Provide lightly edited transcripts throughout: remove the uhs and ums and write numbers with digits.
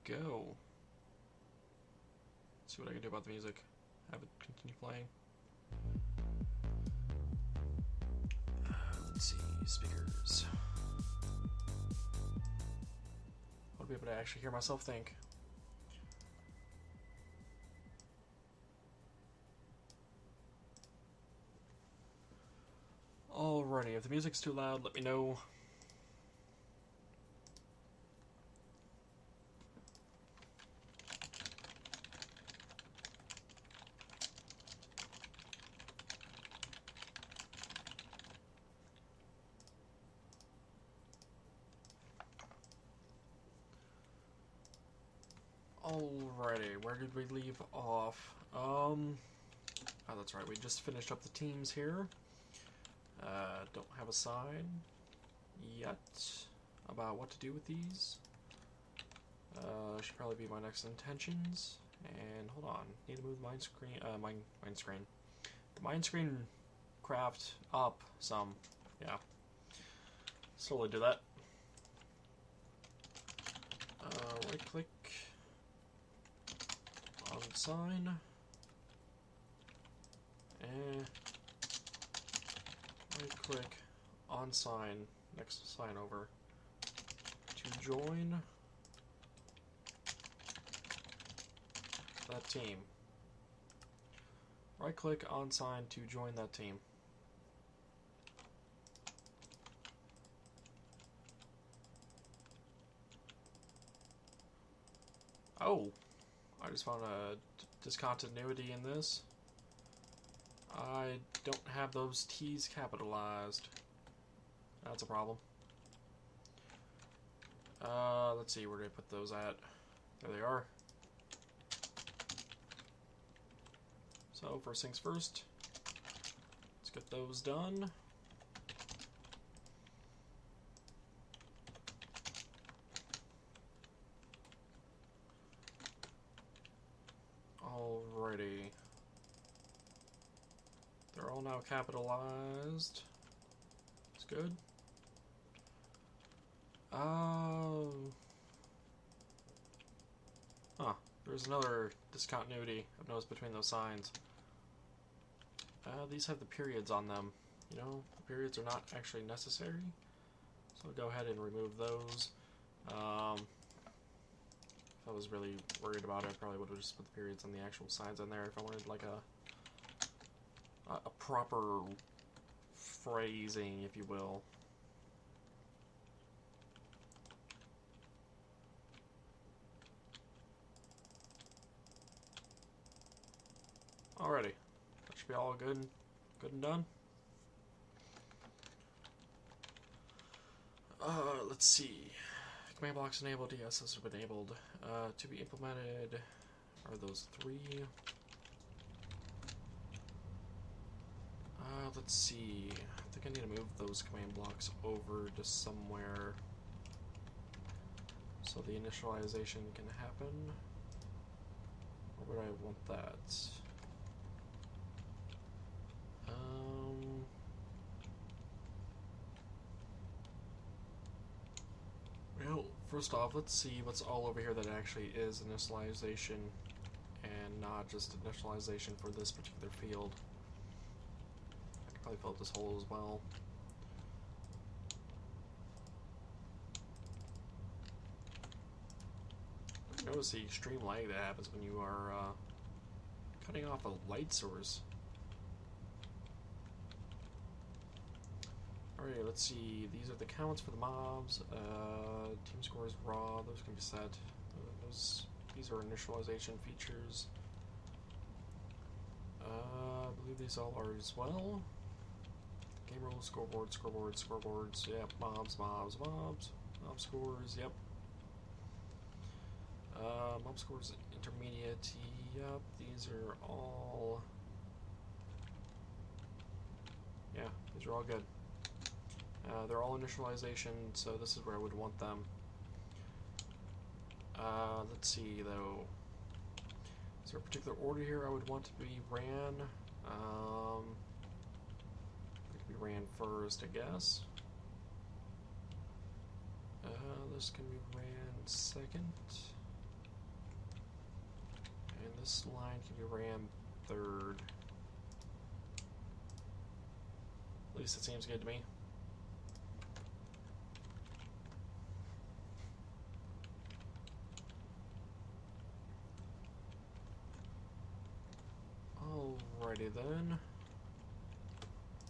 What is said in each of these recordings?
go. Let's see what I can do about the music. Have it continue playing. Let's see, speakers. I want to be able to actually hear myself think. Alrighty, if the music's too loud, let me know. Alrighty, where did we leave off? Oh, that's right, we just finished up the teams here. Don't have a sign yet about what to do with these. Should probably be my next intentions. And hold on, need to move mine screen. Mine screen. The mine screen craft up some. Yeah, slowly do that. Right click on sign. And right click on sign, next sign over, to join that team. Right click on sign to join that team. Oh, I just found a discontinuity in this. I don't have those T's capitalized. That's a problem. Let's see, where did I put those at? There they are. So, first things first. Let's get those done. Alrighty. They're all now capitalized. It's good. There's another discontinuity I've noticed between those signs. These have the periods on them. You know, the periods are not actually necessary. So I'll go ahead and remove those. If I was really worried about it, I probably would have just put the periods on the actual signs on there if I wanted like a proper phrasing, if you will. Alrighty, that should be all good and done. Let's see. Command blocks enabled, yes, those have been enabled. To be implemented are those three. Let's see. I think I need to move those command blocks over to somewhere so the initialization can happen. Where would I want that? Well, first off, let's see what's all over here that actually is initialization and not just initialization for this particular field. I could probably fill up this hole as well. Notice the extreme lag that happens when you are cutting off a light source. Alright, let's see. These are the counts for the mobs. Team scores raw. Those can be set. These are initialization features. I believe these all are as well. Game rules, scoreboard, scoreboards. Yep, mobs. Mob scores. Yep. Mob scores intermediate. Yep. These are all. Yeah, these are all good. They're all initialization, so this is where I would want them. Let's see, though. Is there a particular order here I would want to be ran? It could be ran first, I guess. This can be ran second. This line can be ran third. At least it seems good to me. Alrighty then.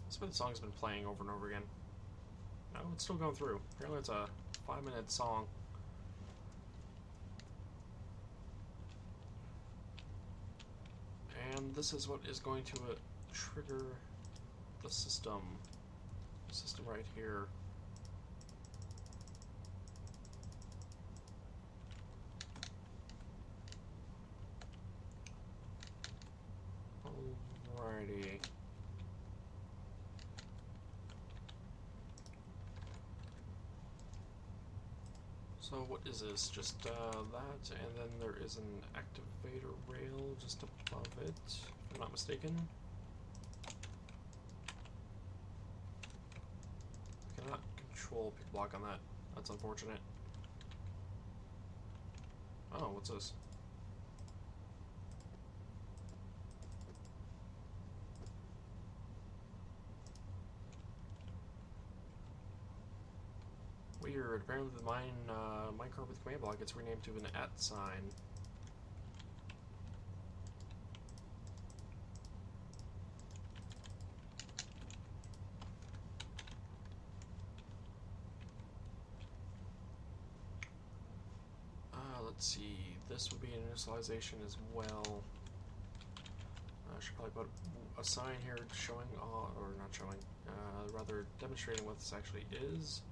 This song's been playing over and over again. No, it's still going through. Apparently it's a 5-minute song. And this is what is going to trigger the system. The system right here. Alrighty. So what is this? Just that, and then there is an activator rail just above it, if I'm not mistaken. I cannot control pick block on that. That's unfortunate. Oh, what's this? Weird. Apparently the minecart with command block gets renamed to an @ sign. Let's see. This would be an initialization as well. I should probably put a sign here showing, or not showing, rather demonstrating what this actually is.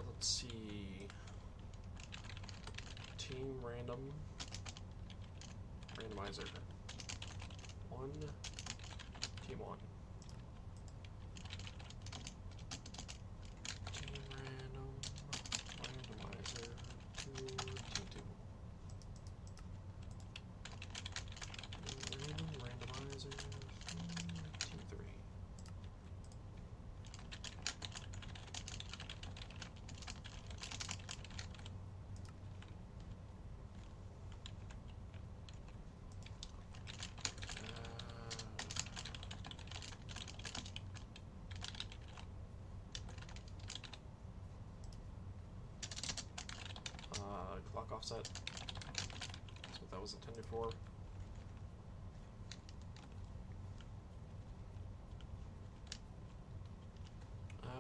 Let's see. Team random. Randomizer. 1. Team 1. Team random. Randomizer. 2. Team 2. Random randomizer. Team 3. Clock offset. That's what that was intended for.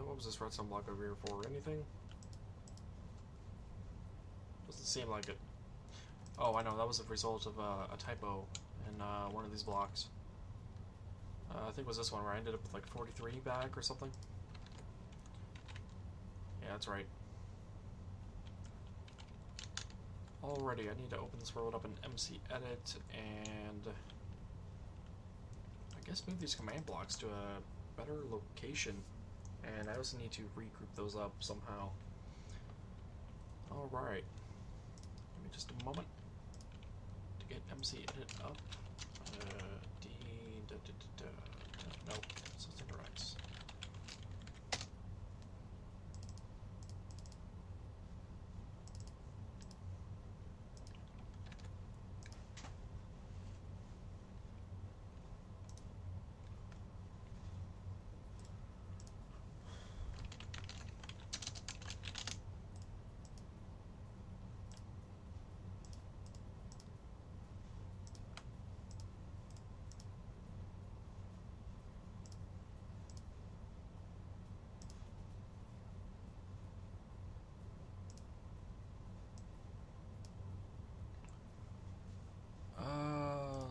What was this redstone block over here for? Anything? Doesn't seem like it. Oh, I know, that was a result of a typo in one of these blocks. I think it was this one where I ended up with like 43 back or something. Yeah, that's right. Alrighty, I need to open this world up in MC Edit and I guess move these command blocks to a better location. And I also need to regroup those up somehow. Alright. Give me just a moment to get MC Edit up. Nope, something right.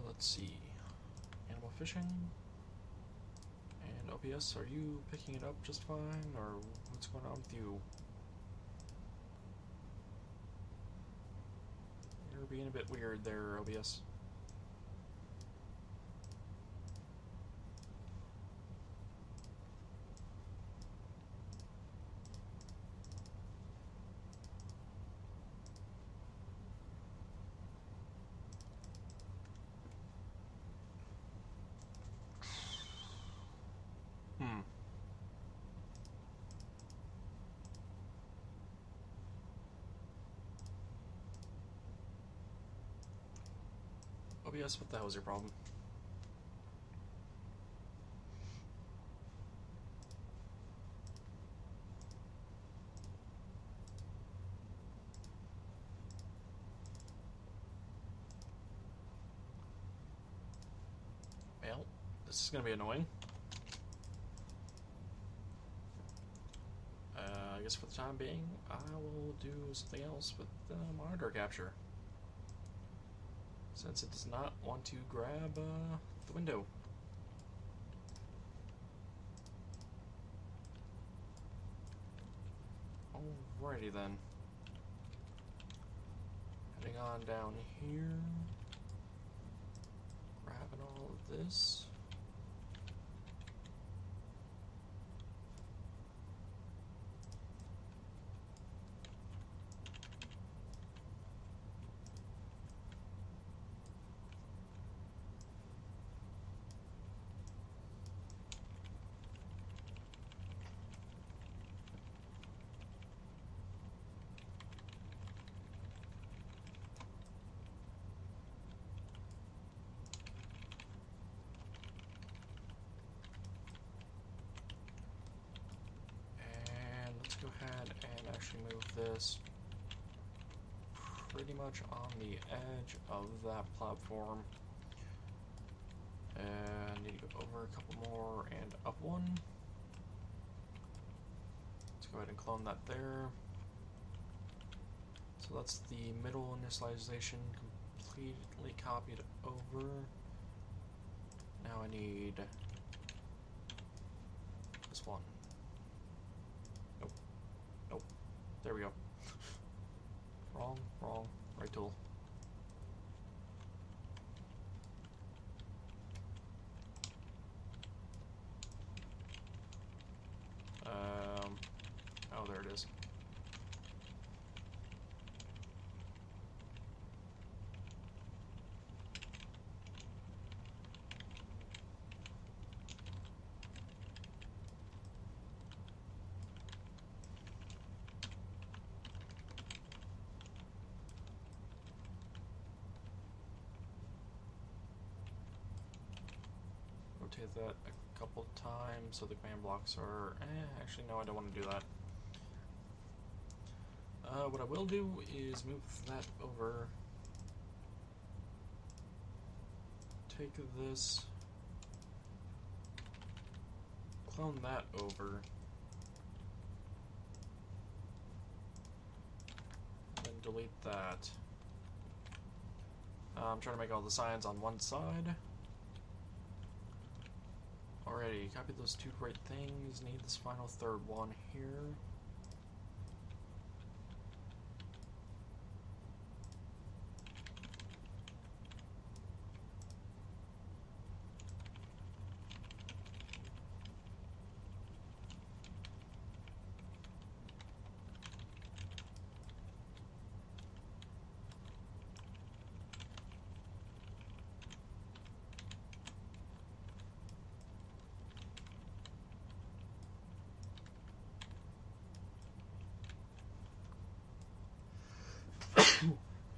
Let's see. Animal fishing. And OBS, are you picking it up just fine, or what's going on with you? You're being a bit weird there, OBS. OBS, what the hell is your problem? Well, this is going to be annoying. I guess for the time being, I will do something else with the monitor capture, since it does not want to grab the window. Alrighty then. Heading on down here. Grabbing all of this. Go ahead and actually move this pretty much on the edge of that platform. And need to go over a couple more and up one. Let's go ahead and clone that there. So that's the middle initialization completely copied over. Now I need this one. There we go. Wrong, right tool. Oh, there it is. Rotate that a couple times so the command blocks are... actually, no, I don't want to do that. What I will do is move that over. Take this. Clone that over. Then delete that. I'm trying to make all the signs on one side. Alrighty, copy those two great things. Need this final third one here.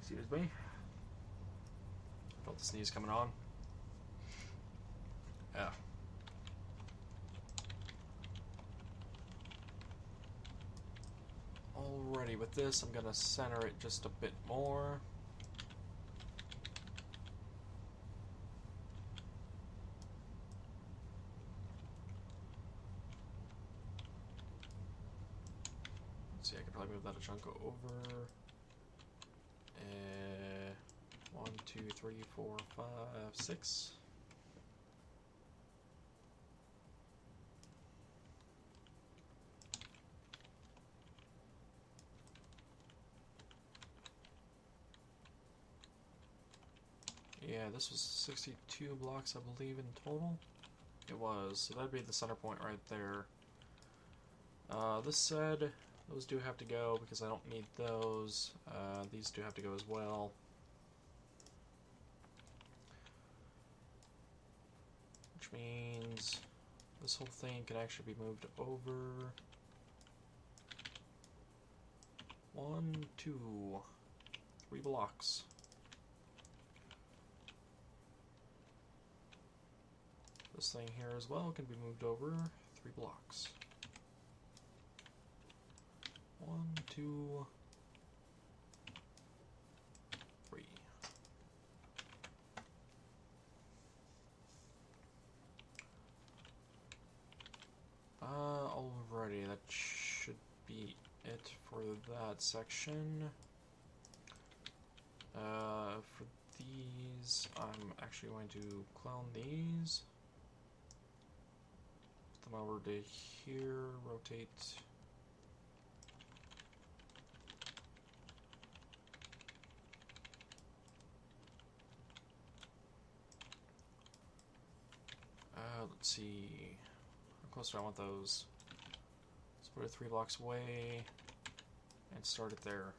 Excuse me. Felt the sneeze coming on. Yeah. Alrighty, with this, I'm gonna center it just a bit more. Let's see, I could probably move that a chunk over. 1, 2, 3, 4, 5, 6. Yeah, this was 62 blocks, I believe, in total. It was, so that'd be the center point right there. This said, those do have to go because I don't need those. These do have to go as well. Which means this whole thing can actually be moved over. 1, 2, 3 blocks. this thing here as well can be moved over 3 blocks. 1, 2, 3. Alrighty, that should be it for that section. For these, I'm actually going to clone these. Put them over to here, rotate. Let's see. How close do I want those? Let's put it 3 blocks away and start it there.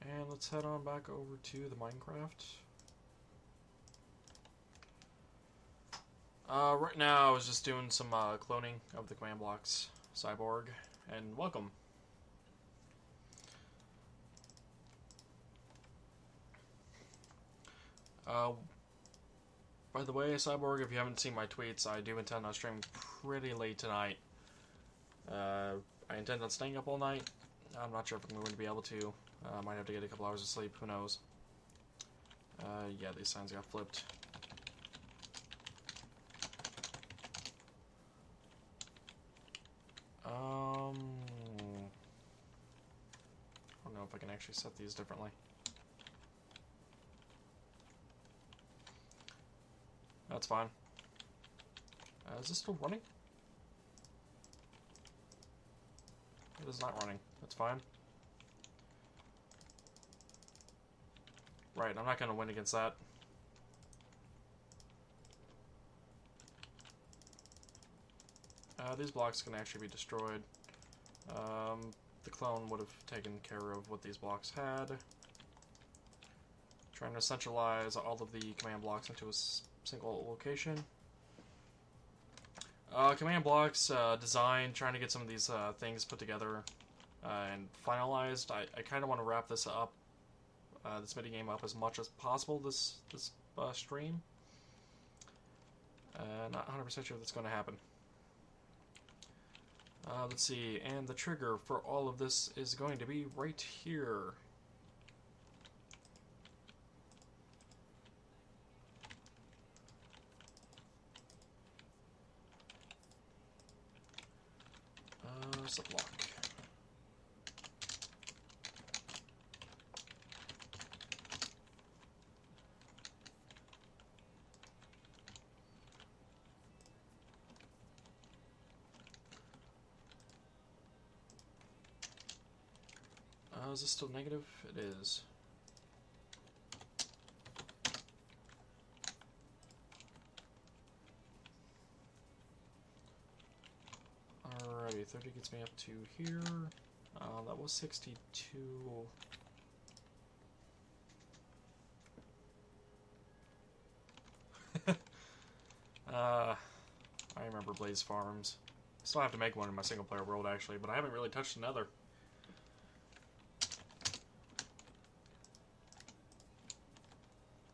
And let's head on back over to the Minecraft. Right now I was just doing some cloning of the command blocks, Cyborg, and welcome. By the way, Cyborg, if you haven't seen my tweets, I do intend on streaming pretty late tonight. I intend on staying up all night. I'm not sure if I'm going to be able to. I might have to get a couple hours of sleep, who knows. Yeah, these signs got flipped. I don't know if I can actually set these differently. That's fine. Is this still running? It is not running. That's fine. Right, I'm not going to win against that. These blocks can actually be destroyed. The clone would have taken care of what these blocks had. Trying to centralize all of the command blocks into a single location. Command blocks design, trying to get some of these things put together and finalized. I kind of want to wrap this up, this minigame up as much as possible this stream. Not 100% sure that's going to happen. Let's see, and the trigger for all of this is going to be right here. Sublock. Is this still negative? It is. Alrighty, 30 gets me up to here. That was 62. I remember Blaze Farms. Still have to make one in my single player world actually, but I haven't really touched another.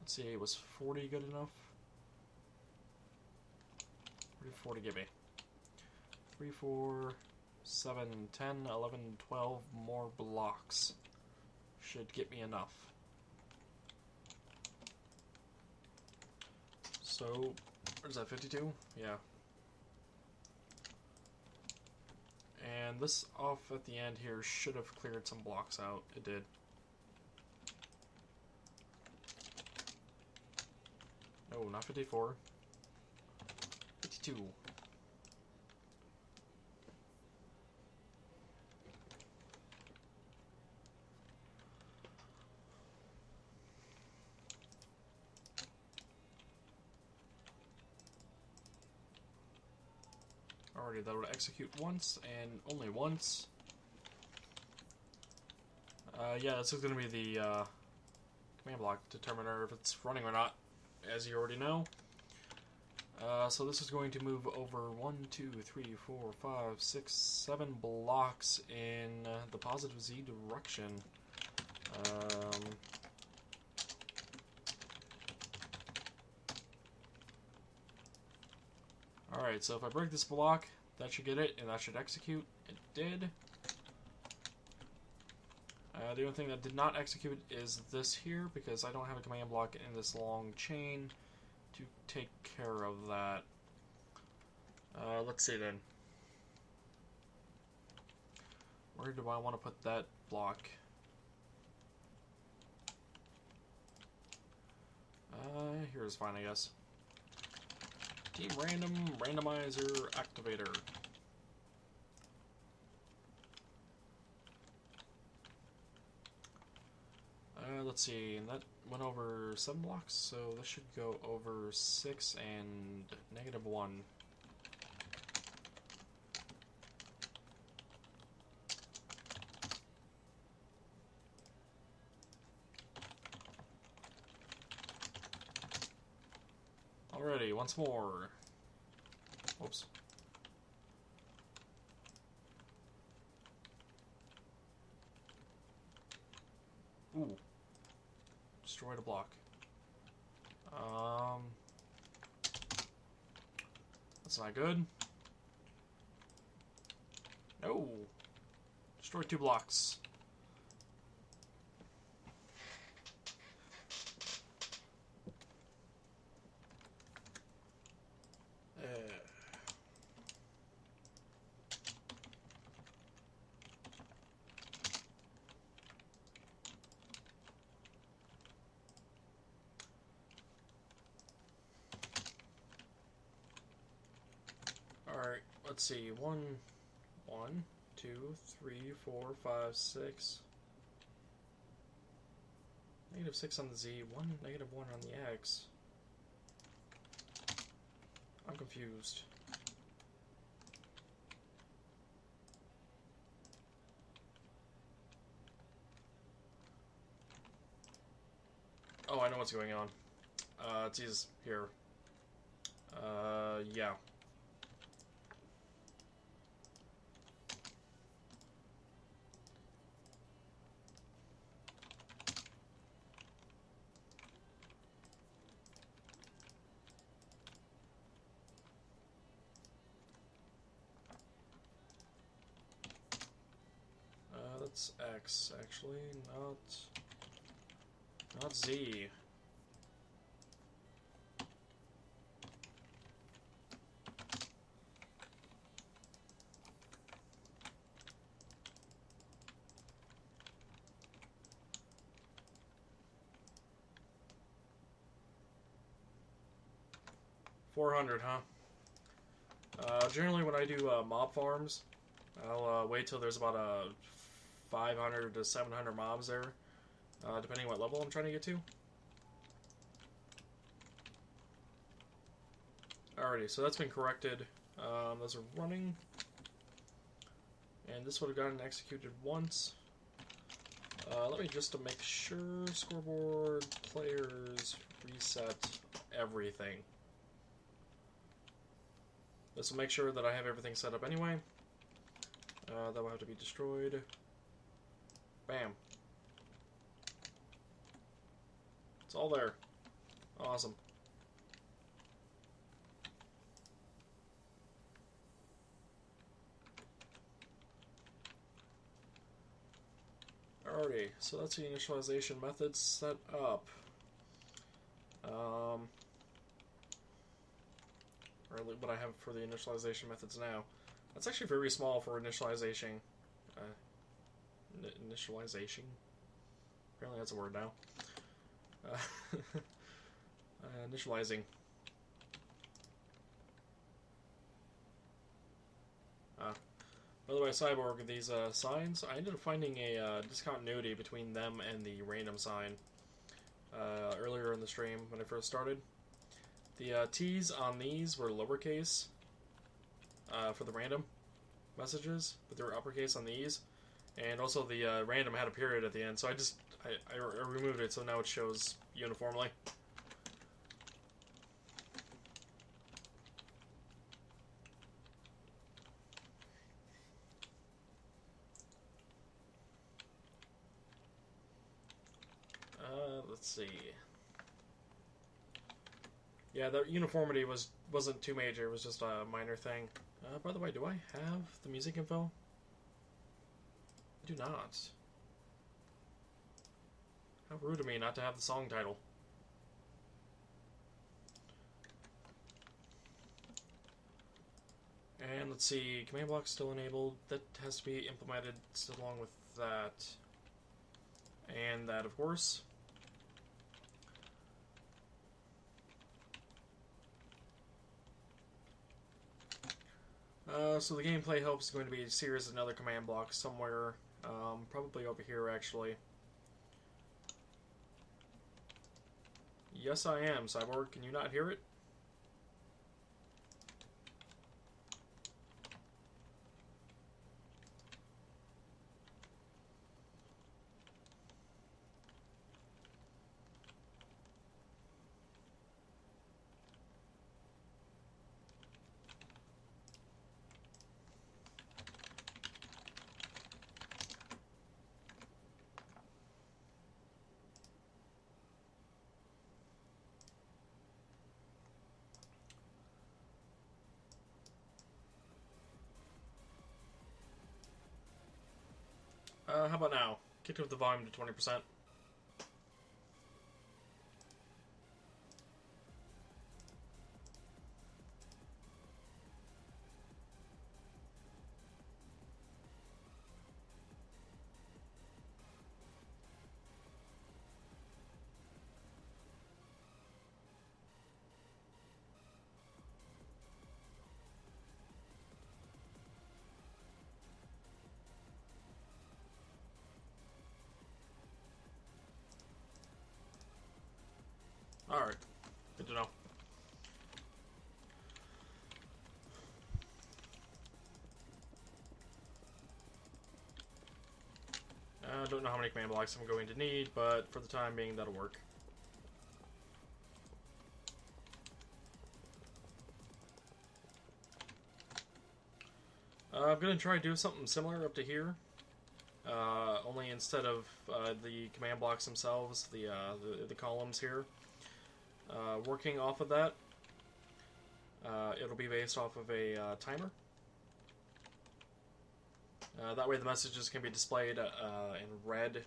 Let's see, was 40 good enough? What did 40 give me? 3, 4, 7, 10, 11, 12 more blocks. Should get me enough. So, where's that, 52? Yeah. And this off at the end here should have cleared some blocks out. It did. No, not 54. 52. Alrighty, that would execute once, and only once. Yeah, this is going to be the command block determiner if it's running or not, as you already know. So this is going to move over 1, 2, 3, 4, 5, 6, 7 blocks in the positive Z direction. Alright, so if I break this block, that should get it, and that should execute. It did. The only thing that did not execute is this here, because I don't have a command block in this long chain to take care of that. Let's see then. Where do I want to put that block? Here's fine, I guess. Team random, randomizer, activator. Let's see, and that went over 7 blocks, so this should go over 6 and -1. Alrighty, once more. Whoops. Ooh. Destroyed a block. That's not good. No. Destroyed 2 blocks. Alright, let's see. 1, 2, 3, 4, 5, 6. -6 on the Z, -1 on the X. I'm confused. Oh, I know what's going on. It's these here. Yeah. That's X, actually, not Z. $400, huh? Generally, when I do mob farms, I'll wait till there's about 500 to 700 mobs there, depending what level I'm trying to get to. Alrighty, so that's been corrected. Those are running. And this would have gotten executed once. Let me just to make sure, scoreboard, players, reset, everything. This will make sure that I have everything set up anyway. That will have to be destroyed. Bam. It's all there. Awesome. Alrighty, so that's the initialization method set up. Or what I have for the initialization methods now. That's actually very small for initialization. Initialization? Apparently that's a word now. Initializing. By the way, Cyborg, these signs, I ended up finding a discontinuity between them and the random sign earlier in the stream when I first started. The T's on these were lowercase for the random messages, but they were uppercase on these. And also the random had a period at the end, so I removed it so now it shows uniformly. let's see. Yeah, the uniformity wasn't too major. It was just a minor thing. By the way, do I have the music info? I do not. How rude of me not to have the song title. And let's see, command block still enabled. That has to be implemented along with that. And that, of course. So the gameplay help is going to be a series of another command block somewhere. Probably over here, actually. Yes, I am, Cyborg. Can you not hear it? How about now? Kick up the volume to 20%. Alright, good to know. I don't know how many command blocks I'm going to need, but for the time being, that'll work. I'm going to try to do something similar up to here. Only instead of the command blocks themselves, the columns here. Working off of that, it'll be based off of a timer. That way the messages can be displayed in red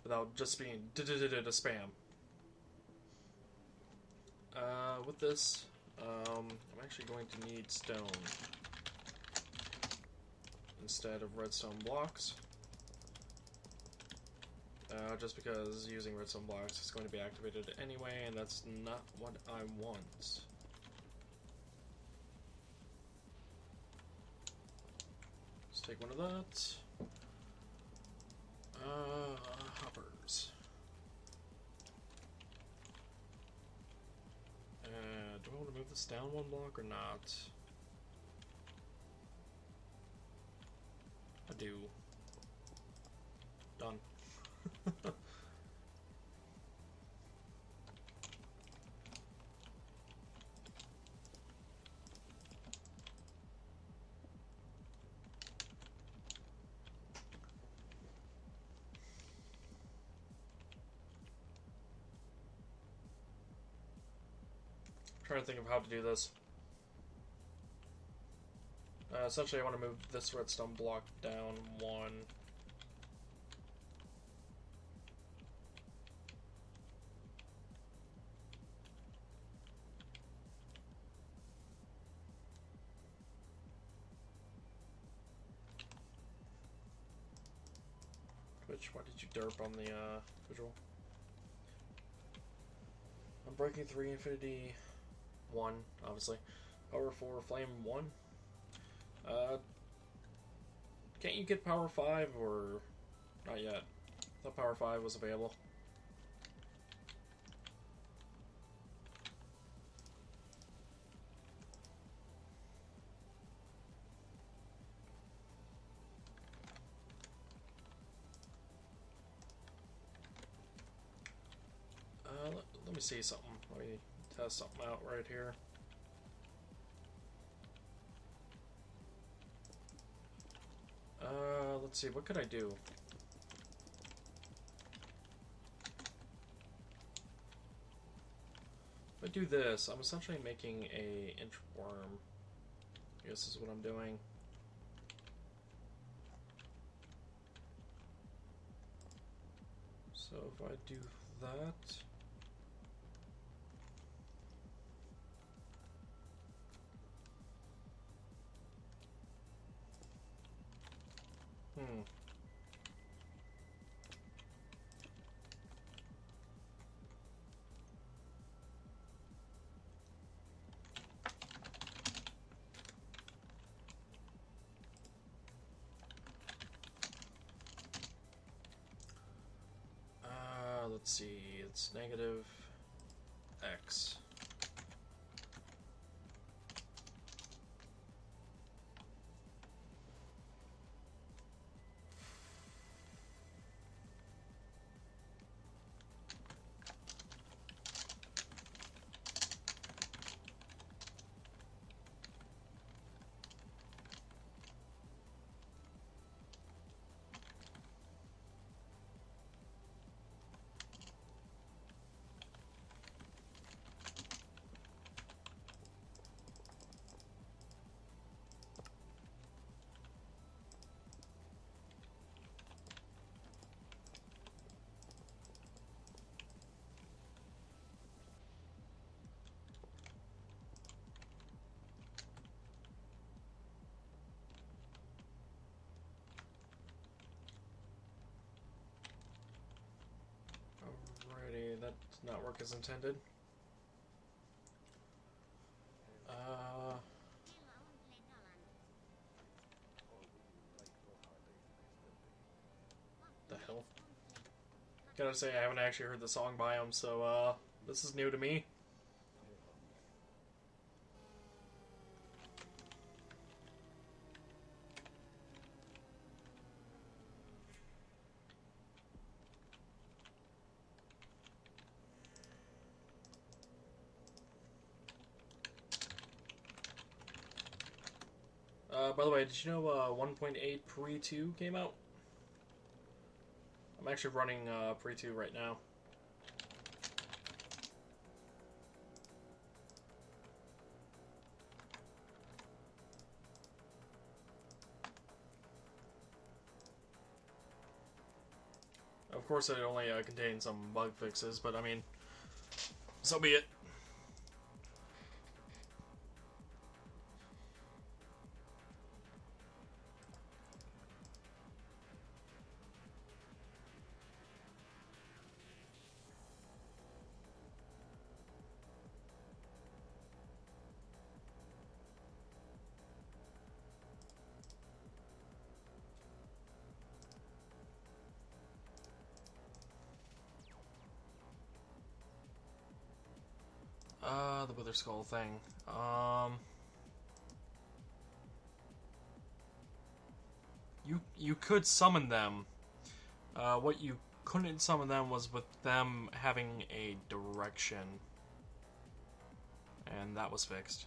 without just being spam. With this, I'm actually going to need stone instead of redstone blocks. Just because using redstone blocks is going to be activated anyway, and that's not what I want. Let's take one of that. Hoppers. Do I want to move this down one block or not? I do. Done. Trying to think of how to do this. Essentially, I want to move this redstone block down one. Why did you derp on the visual? I'm breaking 3, Infinity 1, obviously. Power 4, Flame 1. Can't you get Power 5 or not yet? I thought Power 5 was available. Let me see something. Let me test something out right here. Let's see, what could I do? If I do this, I'm essentially making a inch worm. I guess is what I'm doing. So if I do that... Let's see, it's negative x. Alrighty, that did not work as intended. The hell? Gotta say, I haven't actually heard the song by him, so, this is new to me. By the way, did you know 1.8 Pre-2 came out? I'm actually running Pre-2 right now. Of course, it only contains some bug fixes, but I mean, so be it. The Wither Skull thing. You could summon them. What you couldn't summon them was with them having a direction. And that was fixed.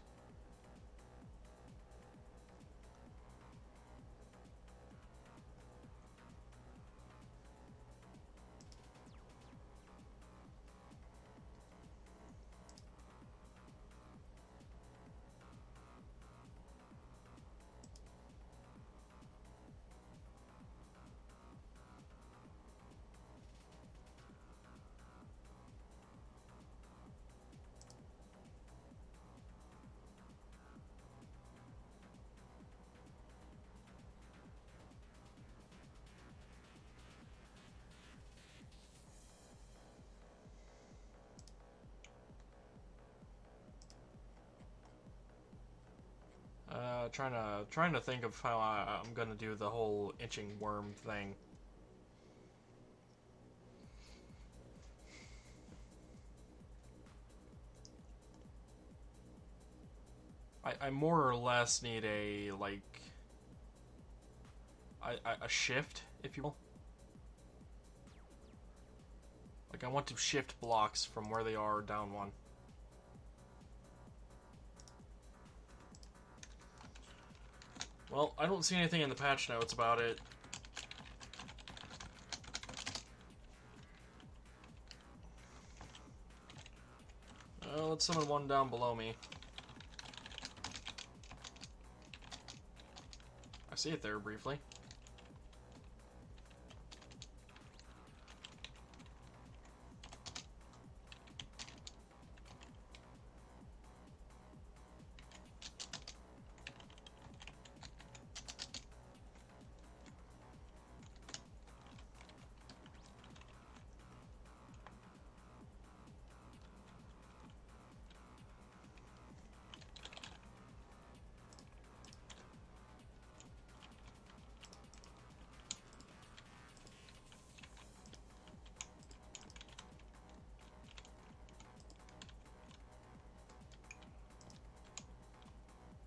Trying to think of how I'm gonna do the whole itching worm thing. I more or less need a a shift, if you will. Like I want to shift blocks from where they are down one. Well, I don't see anything in the patch notes about it. Let's summon one down below me. I see it there briefly.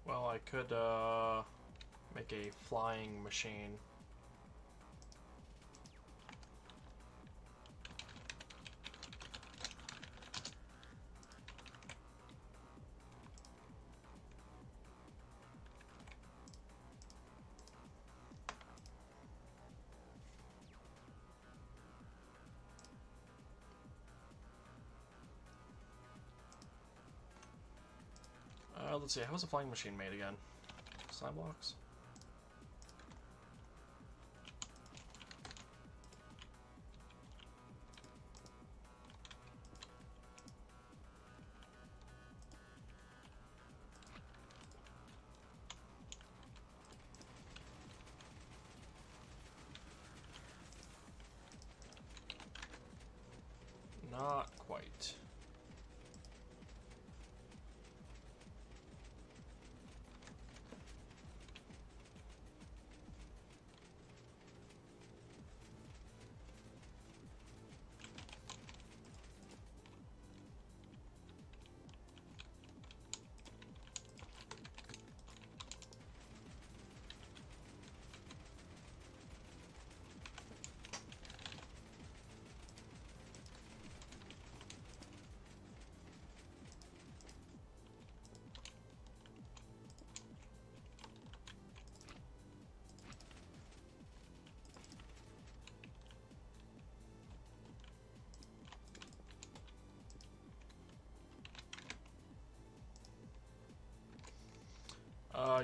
Well, I could make a flying machine. Let's see, how was a flying machine made again? Slime blocks? Not quite.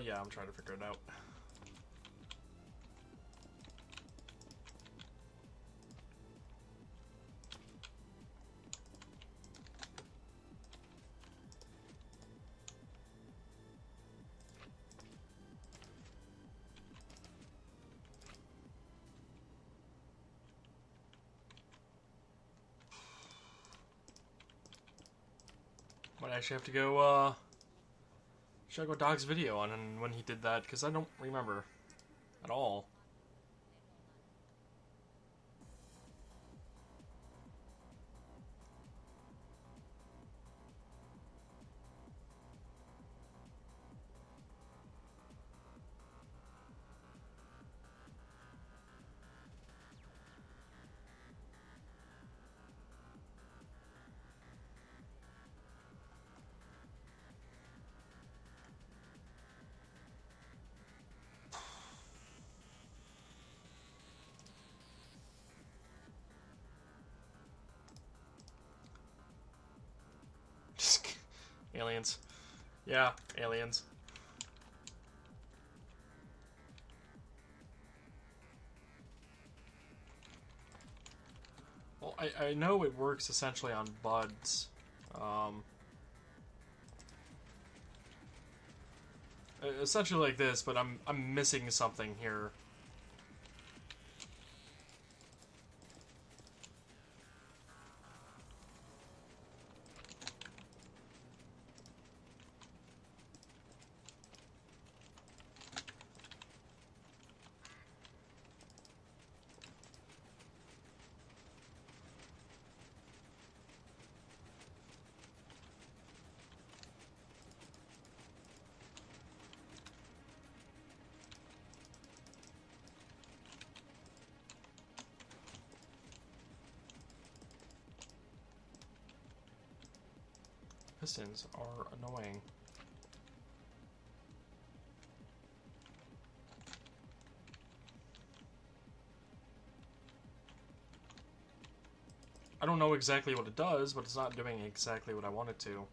Yeah, I'm trying to figure it out. Might actually have to go, check out Dog's video on and when he did that, because I don't remember at all. Aliens. Yeah, aliens. Well, I know it works essentially on buds. Essentially like this, but I'm missing something here. Pistons are annoying. I don't know exactly what it does, but it's not doing exactly what I want it to.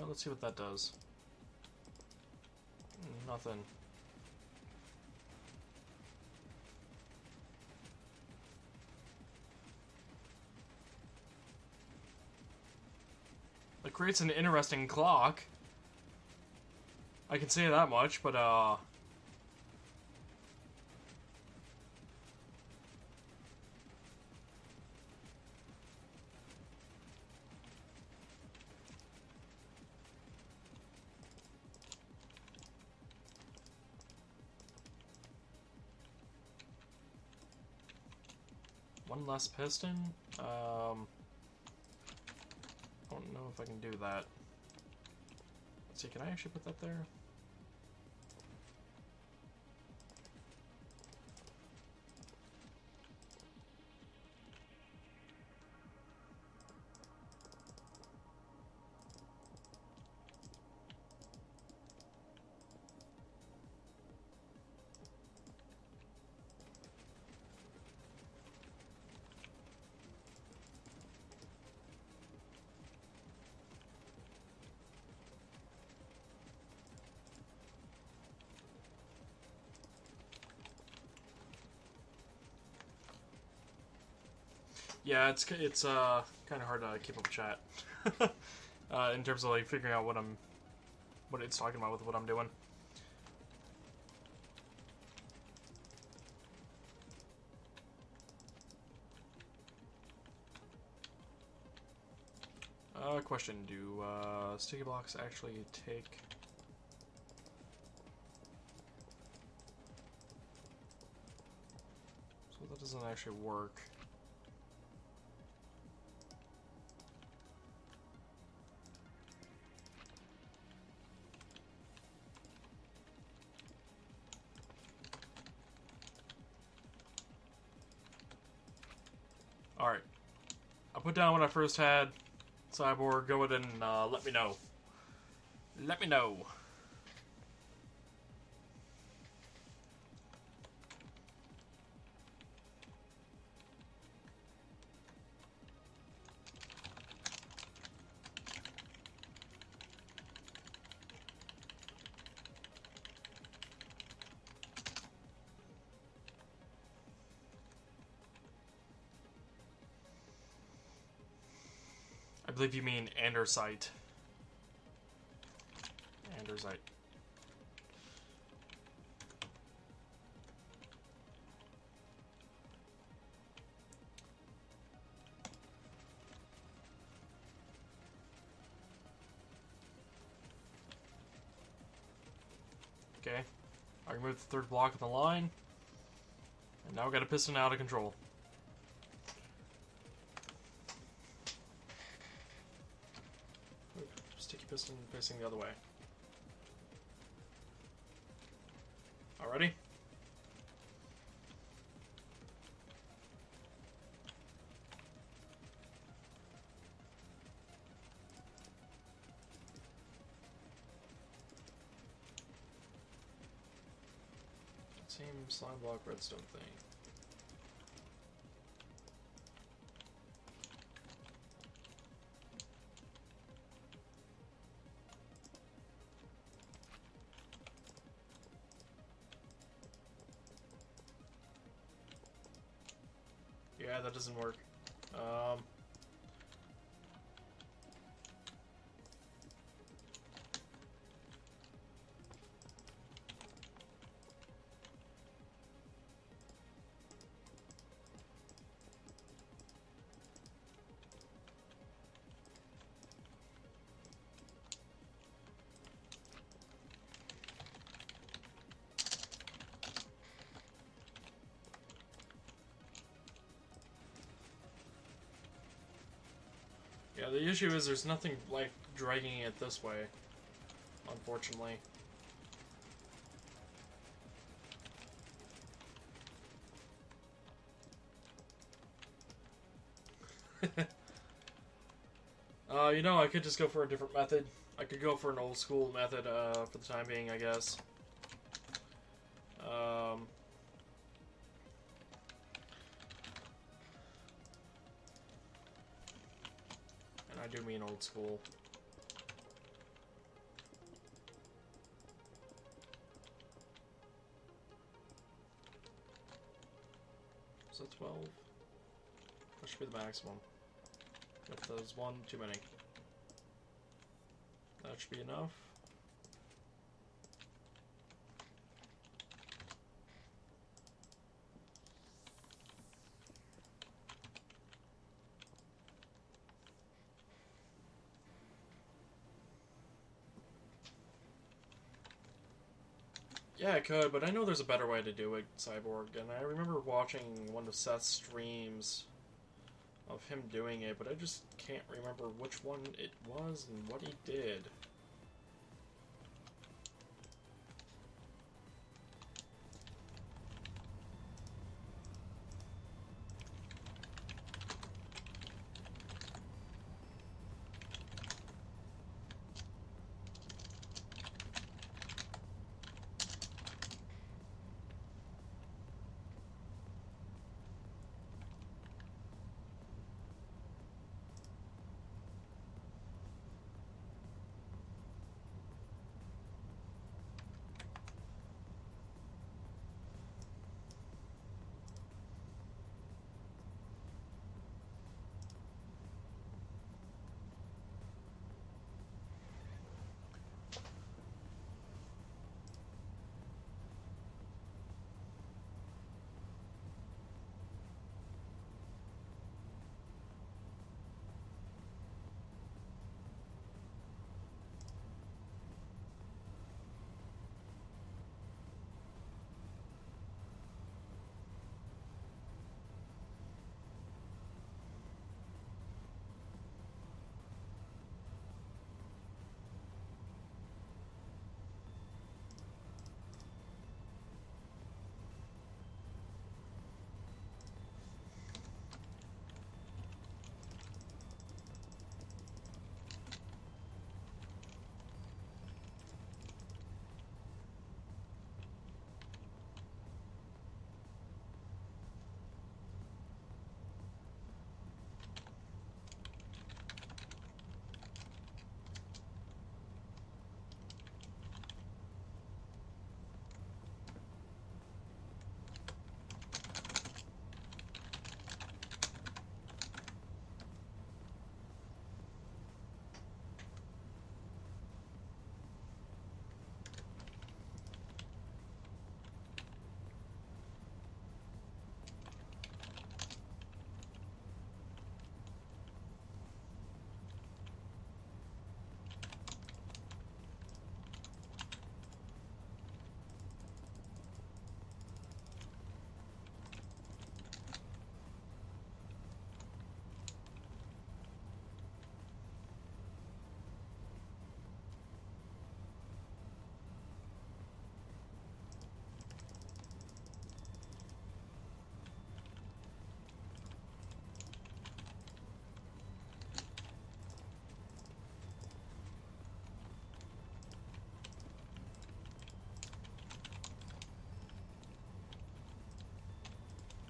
Let's see what that does. Nothing. It creates an interesting clock. I can say that much, but one less piston? I don't know if I can do that. Let's see, can I actually put that there? Yeah, it's kind of hard to keep up chat in terms of like figuring out what it's talking about with what I'm doing. Question: do sticky blocks actually take? So that doesn't actually work. Alright. I'll put down what I first had. Cyborg, go ahead and let me know. Let me know. I believe you mean andesite. Andesite. Okay. I removed the third block of the line. And now we got a piston out of control. Sticky piston facing the other way. Alrighty. Same slime block redstone thing. Yeah, that doesn't work. Yeah, the issue is there's nothing like dragging it this way, unfortunately. You know, I could just go for a different method. I could go for an old school method for the time being, I guess. And I do mean old school. 12. That should be the maximum. If there's one too many. That should be enough. Yeah, I could, but I know there's a better way to do it, Cyborg, and I remember watching one of Seth's streams of him doing it, but I just can't remember which one it was and what he did.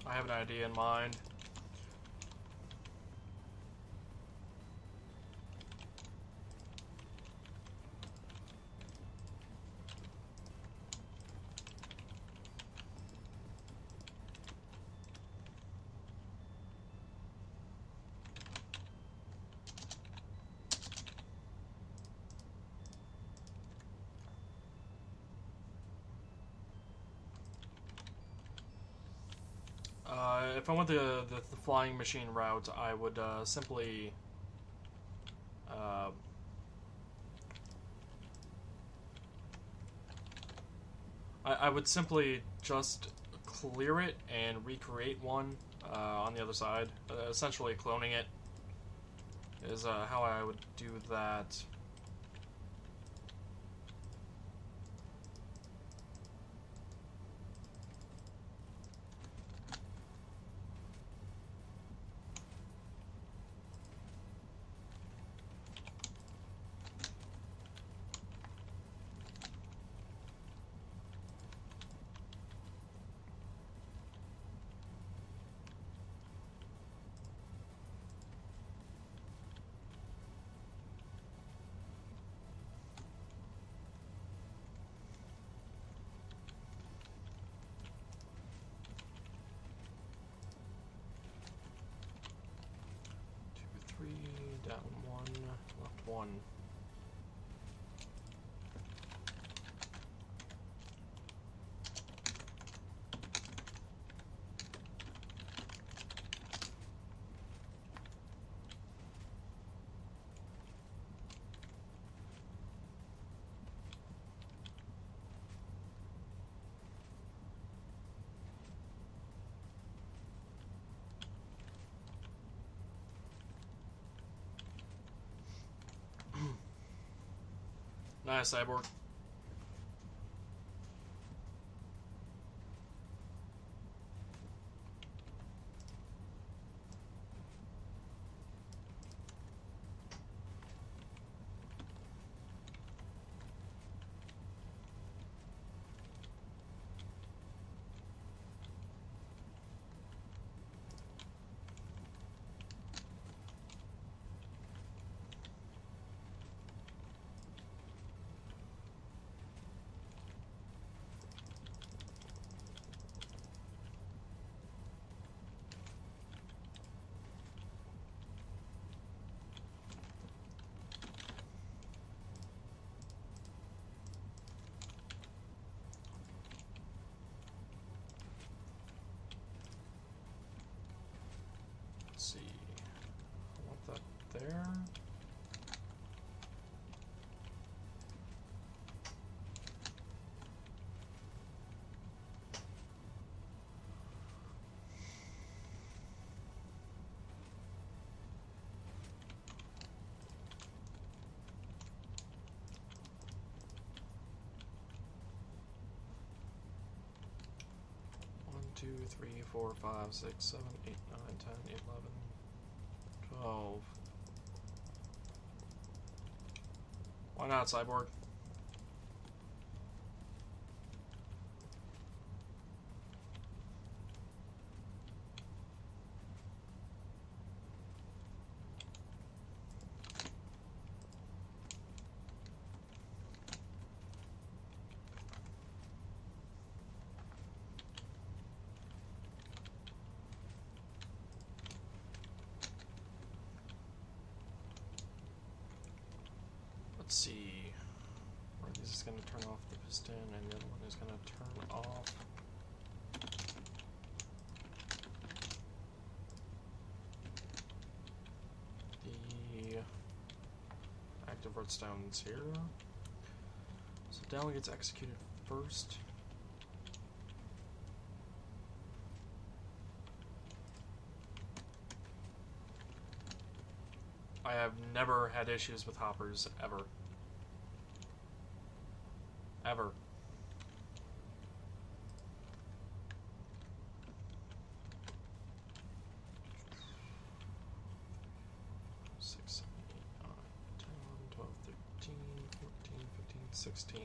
I have an idea in mind. If I went the flying machine route, I would simply I would simply just clear it and recreate one on the other side. Essentially cloning it is how I would do that. Down one, left one. Nice, Cyborg. Let's see. I want that there. One, 2, 3, 4, 5, 6, 7, 8, 9, 10, 11, 12. Why not, Cyborg? Let's see. One of these is going to turn off the piston, and the other one is going to turn off the active redstones here. So down gets executed first. I have never had issues with hoppers, ever. Ever. Six, 7, 8, 9, 10, 11, 12, 13, 14, 15, 16.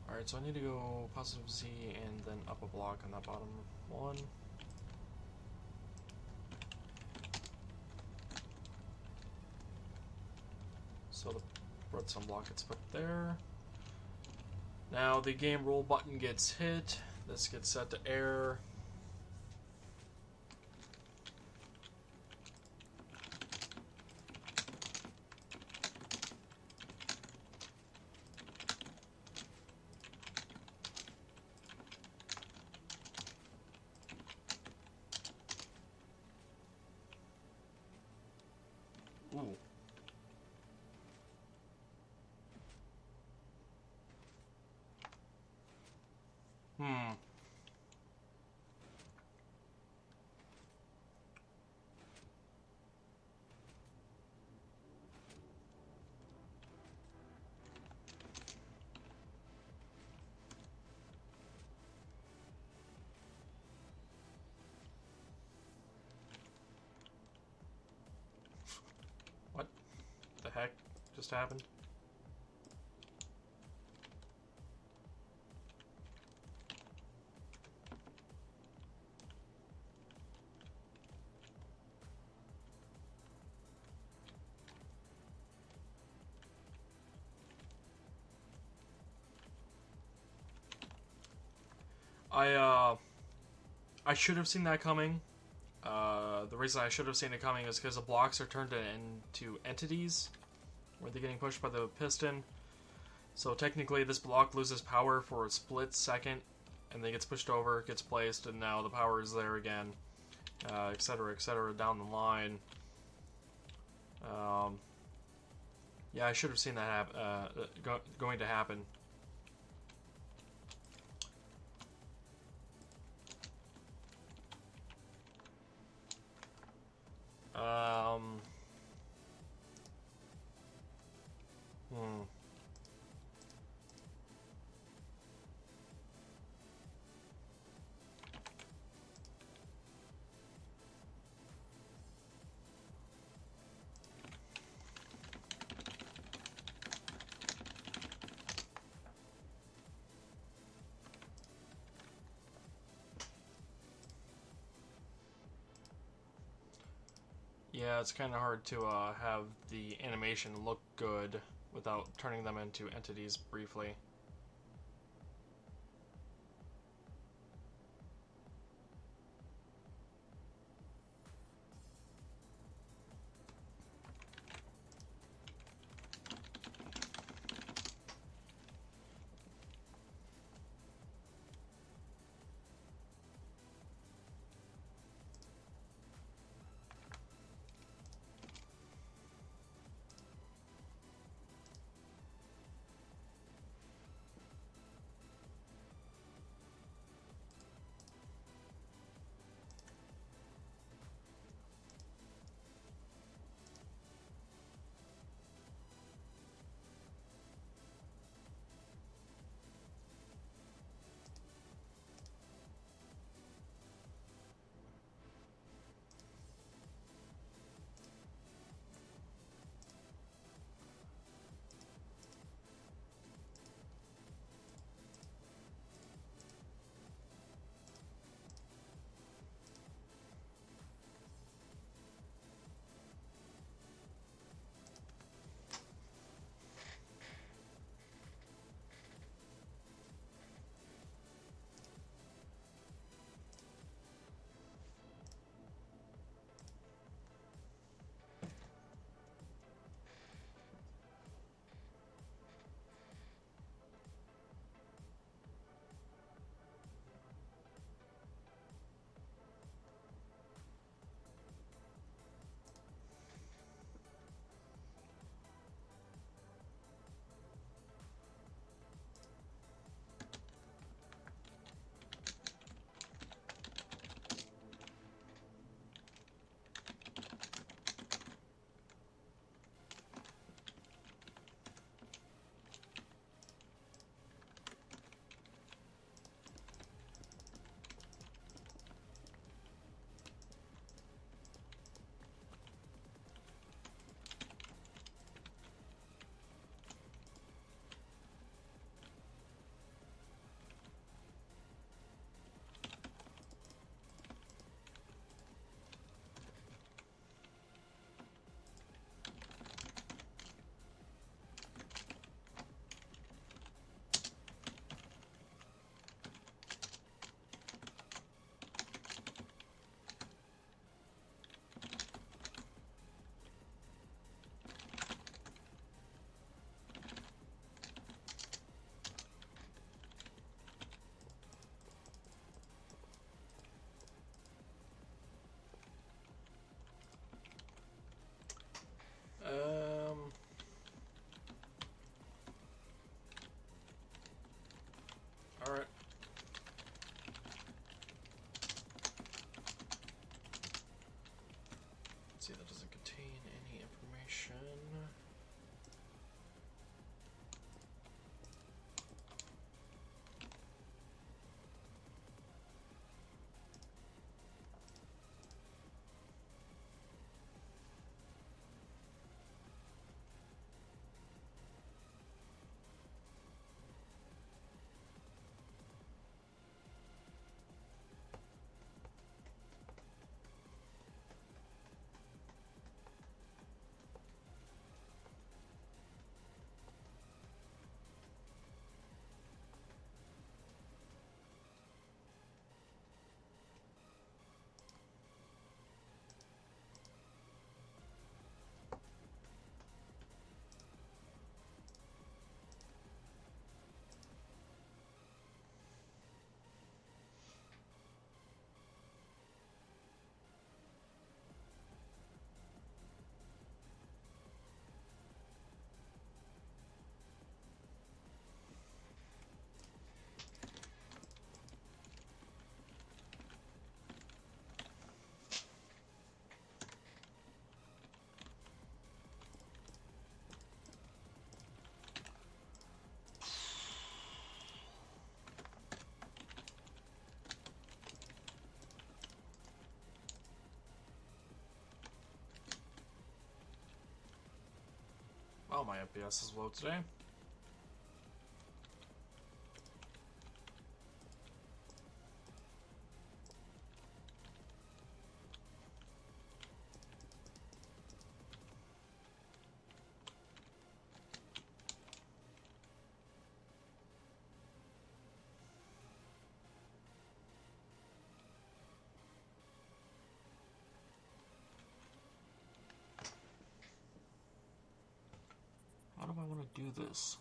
Alright, so I need to go positive Z and then up a block on that bottom one. So the redstone block gets put there. Now the game roll button gets hit. This gets set to air. Ooh. Hmm. What the heck just happened? I should have seen that coming. The reason I should have seen it coming is because the blocks are turned into entities where they're getting pushed by the piston. So technically, this block loses power for a split second, and then gets pushed over, gets placed, and now the power is there again, etc., down the line. Yeah, I should have seen that going to happen. Hmm. Yeah, it's kind of hard to have the animation look good without turning them into entities briefly. Alright. Oh, my FPS is low today. How do I want to do this?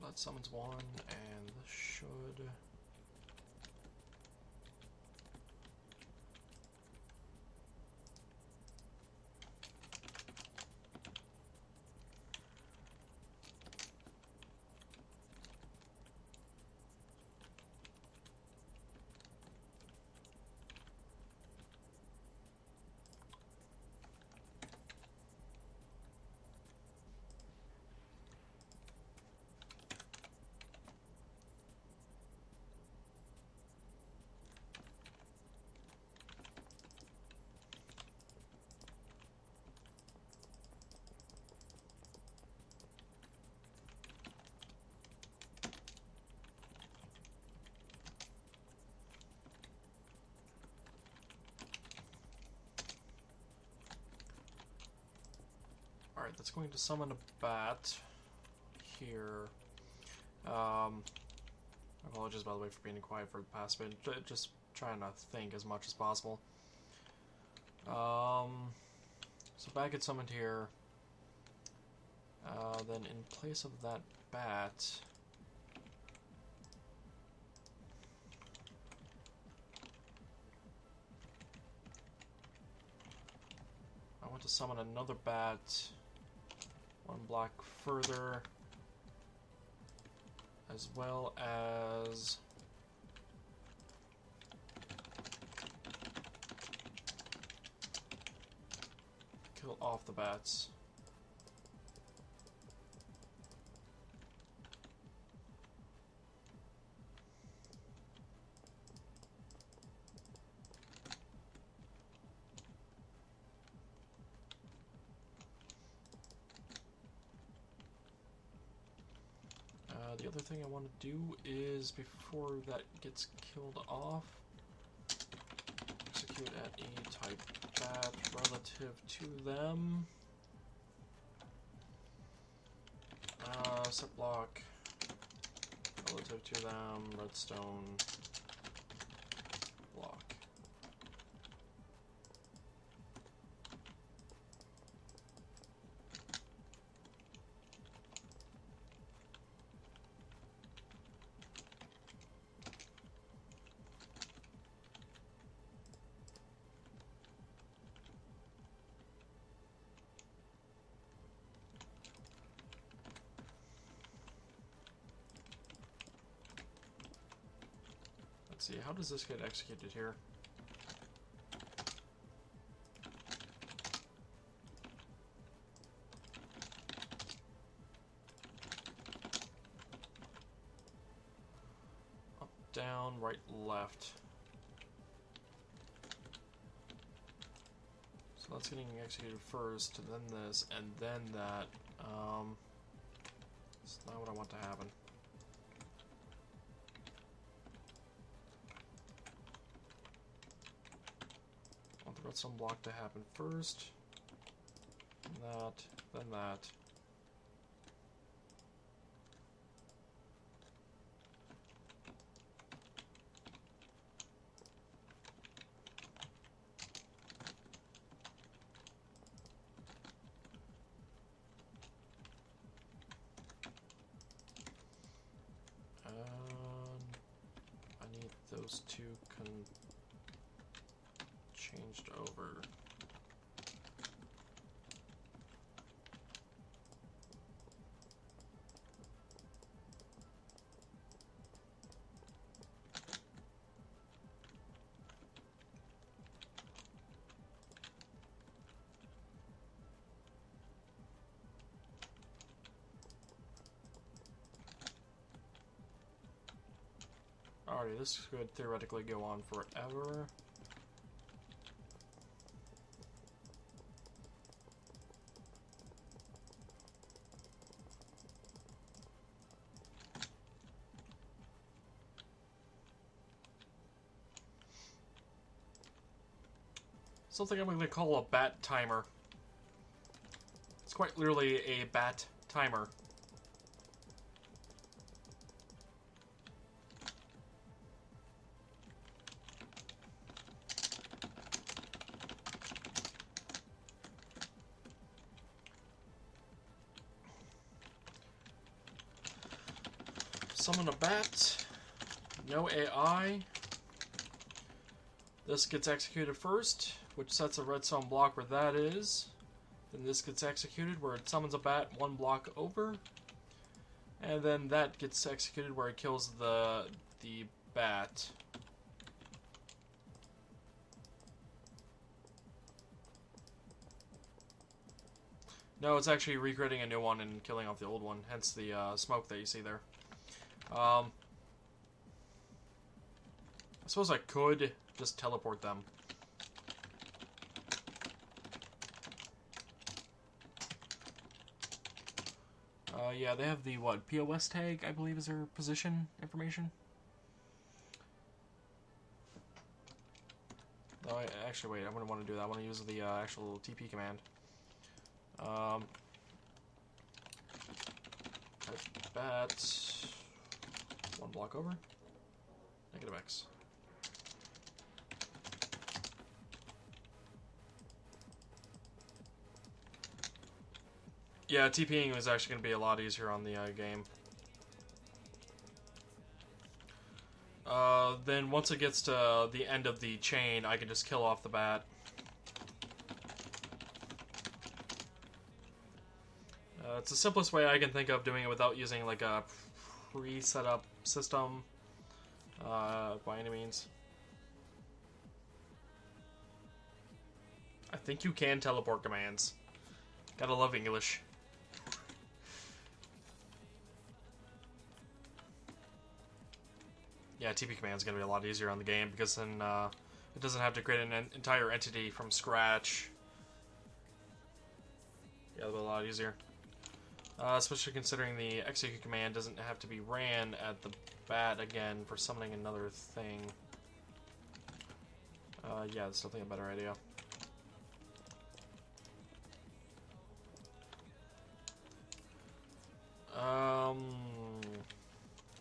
That summons one, and this should... Alright, that's going to summon a bat here. Apologies, by the way, for being quiet for the past bit. Just trying to think as much as possible. So bat gets summoned here. Then in place of that bat... I want to summon another bat. One block further, as well as kill off the bats. The other thing I want to do is, before that gets killed off, execute at E-type bat relative to them. Set block relative to them, redstone block. Let's see, how does this get executed here? Up, down, right, left. So that's getting executed first, and then this, and then that. It's not what I want to happen. I want the redstone block to happen first. Then that. I need those two changed over. Alrighty, this could theoretically go on forever. Something I'm going to call a bat timer. It's quite literally a bat timer. Summon a bat. No AI. This gets executed first, which sets a redstone block where that is. Then this gets executed where it summons a bat one block over. And then that gets executed where it kills the bat. No, it's actually recreating a new one and killing off the old one, hence the smoke that you see there. I suppose I could just teleport them. Yeah, they have the, what, POS tag, I believe is their position information. Oh, actually, wait, I wouldn't want to do that. I want to use the actual TP command. Bat. One block over. Negative X. Yeah, TPing is actually going to be a lot easier on the game. Then once it gets to the end of the chain, I can just kill off the bat. It's the simplest way I can think of doing it without using like a pre-set up system by any means. I think you can teleport commands. Gotta love English. Yeah, TP command is going to be a lot easier on the game because then it doesn't have to create an entire entity from scratch. Yeah, it'll be a lot easier. Especially considering the execute command doesn't have to be ran at the bat again for summoning another thing. Yeah, that's definitely a better idea.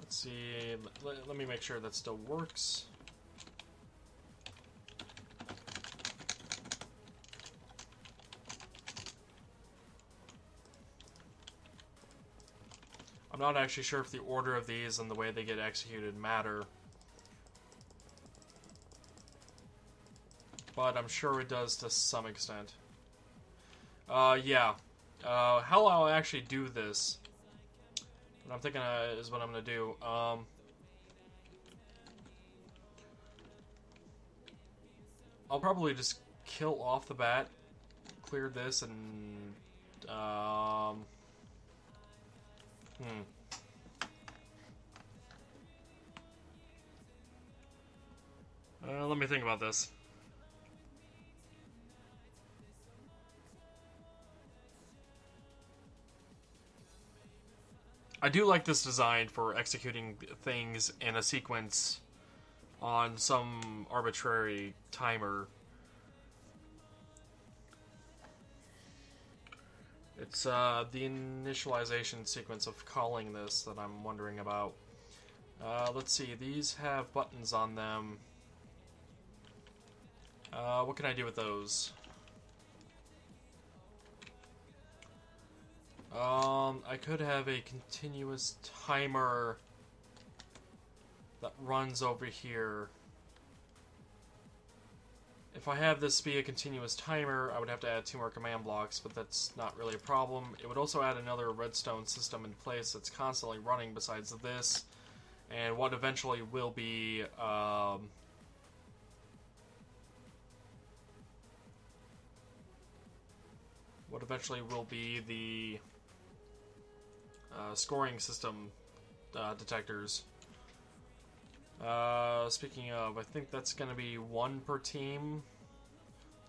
Let's see. Let me make sure that still works. I'm not actually sure if the order of these and the way they get executed matter. But I'm sure it does to some extent. Yeah. How I'll actually do this, what I'm thinking is what I'm going to do. I'll probably just kill off the bat, clear this, and let me think about this. I do like this design for executing things in a sequence on some arbitrary timer. It's the initialization sequence of calling this that I'm wondering about. Let's see, these have buttons on them. What can I do with those? I could have a continuous timer that runs over here. If I have this be a continuous timer, I would have to add 2 more command blocks, but that's not really a problem. It would also add another redstone system in place that's constantly running besides this, and what eventually will be the scoring system detectors. Speaking of, I think that's going to be 1 per team.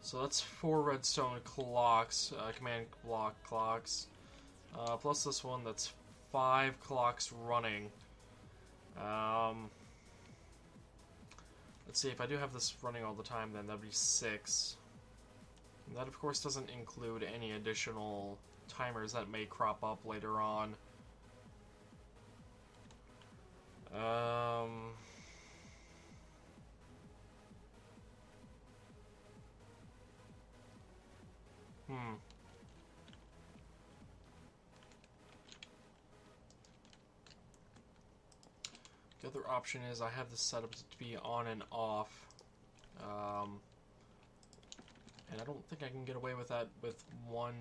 So that's 4 redstone clocks, command block clocks. Plus this one, that's 5 clocks running. Let's see, if I do have this running all the time, then that'd be 6. And that, of course, doesn't include any additional timers that may crop up later on. The other option is I have this set up to be on and off. And I don't think I can get away with that with one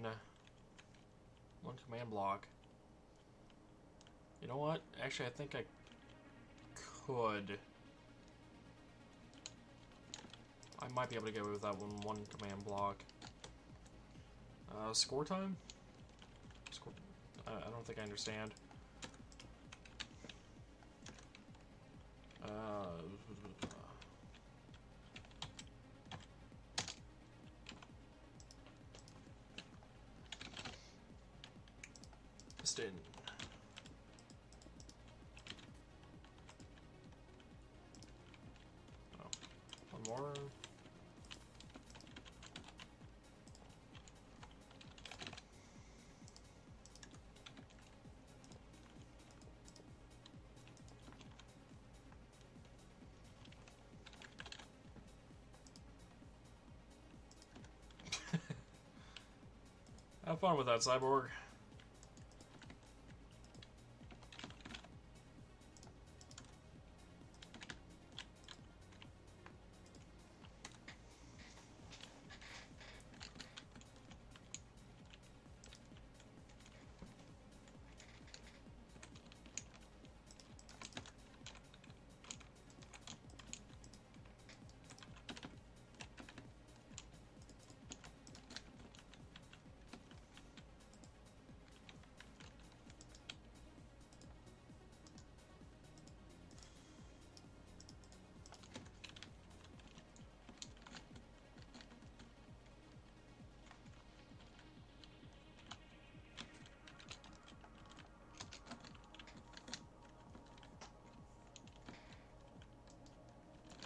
command block. You know what? Actually, I think I could. I might be able to get away with that one command block. Score time? I don't think I understand. Piston. Oh, one more. Have fun with that, Cyborg.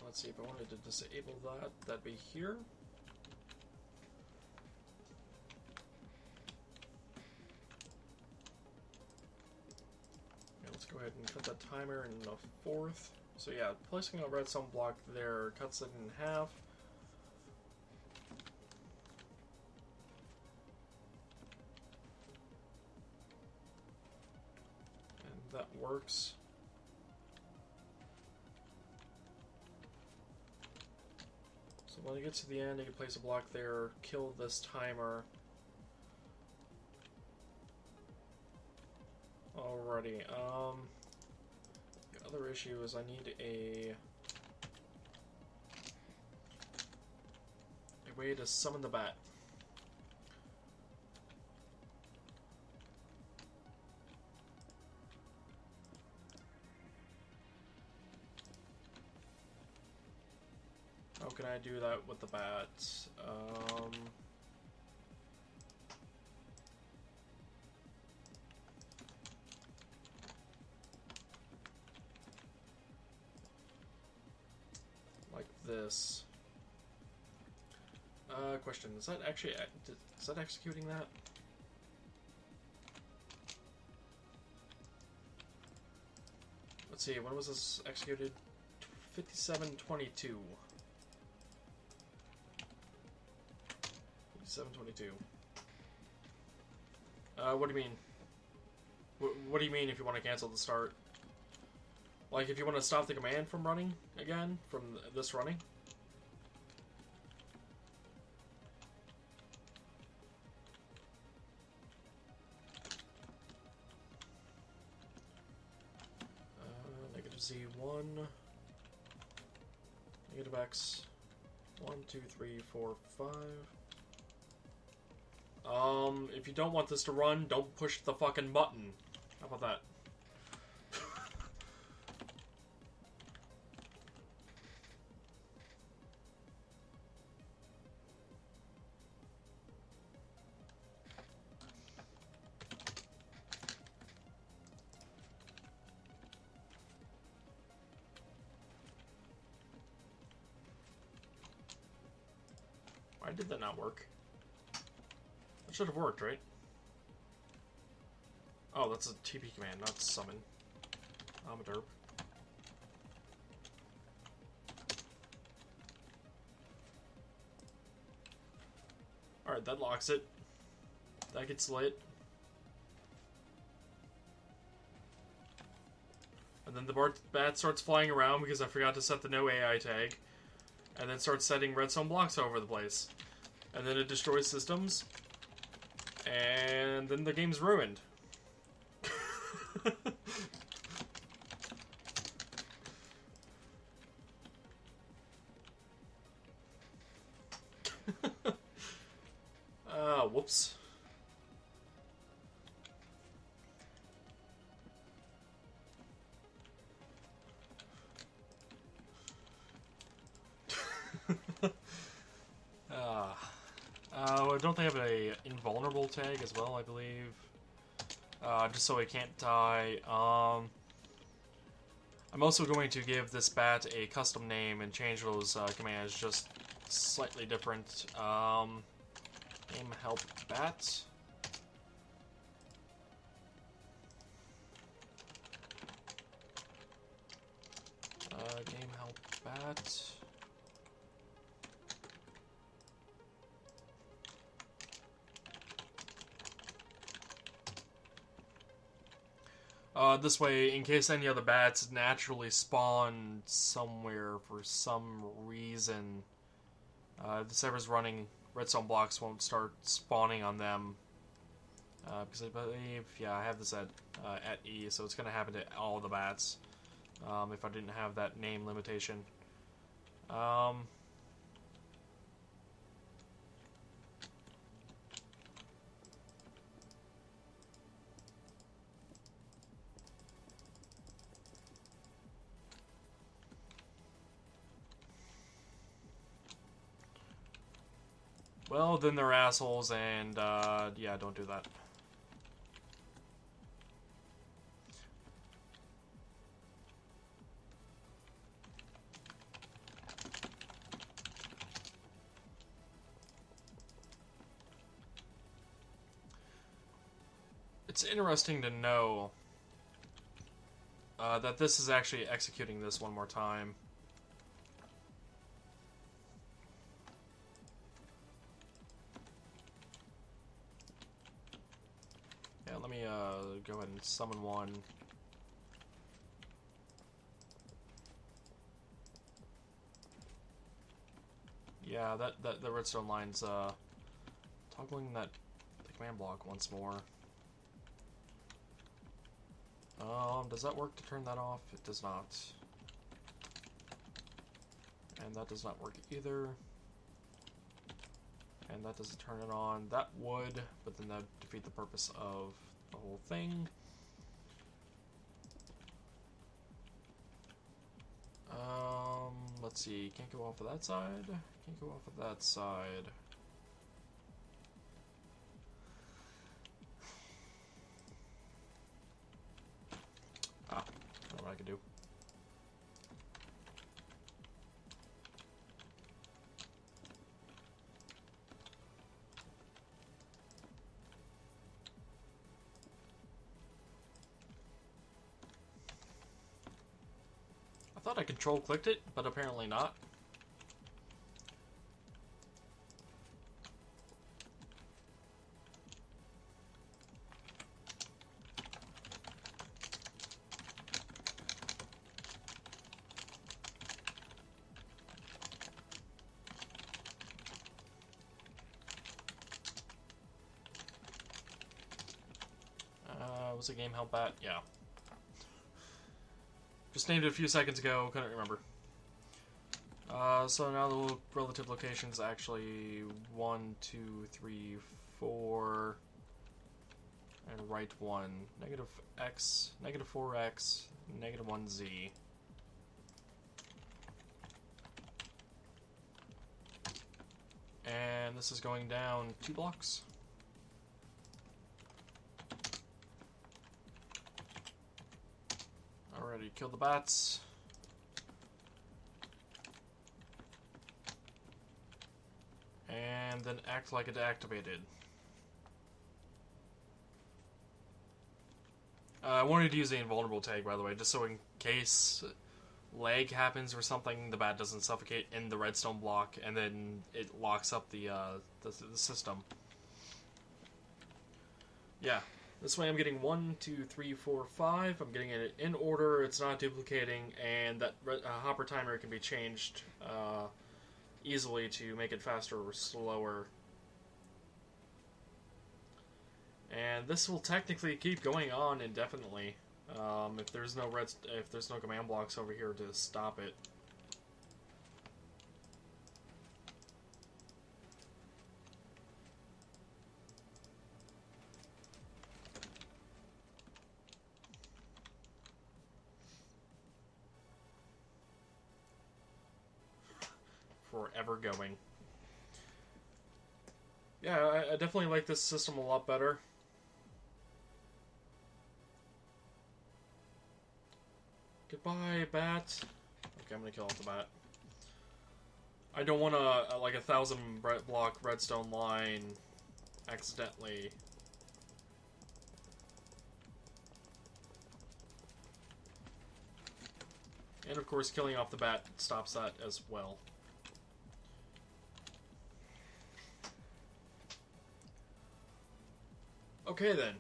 Let's see, if I wanted to disable that, that'd be here. Yeah, let's go ahead and cut that timer in a 4th. So yeah, placing a redstone block there cuts it in half. And that works. When it gets to the end, you can place a block there, kill this timer. Alrighty, the other issue is I need a way to summon the bat. How can I do that with the bat? Like this. Question, is that actually, is that executing that? Let's see, when was this executed? 5722. 5722. What do you mean? What do you mean if you want to cancel the start? Like, if you want to stop the command from running again, from this running? Negative Z1, negative X, 1, 2, 3, 4, 5. If you don't want this to run, don't push the fucking button. How about that? Why did that not work? That should have worked, right? Oh, that's a TP command, not summon. I'm a derp. Alright, that locks it. That gets lit. And then the bat starts flying around because I forgot to set the no AI tag. And then starts setting redstone blocks all over the place. And then it destroys systems. And then the game's ruined. Whoops. Don't they have a invulnerable tag as well, I believe? Just so it can't die. I'm also going to give this bat a custom name and change those commands just slightly different. Game help bat. Game help bat. This way, in case any other bats naturally spawn somewhere for some reason, if the server's running, redstone blocks won't start spawning on them. Because I believe, yeah, I have this at E, so it's going to happen to all the bats, if I didn't have that name limitation. Well, then they're assholes, and, yeah, don't do that. It's interesting to know that this is actually executing this one more time. Let me go ahead and summon one. Yeah, the redstone line's toggling the command block once more. Does that work to turn that off? It does not. And that does not work either. And that doesn't turn it on. That would, but then that would defeat the purpose of the whole thing. Let's see. Can't go off of that side. Can't go off of that side. Ah, I don't know what I can do. I thought I control clicked it, but apparently not. Was the game held at? Yeah. Just named it a few seconds ago, couldn't remember. So now the relative location's actually 1, 2, 3, 4, and right 1. Negative x, negative 4x, negative 1z. And this is going down 2 blocks. Alrighty, kill the bats. And then act like it activated. I wanted to use the invulnerable tag, by the way, just so in case lag happens or something, the bat doesn't suffocate in the redstone block, and then it locks up the system. Yeah. This way I'm getting 1, 2, 3, 4, 5. I'm getting it in order, it's not duplicating, and that hopper timer can be changed easily to make it faster or slower. And this will technically keep going on indefinitely if there's no command blocks over here to stop it. Forever going. Yeah, I definitely like this system a lot better. Goodbye, bat. Okay, I'm gonna kill off the bat. I don't want like a 1,000 block redstone line accidentally. And of course, killing off the bat stops that as well. Okay then.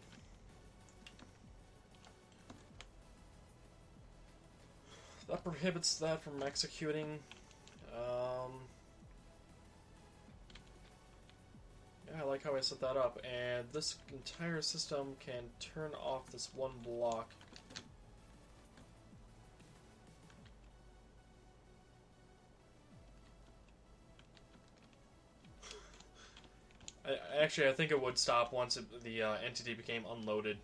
That prohibits that from executing. Yeah, I like how I set that up. And this entire system can turn off this one block. Actually, I think it would stop once the entity became unloaded.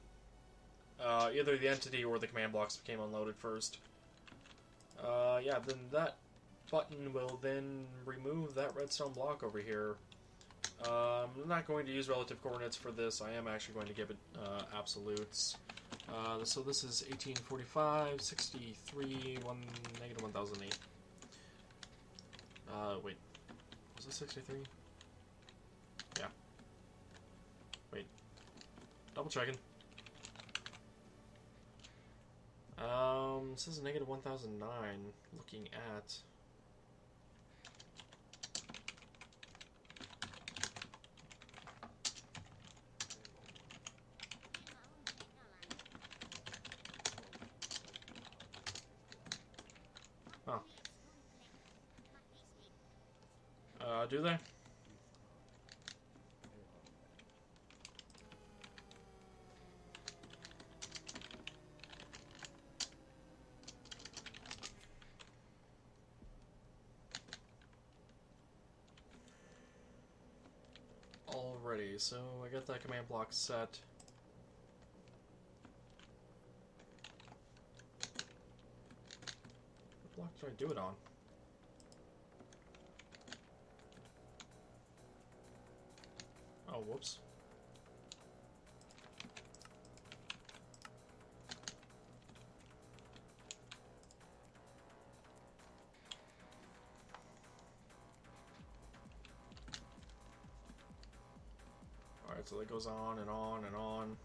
Either the entity or the command blocks became unloaded first. Yeah, then that button will then remove that redstone block over here. I'm not going to use relative coordinates for this. I am actually going to give it absolutes. So this is 1845, 63, negative 1008. Wait. Was this 63? Yeah. Wait. Double checking. This is negative 1009. Looking at. Oh. Do they? Alrighty, so I got that command block set. What block do I do it on? Oh, whoops. Alright, so that goes on and on and on.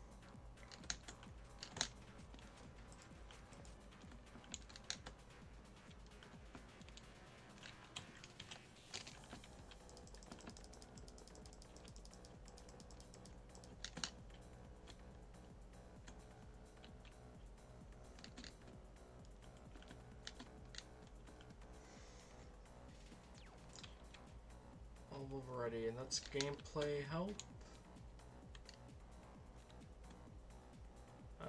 Alrighty, and that's gameplay help.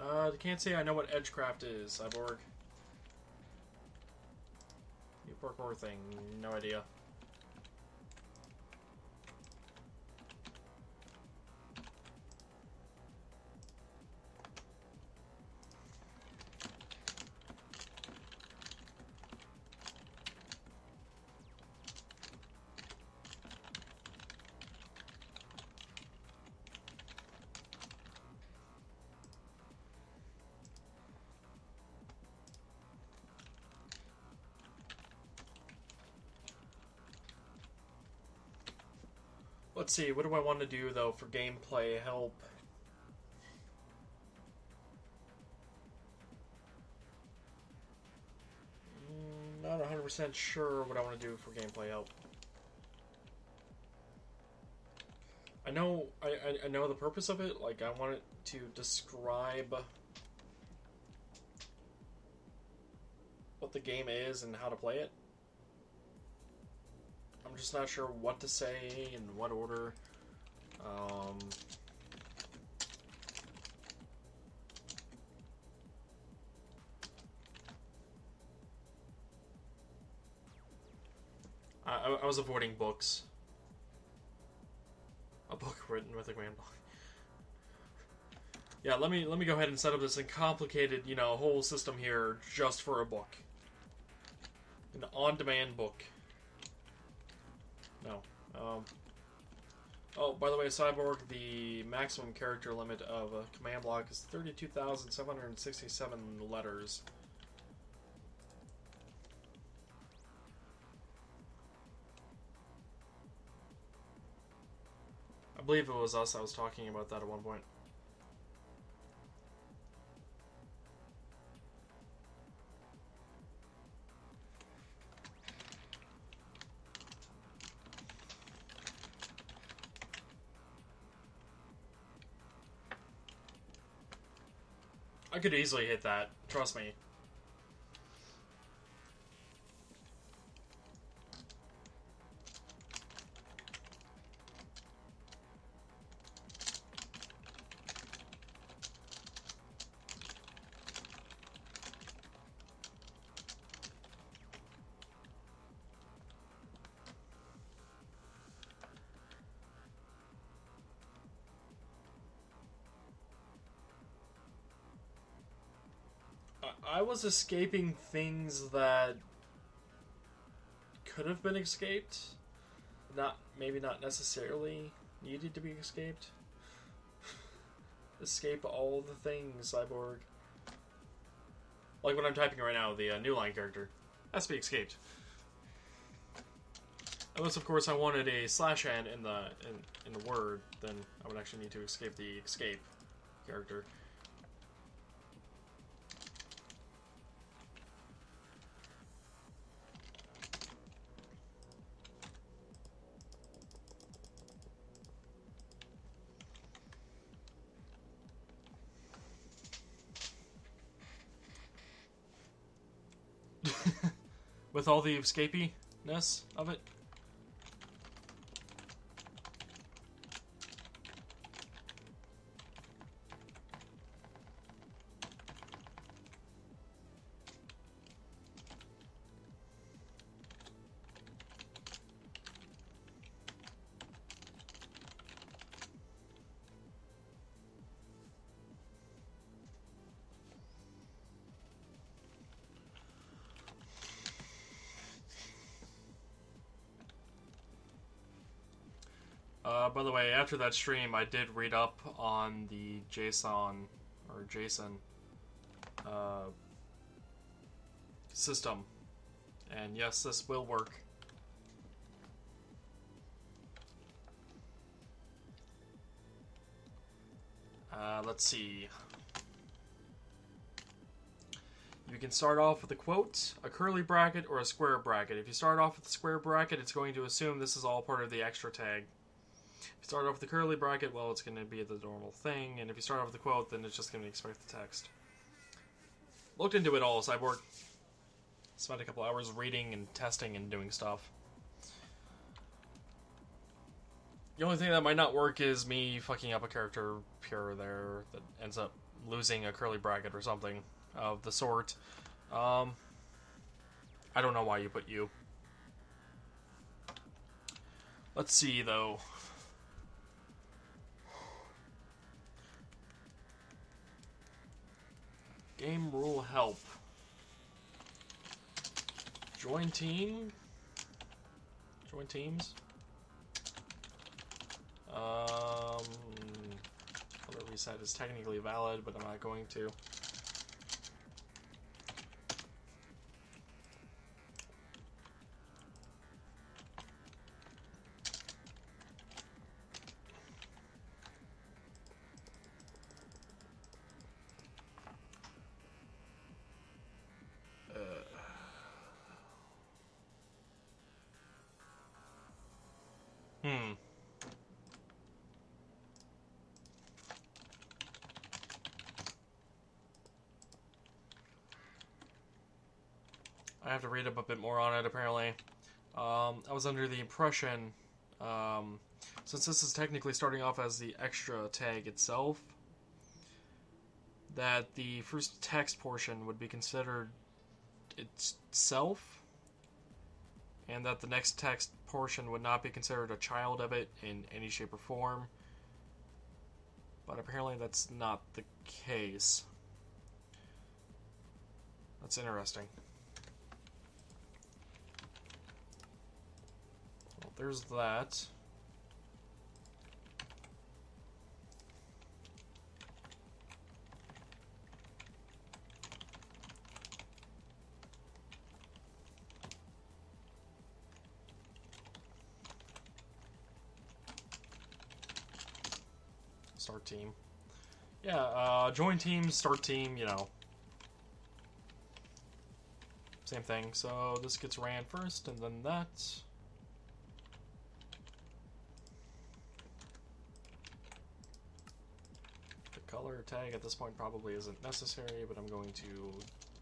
I can't say I know what Edgecraft is, Cyborg. New parkour thing, no idea. Let's see, what do I want to do, though, for gameplay help? Not 100% sure what I want to do for gameplay help. I know I know the purpose of it. Like, I want it to describe what the game is and how to play it. I'm just not sure what to say in what order. I was avoiding books. A book written with a command block. Yeah, let me go ahead and set up this uncomplicated, whole system here just for a book. An on-demand book. No. Oh, by the way, Cyborg, the maximum character limit of a command block is 32,767 letters. I believe it was us I was talking about that at one point. I could easily hit that, trust me. I was escaping things that could have been escaped. Maybe not necessarily needed to be escaped. Escape all the things, Cyborg. Like what I'm typing right now, the new line character has to be escaped. Unless, of course, I wanted a /n in the word, then I would actually need to escape the escape character. With all the escapiness of it. By the way, after that stream, I did read up on the JSON or JSON system, and yes, this will work. Let's see. You can start off with a quote, a curly bracket, or a square bracket. If you start off with the square bracket, it's going to assume this is all part of the extra tag. If you start off with the curly bracket, well, it's going to be the normal thing. And if you start off with the quote, then it's just going to expect the text. Looked into it all, Cyborg. Spent a couple hours reading and testing and doing stuff. The only thing that might not work is me fucking up a character here or there that ends up losing a curly bracket or something of the sort. I don't know why you put you. Let's see, though. Game rule help. Join team. Join teams. Color reset is technically valid, but I'm not going to. I have to read up a bit more on it, apparently. I was under the impression, since this is technically starting off as the extra tag itself, that the first text portion would be considered itself, and that the next text portion would not be considered a child of it in any shape or form. But apparently that's not the case. That's interesting. Well, there's that. Start team. Yeah, join team, start team, you know. Same thing. So this gets ran first, and then that. The color tag at this point probably isn't necessary, but I'm going to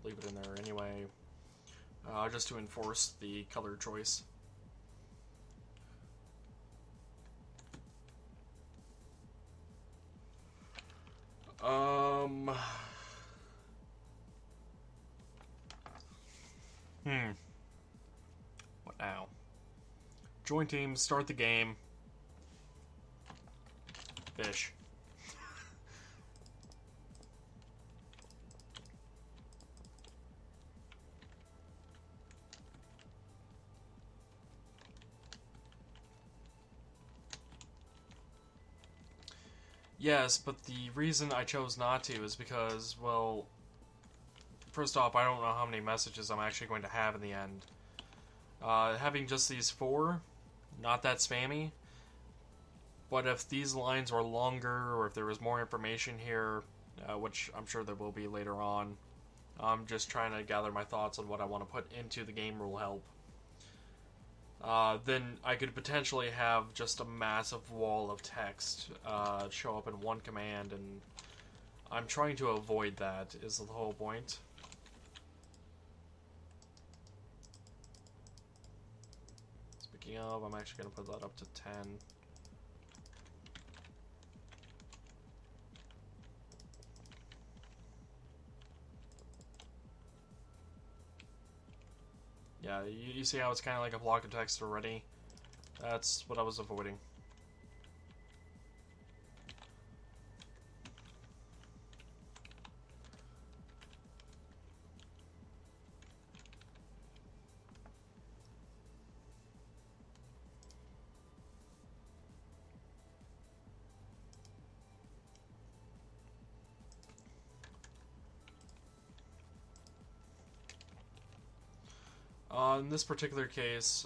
leave it in there anyway. Just to enforce the color choice. What now? Join teams, start the game. Fish. Yes, but the reason I chose not to is because, well, first off, I don't know how many messages I'm actually going to have in the end. Having just these 4, not that spammy, but if these lines were longer, or if there was more information here, which I'm sure there will be later on, I'm just trying to gather my thoughts on what I want to put into the game rule help. Then I could potentially have just a massive wall of text show up in one command, and I'm trying to avoid that, is the whole point. Speaking of, I'm actually going to put that up to 10. Yeah, you see how it's kind of like a block of text already? That's what I was avoiding. In this particular case,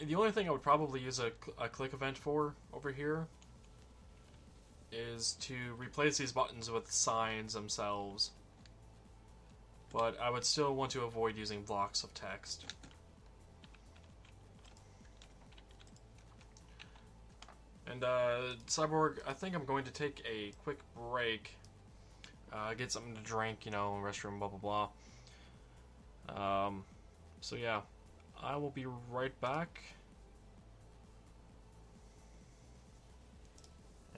the only thing I would probably use a click event for over here is to replace these buttons with signs themselves. But I would still want to avoid using blocks of text. And Cyborg, I think I'm going to take a quick break. Get something to drink, you know, restroom, blah blah blah. So yeah, I will be right back.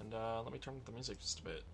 And let me turn up the music just a bit.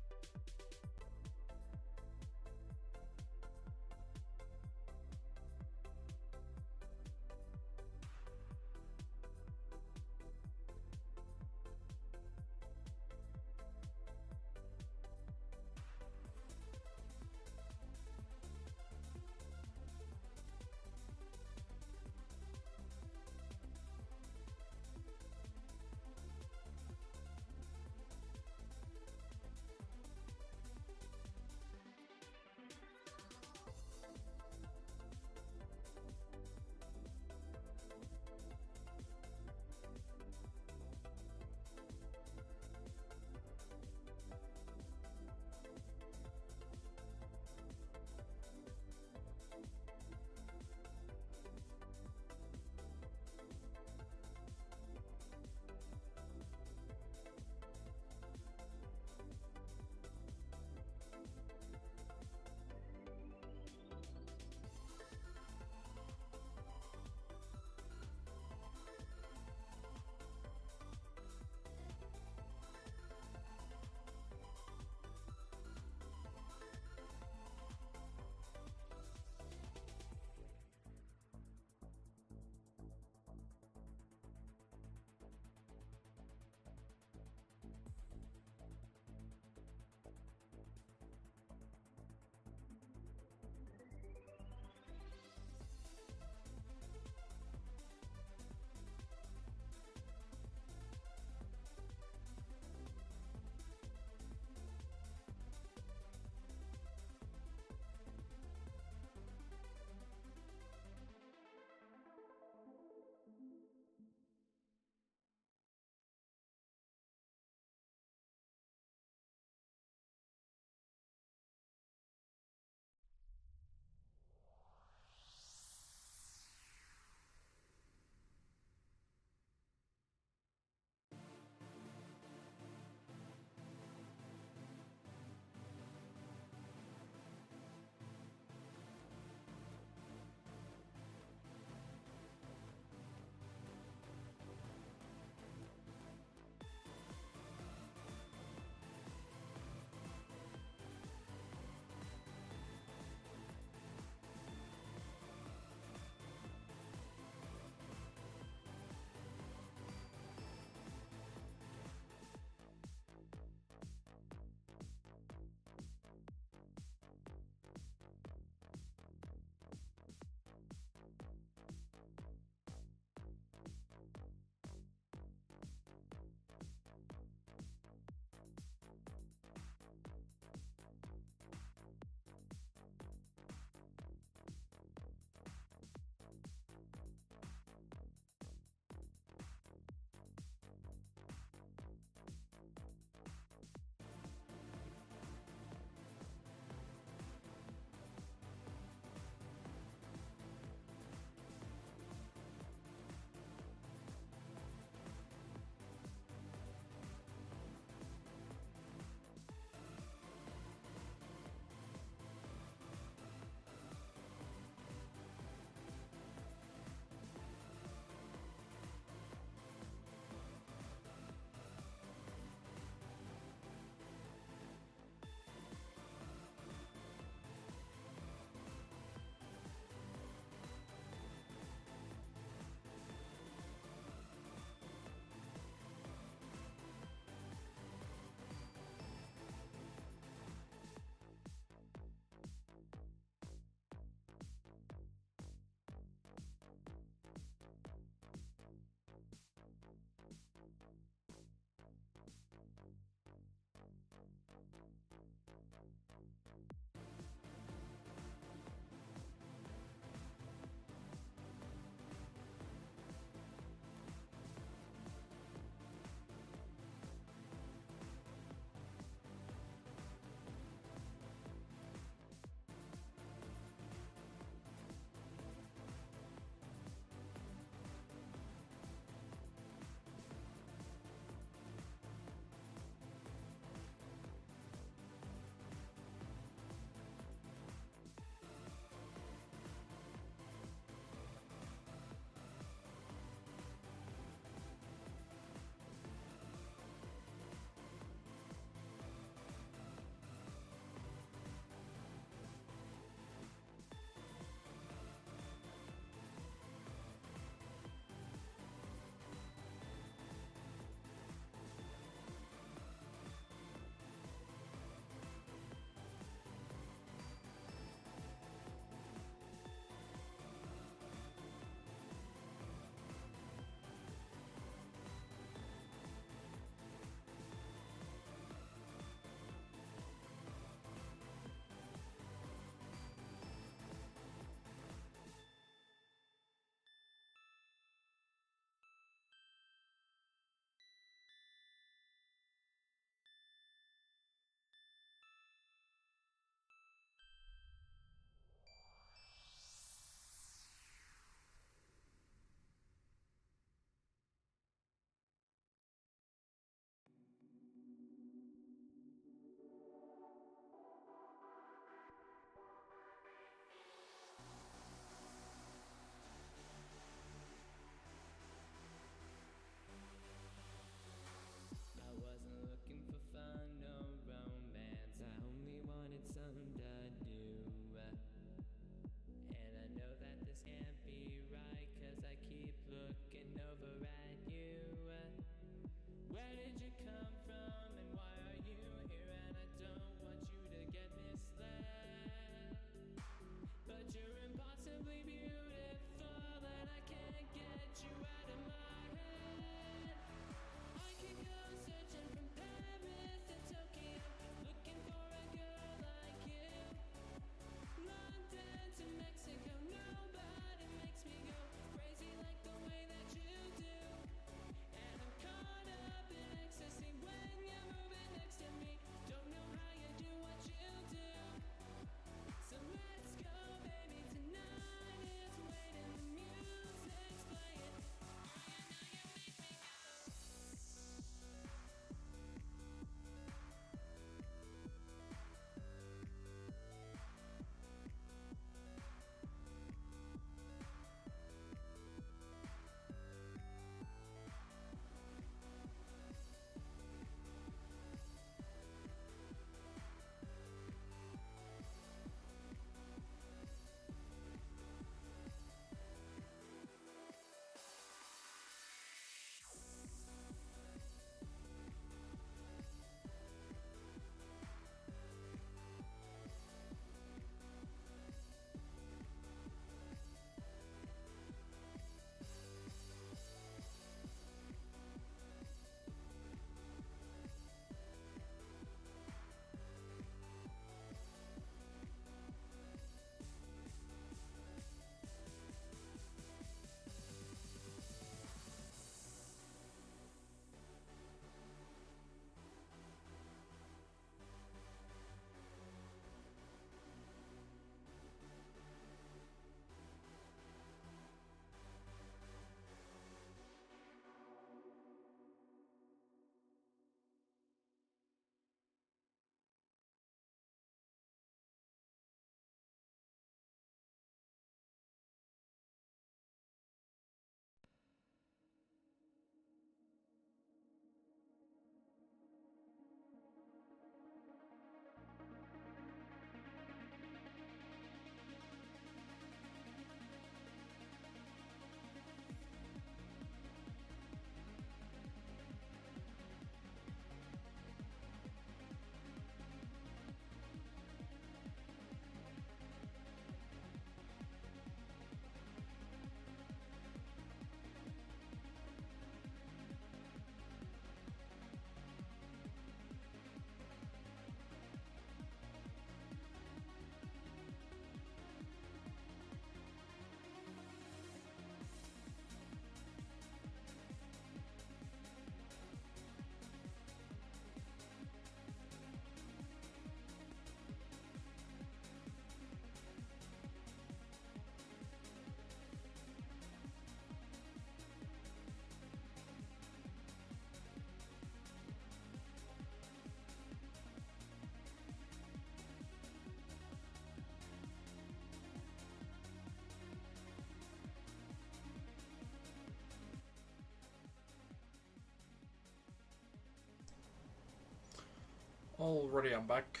Alrighty, I'm back.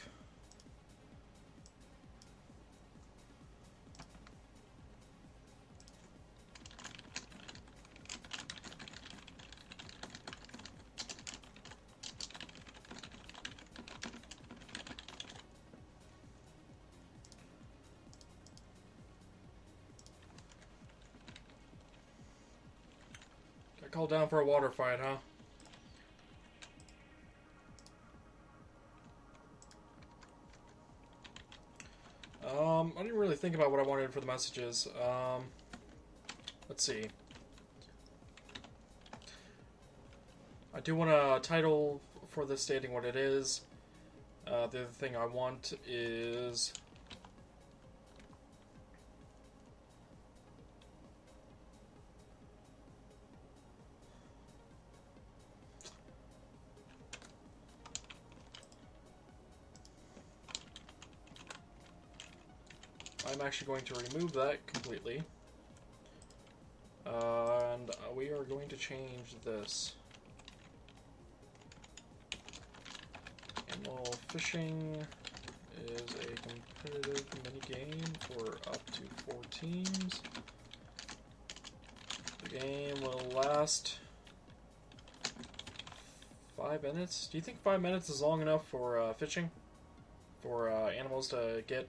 Got called down for a water fight, huh? I didn't really think about what I wanted for the messages. Let's see. I do want a title for this stating what it is. The other thing I want is... I'm actually going to remove that completely. And we are going to change this. Animal fishing is a competitive minigame for up to 4 teams. The game will last 5 minutes. Do you think 5 minutes is long enough for fishing? For animals to get...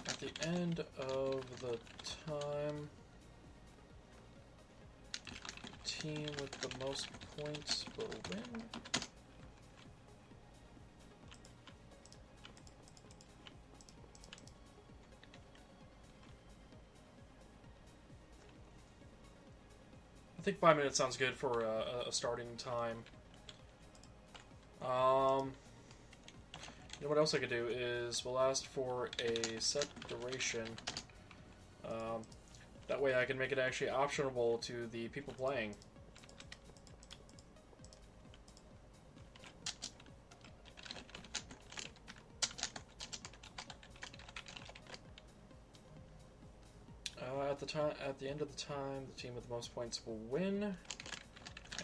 at the end of the time, team with the most points will win. I think 5 minutes sounds good for a starting time. You know what else I could do is will last for a set duration. That way I can make it actually optionable to the people playing. At the end of the time, the team with the most points will win,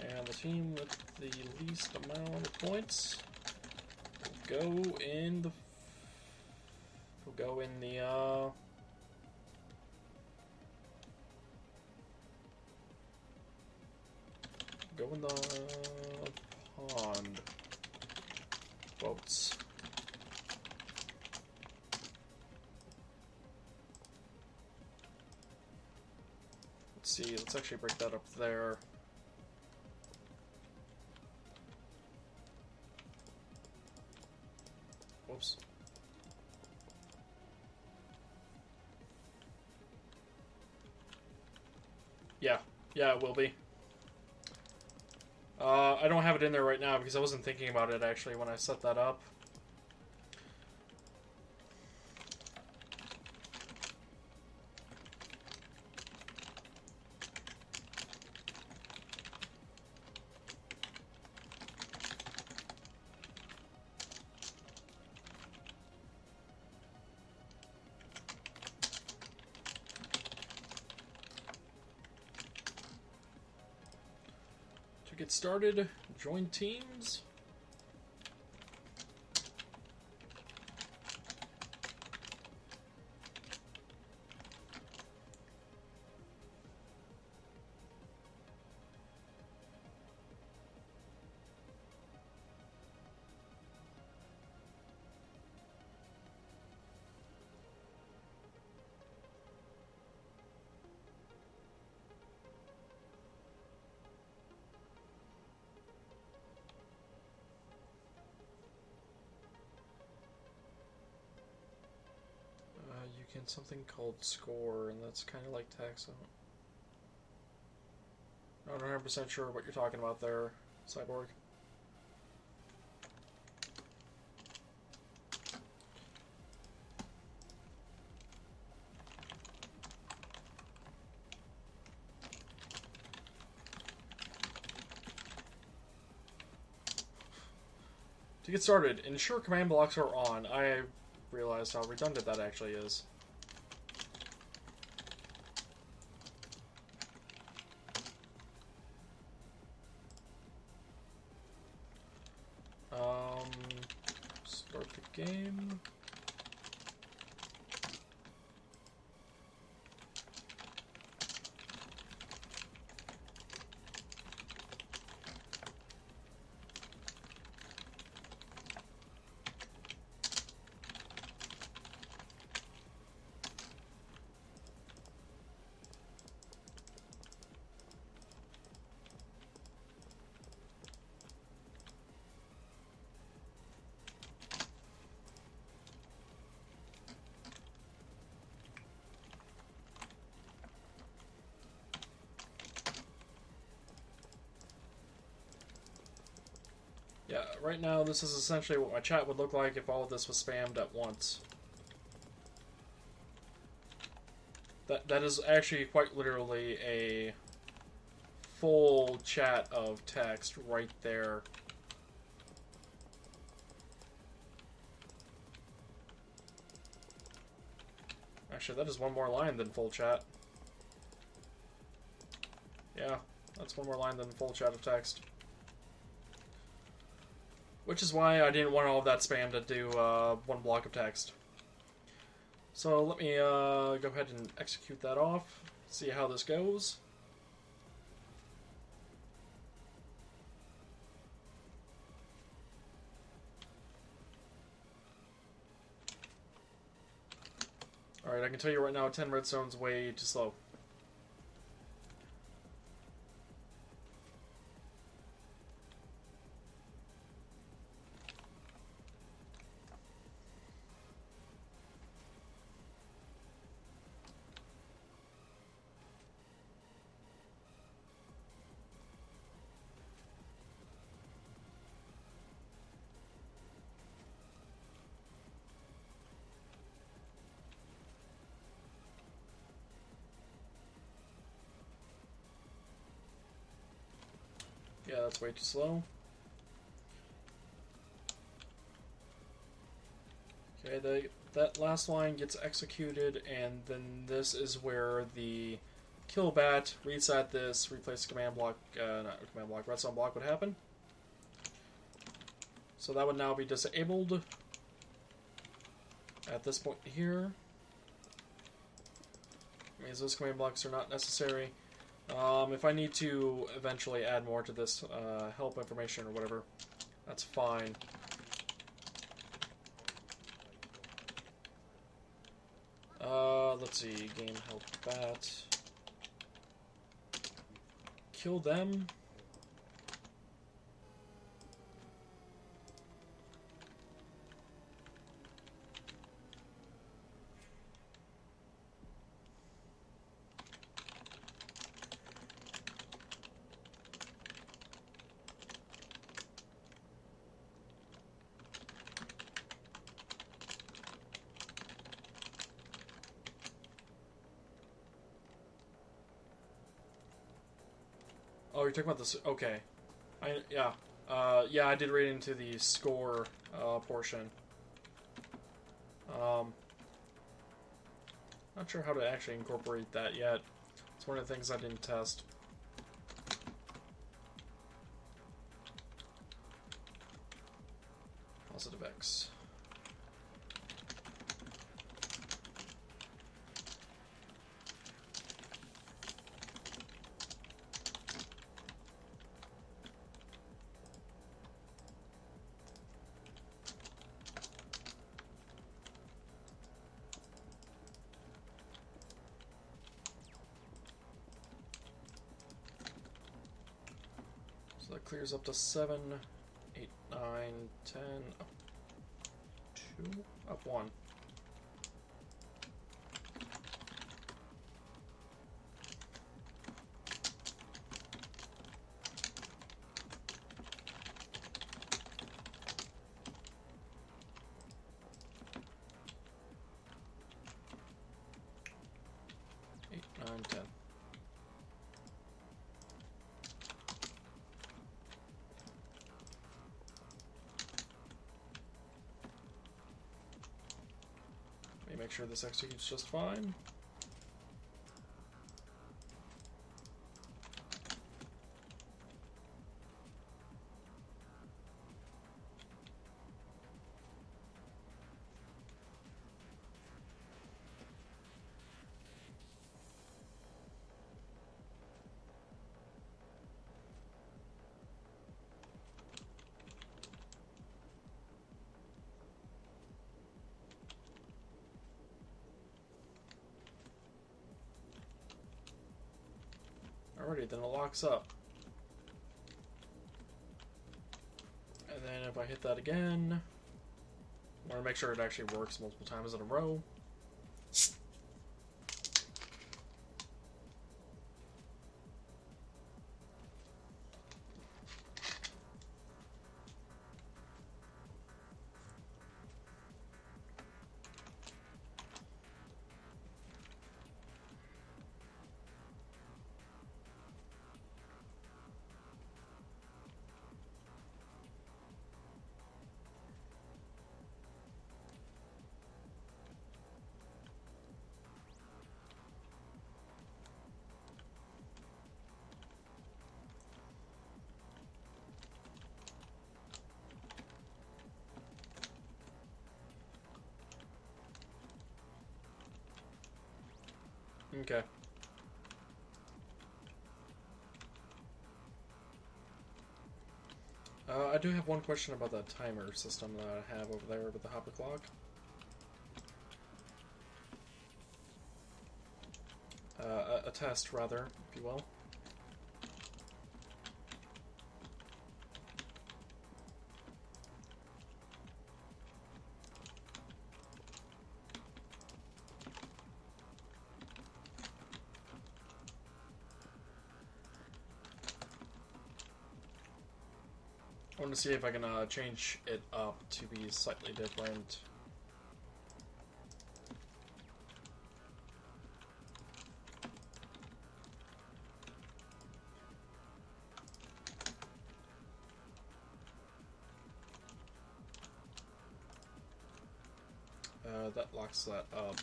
and the team with the least amount of points will go in the pond boats. Let's see, let's actually break that up there. Whoops. Yeah, it will be. I don't have it in there right now because I wasn't thinking about it actually when I set that up. Get started, join teams. You can something called score, and that's kind of like taxon. Not 100% sure what you're talking about there, Cyborg. To get started, ensure command blocks are on. I realized how redundant that actually is. Start the game. Yeah, right now this is essentially what my chat would look like if all of this was spammed at once. That is actually quite literally a full chat of text right there. Actually, that is one more line than full chat. Yeah, that's one more line than full chat of text. Which is why I didn't want all of that spam to do one block of text. So let me go ahead and execute that off, see how this goes. Alright, I can tell you right now 10 redstone's way too slow. Yeah, that's way too slow. Okay, that last line gets executed, and then this is where the kill bat, reset this, replace command block, not command block, redstone block would happen. So that would now be disabled at this point here. Means those command blocks are not necessary. If I need to eventually add more to this help information or whatever, that's fine. Let's see, game help bat. Kill them. Oh, you're talking about this? Okay. Yeah. Yeah, I did read into the score portion. Not sure how to actually incorporate that yet. It's one of the things I didn't test. Positive X. So that clears up to 7, 8, 9, 10, up 2, up 1. me make sure this executes just fine. Alrighty, then it locks up. And then if I hit that again, I want to make sure it actually works multiple times in a row. Okay. I do have one question about that timer system that I have over there with the hopper clock. A test, rather, if you will. I want to see if I can change it up to be slightly different. That locks that up.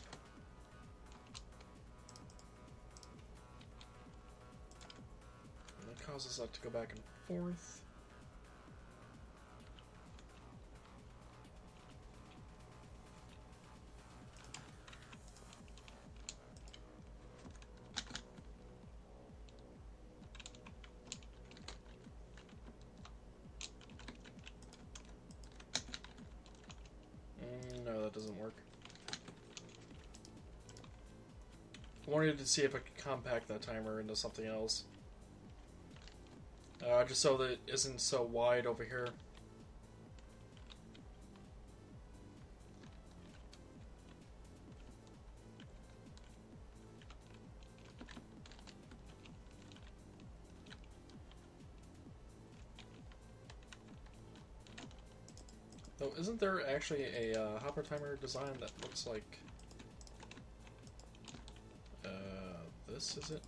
And that causes that to go back and forth. No, that doesn't work. I wanted to see if I could compact that timer into something else. Just so that it isn't so wide over here. Though, isn't there actually a hopper timer design that looks like this, is it?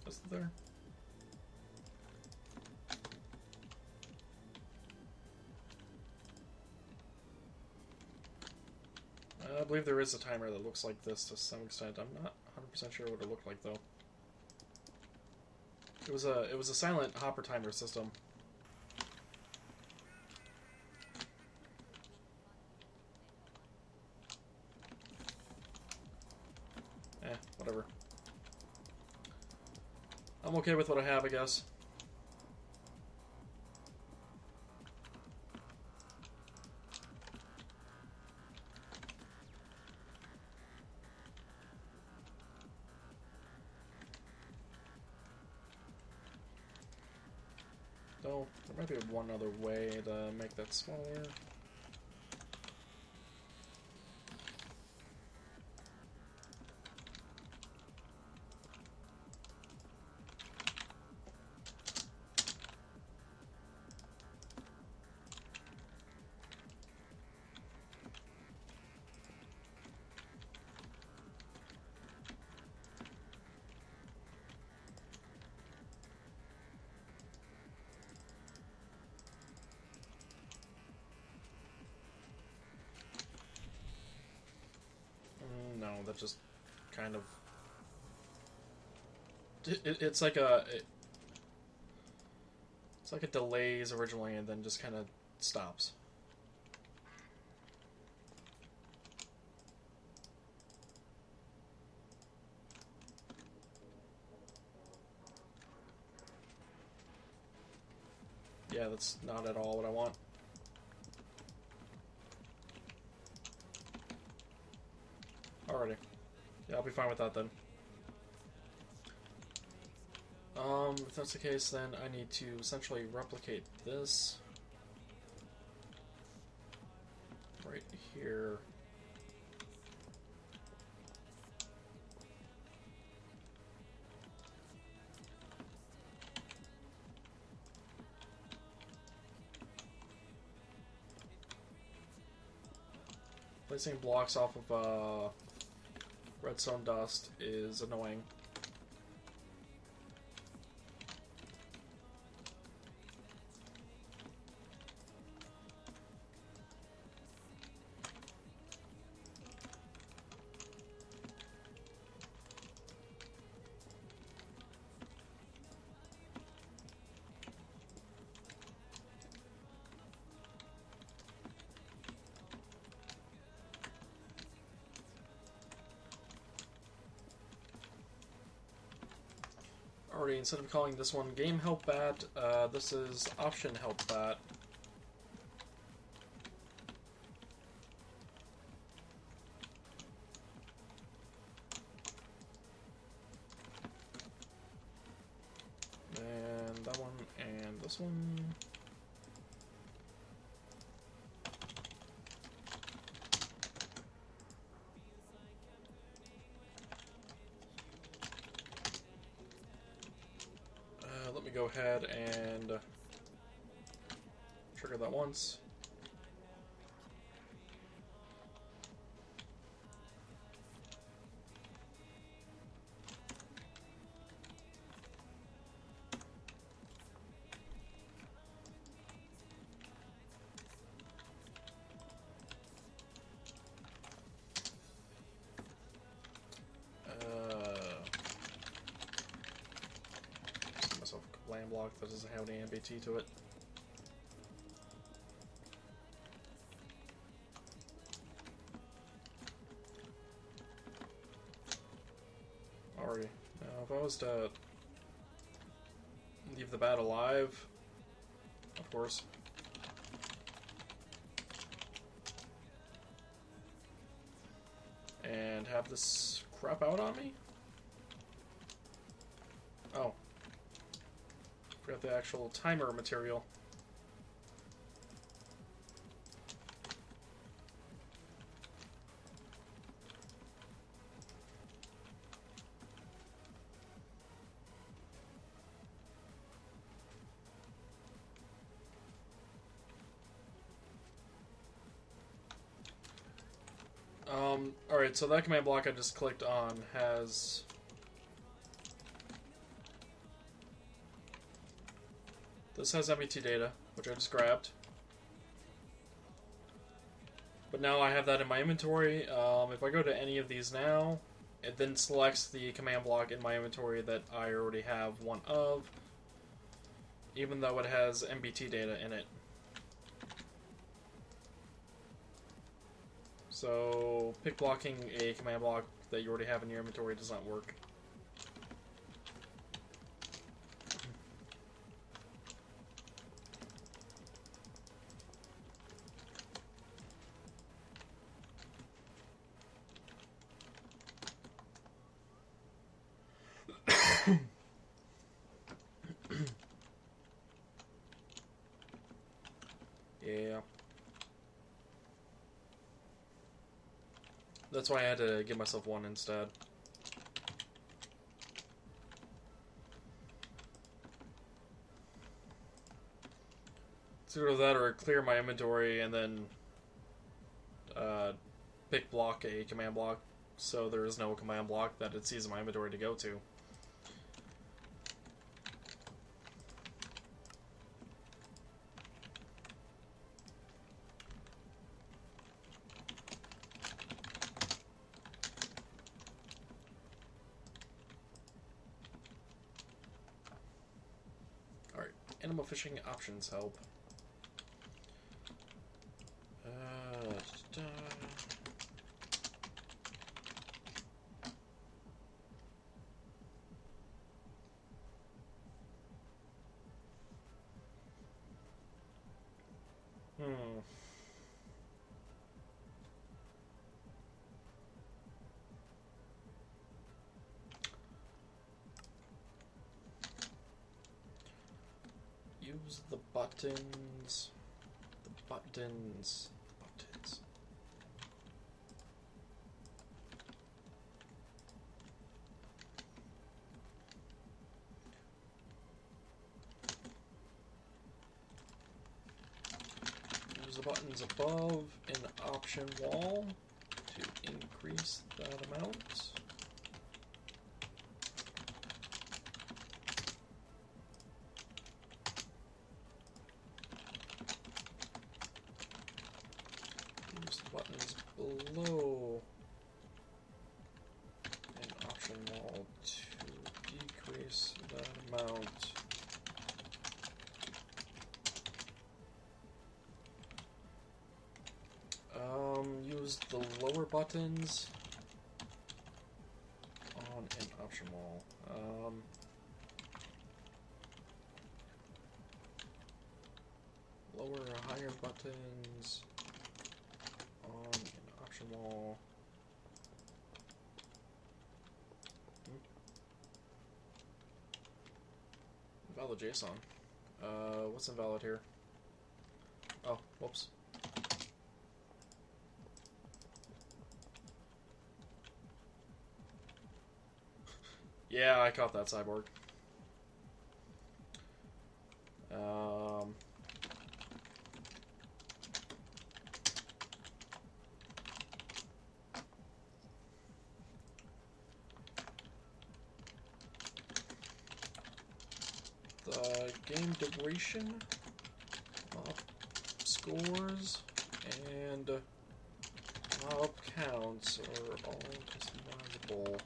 Isn't there? I believe there is a timer that looks like this to some extent. I'm not 100% sure what it looked like though. It was a silent hopper timer system. Whatever. I'm okay with what I have, I guess. Though, there might be one other way to make that smaller. that just kind of... It's like a... It's like it delays originally and then just kind of stops. Yeah, that's not at all what I want. Alrighty. Yeah, I'll be fine with that then. If that's the case, then I need to essentially replicate this right here. Placing blocks off of redstone dust is annoying. Alrighty, instead of calling this one Game Help Bat, this is Option Help Bat. And that one, and this one. Let me go ahead and trigger that once. Land block that doesn't have any MBT to it. Alrighty. Now, if I was to leave the bat alive, of course, and have this crap out on me? Oh. Forgot the actual timer material. Alright, so that command block I just clicked on has... This has MBT data, which I just grabbed. But now I have that in my inventory. If I go to any of these now, it then selects the command block in my inventory that I already have one of, even though it has MBT data in it. So, pick blocking a command block that you already have in your inventory does not work. Yeah. That's why I had to give myself one instead. It's either that or clear my inventory and then pick block a command block so there is no command block that it sees in my inventory to go to. Animal fishing options help. Da. Use the buttons. The buttons. Buttons. Use the buttons above in the option wall to increase that amount. Buttons below an option wall to decrease that amount. Use the lower buttons on an option wall. Lower or higher buttons on an option wall. Invalid JSON. What's invalid here? Oh, whoops. Yeah, I caught that, Cyborg. The game duration, mob scores, and mob counts are all customizable.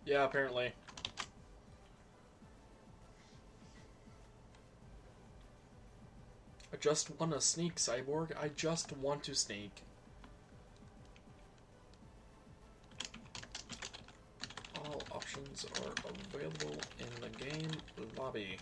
Yeah, apparently. I just want to sneak, Cyborg. I just want to sneak. All options are available in the game lobby.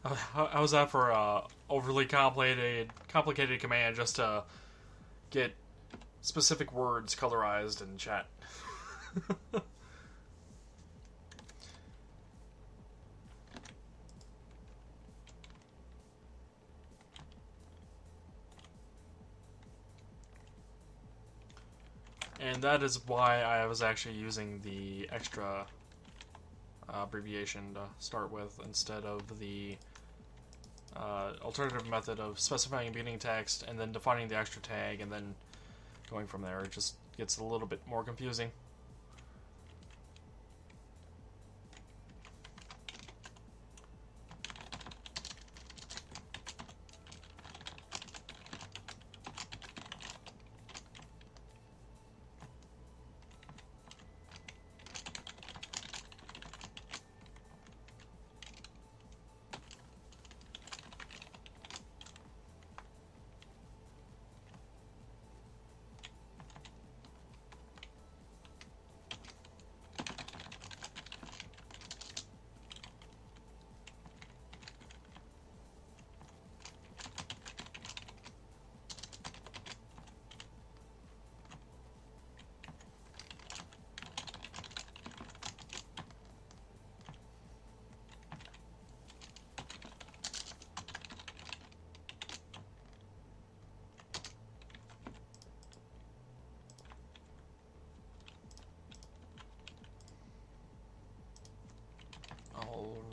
How's that for a overly complicated command just to get specific words colorized in chat? And that is why I was actually using the extra abbreviation to start with instead of the alternative method of specifying beginning text and then defining the extra tag and then going from there. It just gets a little bit more confusing.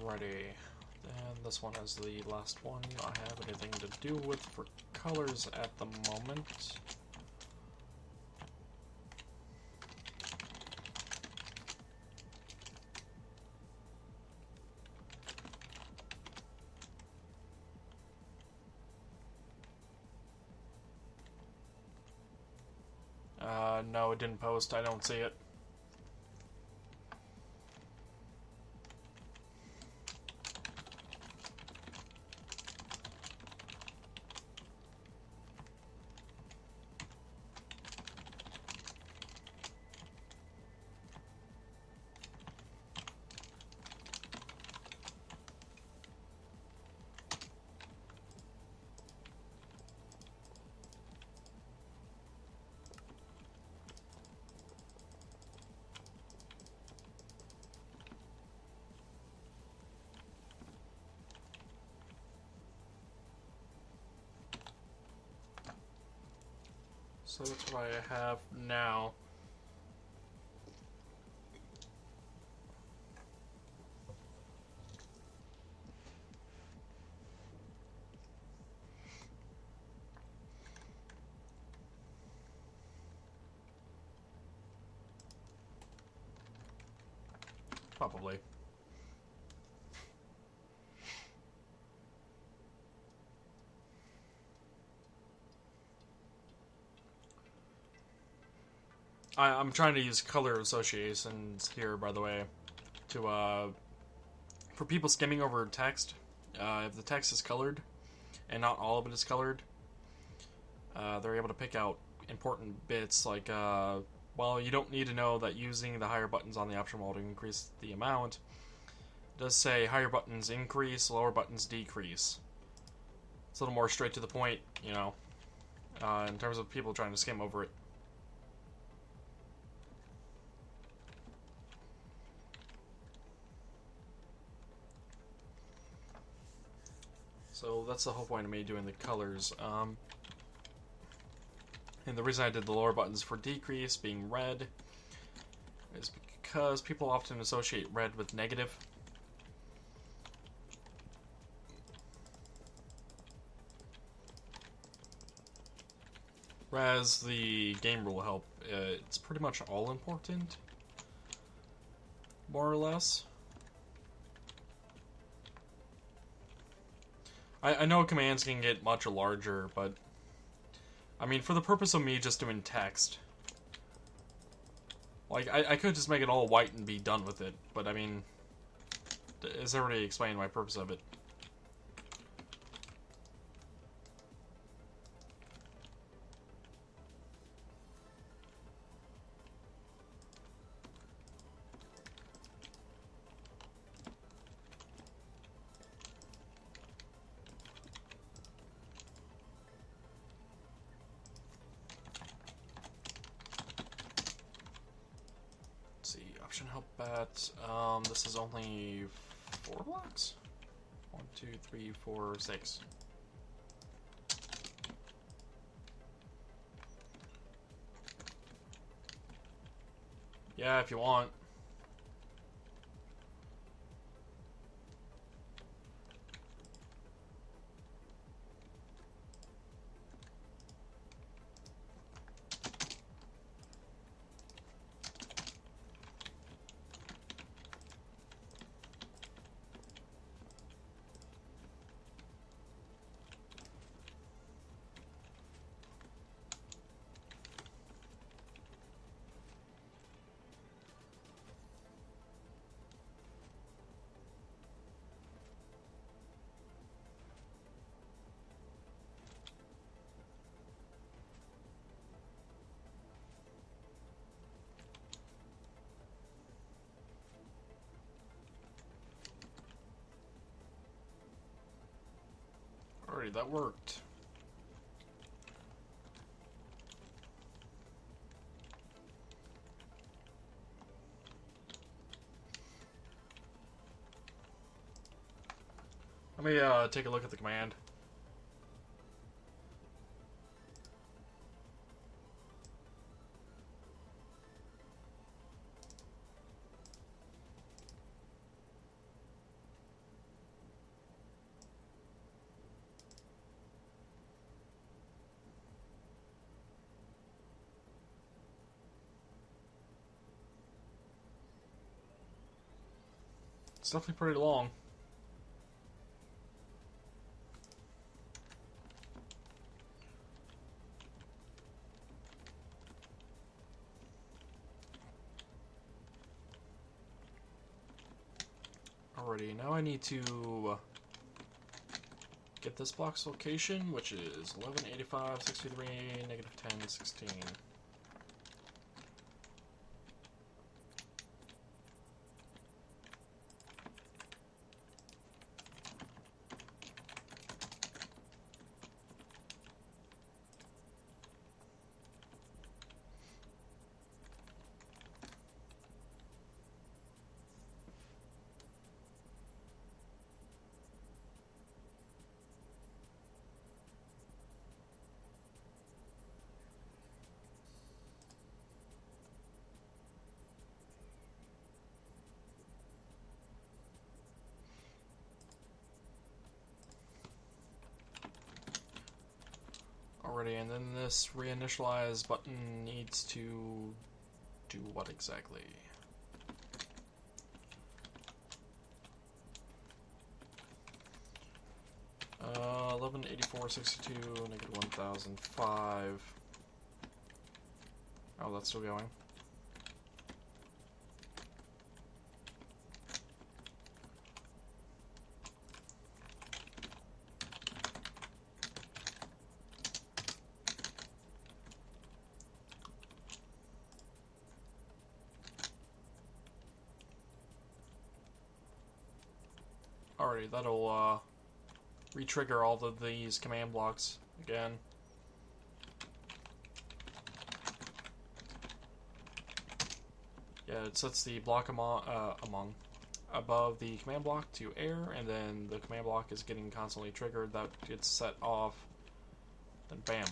Alrighty, and this one is the last one I have anything to do with for colors at the moment. No, it didn't post. I don't see it. So that's what I have now. Probably. I'm trying to use color associations here, by the way, to for people skimming over text. If the text is colored, and not all of it is colored, they're able to pick out important bits like, well, you don't need to know that using the higher buttons on the option wall to increase the amount. It does say higher buttons increase, lower buttons decrease. It's a little more straight to the point, you know, in terms of people trying to skim over it. So that's the whole point of me doing the colors. And the reason I did the lower buttons for decrease being red is because people often associate red with negative. Whereas the game rule help, it's pretty much all important, more or less. I know commands can get much larger, but I mean, for the purpose of me just doing text, like, I could just make it all white and be done with it, but I mean, it's already explained my purpose of it. that. This is only 4 blocks? 1, 2, 3, 4, 6. Yeah, if you want. Alright, that worked. Let me take a look at the command. It's definitely pretty long. Alrighty, now I need to get this block's location, which is 1185, 63, negative 10, 16. Alrighty, and then this reinitialize button needs to do what exactly? Uh, 1184.62, negative 1005. Oh, that's still going. Alrighty, that'll re-trigger all of these command blocks again. Yeah, it sets the block above the command block to air, and then the command block is getting constantly triggered. That gets set off, then bam.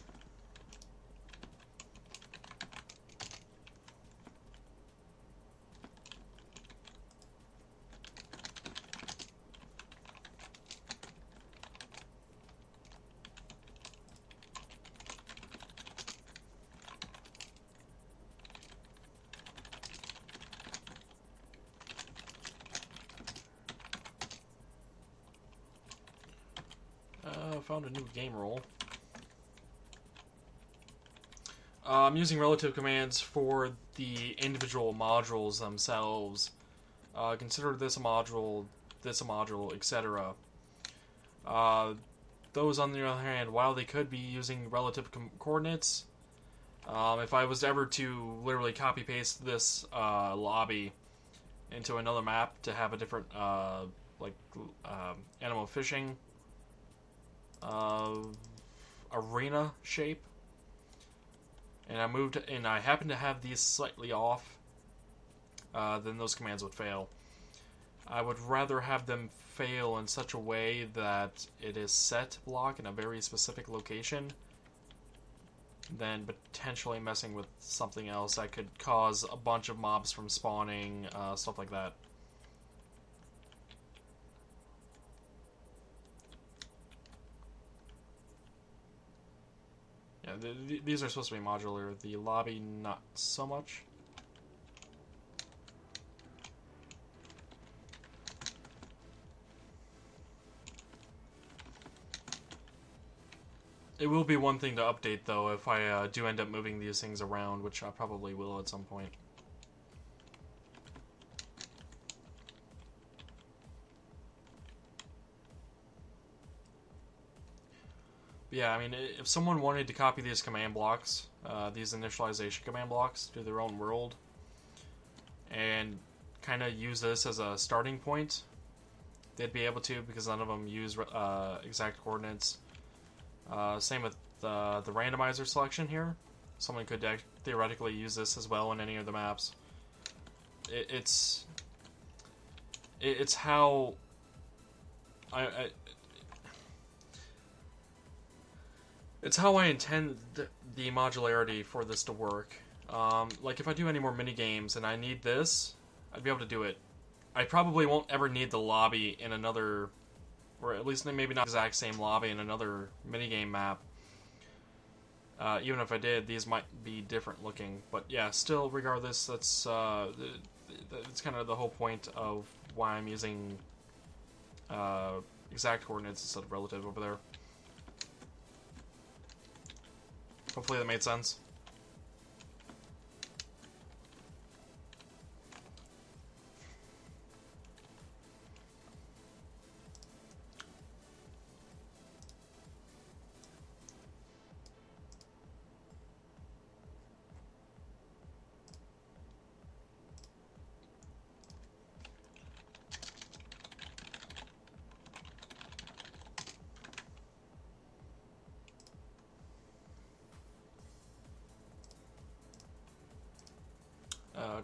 Found a new game role. I'm using relative commands for the individual modules themselves. Consider this a module, etc. Those, on the other hand, while they could be using relative coordinates, if I was ever to literally copy-paste this lobby into another map to have a different, animal fishing arena shape, and I happen to have these slightly off, then those commands would fail. I would rather have them fail in such a way that it is set to block in a very specific location than potentially messing with something else that could cause a bunch of mobs from spawning, stuff like that. Yeah, these are supposed to be modular. The lobby, not so much. It will be one thing to update, though, if I do end up moving these things around, which I probably will at some point. But yeah, I mean, if someone wanted to copy these command blocks, these initialization command blocks, to their own world, and kind of use this as a starting point, they'd be able to, because none of them use exact coordinates. Same with the randomizer selection here. Someone could theoretically use this as well in any of the maps. It's how it's how I intend the modularity for this to work. Like if I do any more mini games and I need this, I'd be able to do it. I probably won't ever need the lobby in another, or at least maybe not the exact same lobby in another minigame map. Even if I did, these might be different looking. But yeah, still, regardless, that's kind of the whole point of why I'm using exact coordinates instead of relative over there. Hopefully that made sense.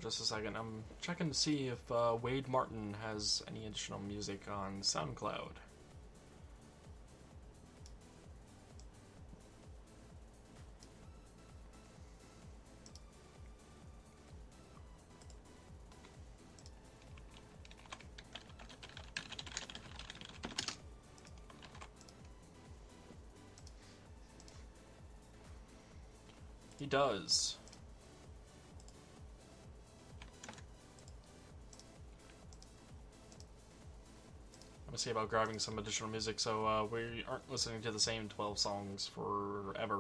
Just a second. I'm checking to see if Wade Martin has any additional music on SoundCloud. He does. I'm gonna see about grabbing some additional music so we aren't listening to the same 12 songs forever.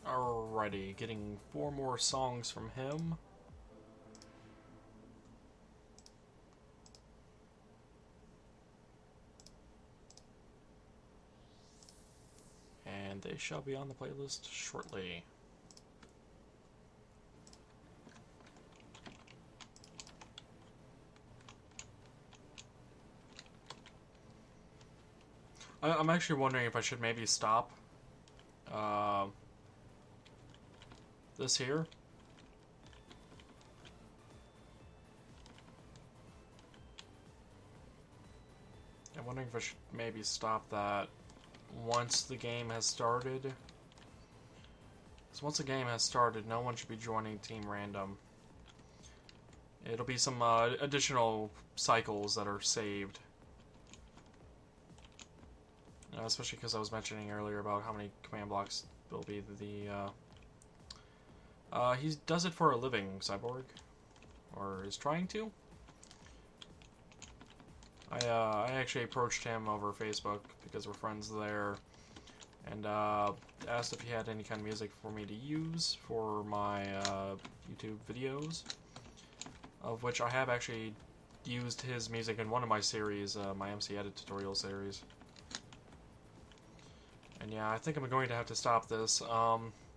Alrighty, getting 4 more songs from him. And they shall be on the playlist shortly. I'm actually wondering if I should maybe stop this here. I'm wondering if I should maybe stop that once the game has started. Because once the game has started, no one should be joining Team Random. It'll be some additional cycles that are saved. especially because I was mentioning earlier about how many command blocks will be he does it for a living, Cyborg. Or is trying to. I actually approached him over Facebook because we're friends there, and asked if he had any kind of music for me to use for my YouTube videos, of which I have actually used his music in one of my series, my MC Edit tutorial series. And yeah, I think I'm going to have to stop this.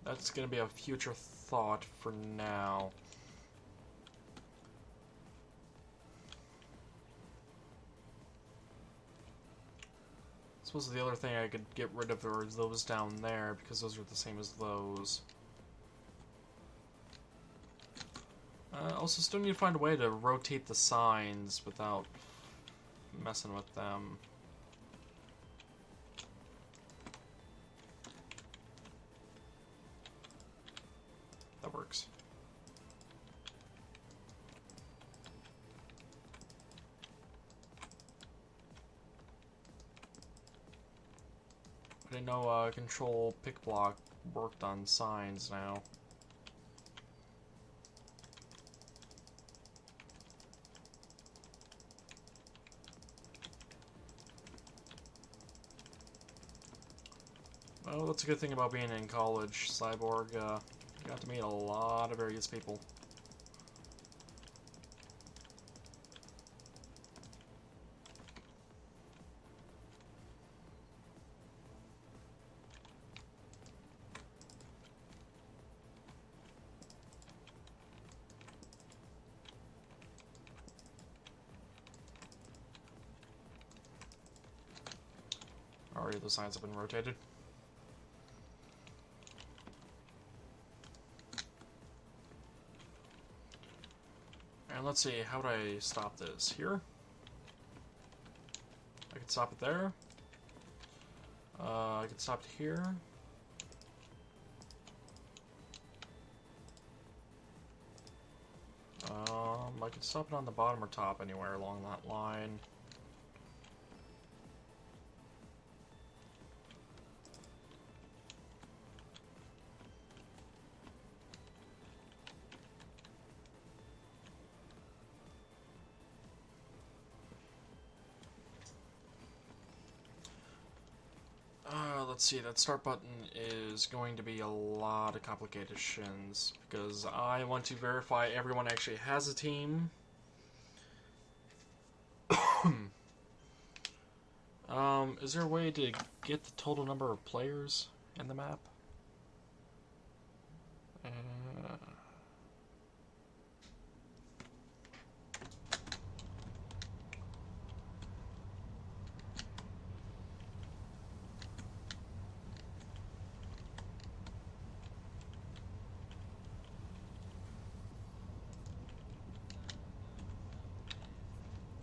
That's going to be a future thought for now. I suppose the other thing I could get rid of are those down there, because those are the same as those. Also, still need to find a way to rotate the signs without messing with them. That works. I didn't know control pick block worked on signs now. Well, that's a good thing about being in college, Cyborg. You got to meet a lot of various people. Already the signs have been rotated. And let's see, how would I stop this? Here? I could stop it there. I could stop it here. I could stop it on the bottom or top, anywhere along that line. Let's see, that start button is going to be a lot of complications, because I want to verify everyone actually has a team. Is there a way to get the total number of players in the map?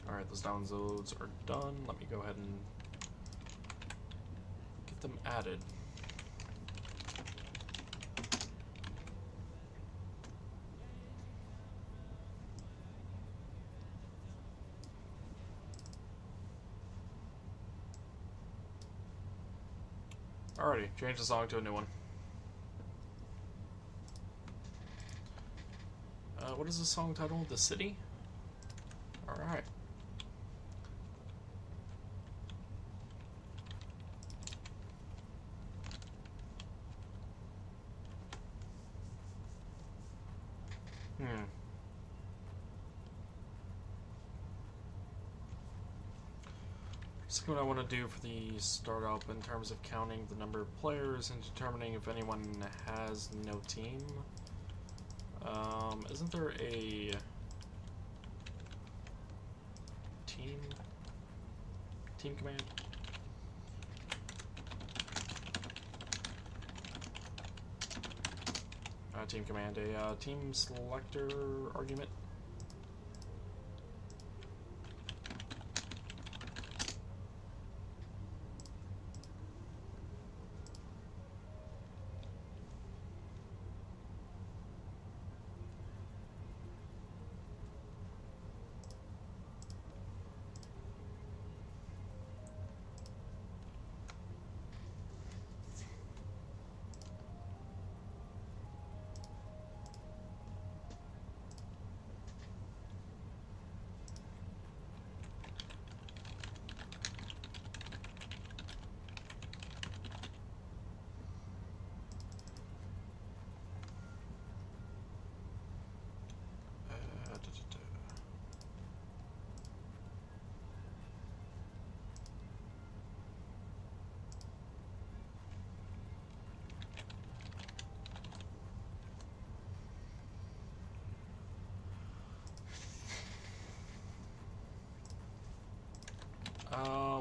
Alright, those downloads are done. Let me go ahead and get them added. Alrighty, change the song to a new one. What is the song title? The City? Alright. So what I want to do for the startup in terms of counting the number of players and determining if anyone has no team. Isn't there a team command? Team command, a team selector argument.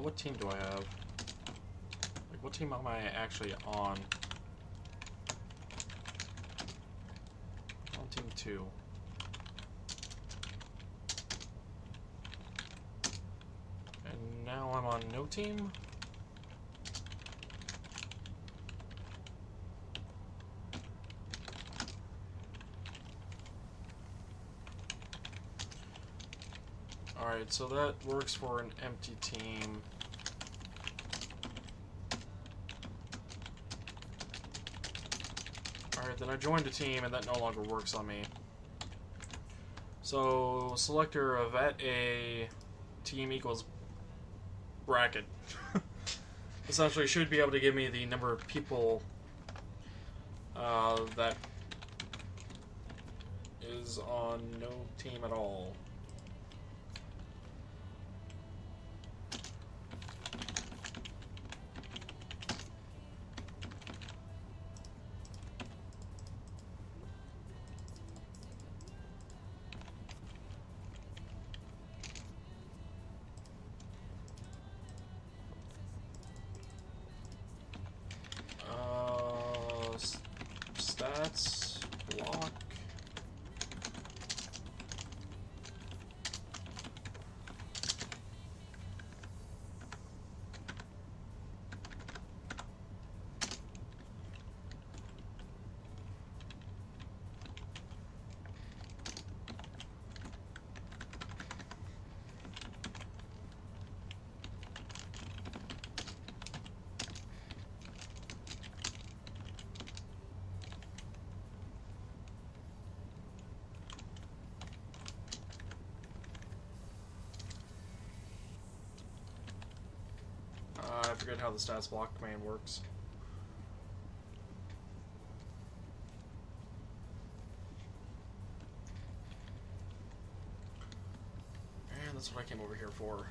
What team do I have? Like, what team am I actually on? On team 2. And now I'm on no team? Alright, so that works for an empty team. Alright, then I joined a team and that no longer works on me. So, selector of @A team equals bracket. Essentially should be able to give me the number of people that is on no team at all. Stats, block. I forget how the stats block command works. And that's what I came over here for.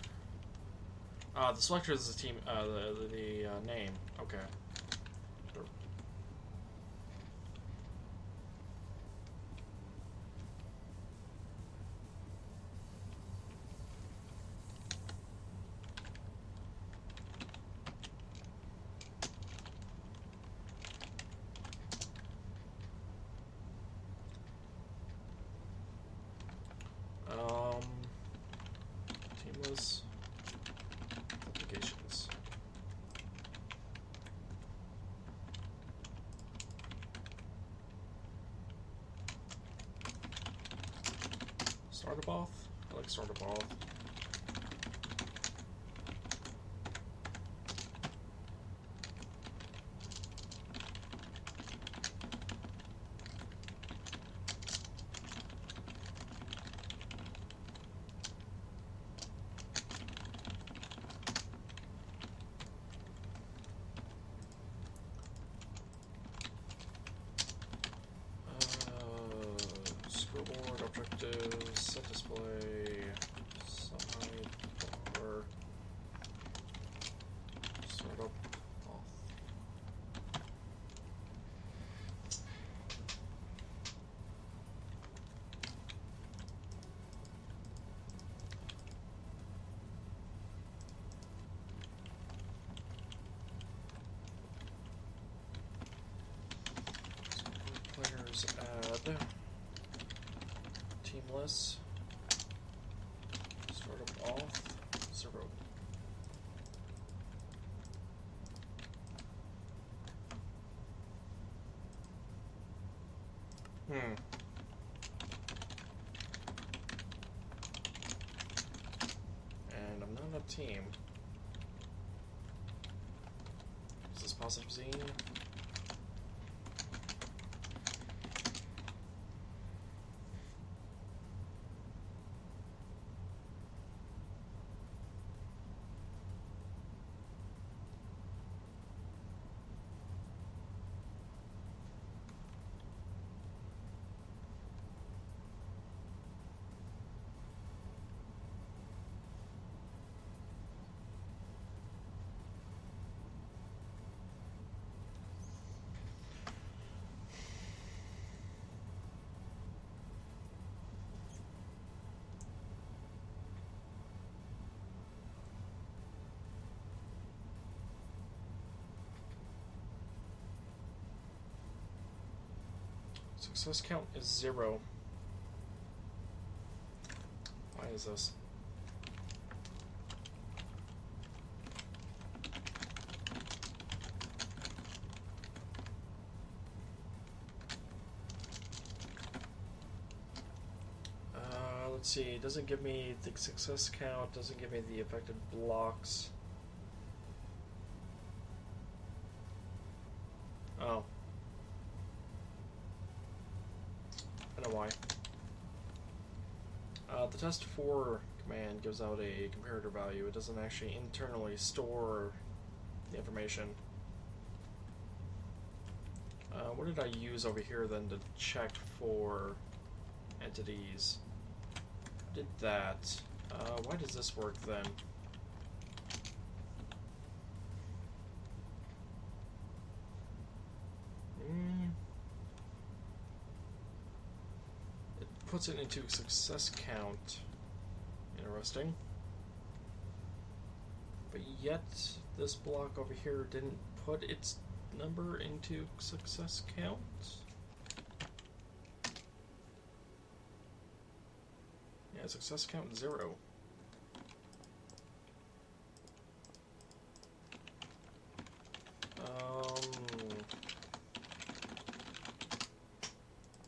The selector is the team, the name. Okay. Sure. Teamless applications. Startup auth? I like startup auth. Scoreboard, objectives, set display, sidebar, startup auth. Players add. Teamless. Startup auth. 0. And I'm not a team. Is this positive zine? Success count is 0. Why is this? Let's see, it doesn't give me the success count, doesn't give me the affected blocks. Oh. I know why. The test for command gives out a comparator value. It doesn't actually internally store the information. What did I use over here then to check for entities? Did that. Why does this work then? It puts it into success count. Interesting. But yet, this block over here didn't put its number into success count. Yeah, success count 0.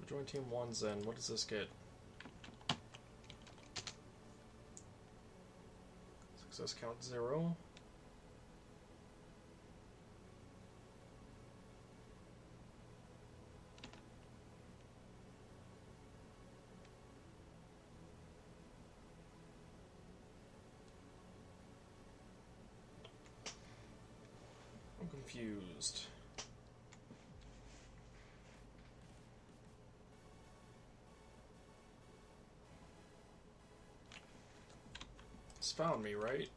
Join team 1's then. What does this get? Success count 0. I'm confused. It's found me, right?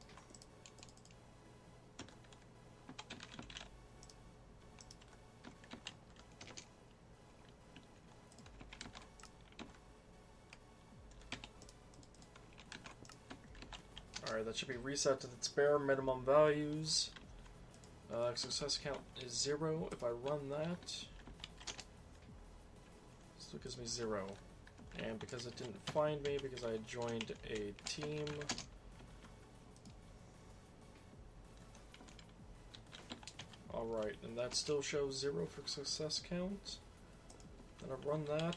Alright, that should be reset to its bare minimum values. Success count is 0. If I run that, still gives me 0. And because it didn't find me, because I had joined a team, alright, and that still shows 0 for success count. Then I run that.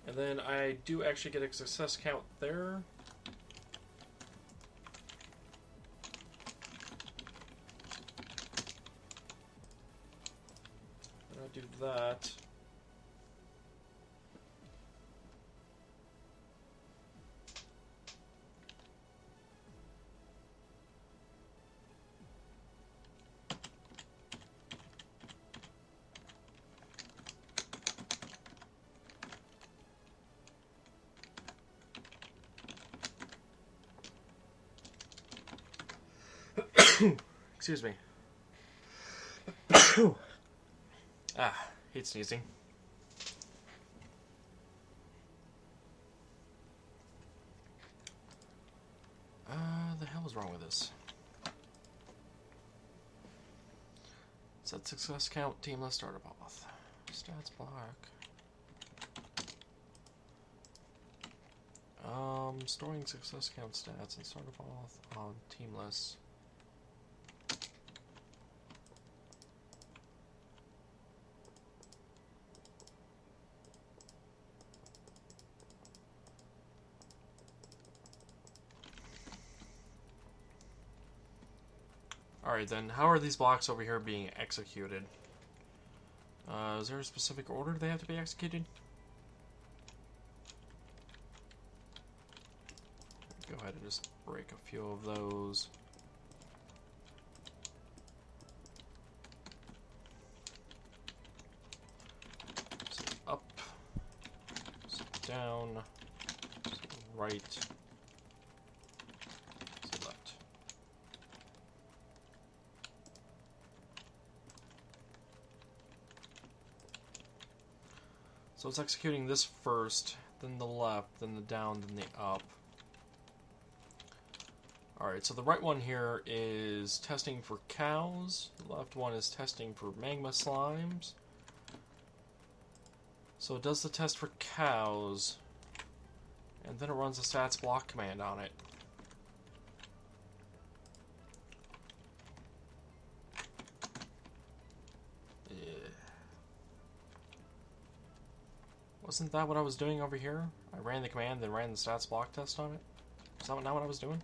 And then I do actually get a success count there. And I do that. Excuse me. Hate sneezing. The hell is wrong with this? Set success count, team, let's start about. Stats block. Storing success count stats and start off on team list. Alright then, how are these blocks over here being executed? Is there a specific order they have to be executed? Go ahead and just break a few of those. So up, so down, so right, so left. So it's executing this first, then the left, then the down, then the up. Alright, so the right one here is testing for cows. The left one is testing for magma slimes. So it does the test for cows, and then it runs a stats block command on it. Wasn't that what I was doing over here? I ran the command, then ran the stats block test on it? Is that not what I was doing?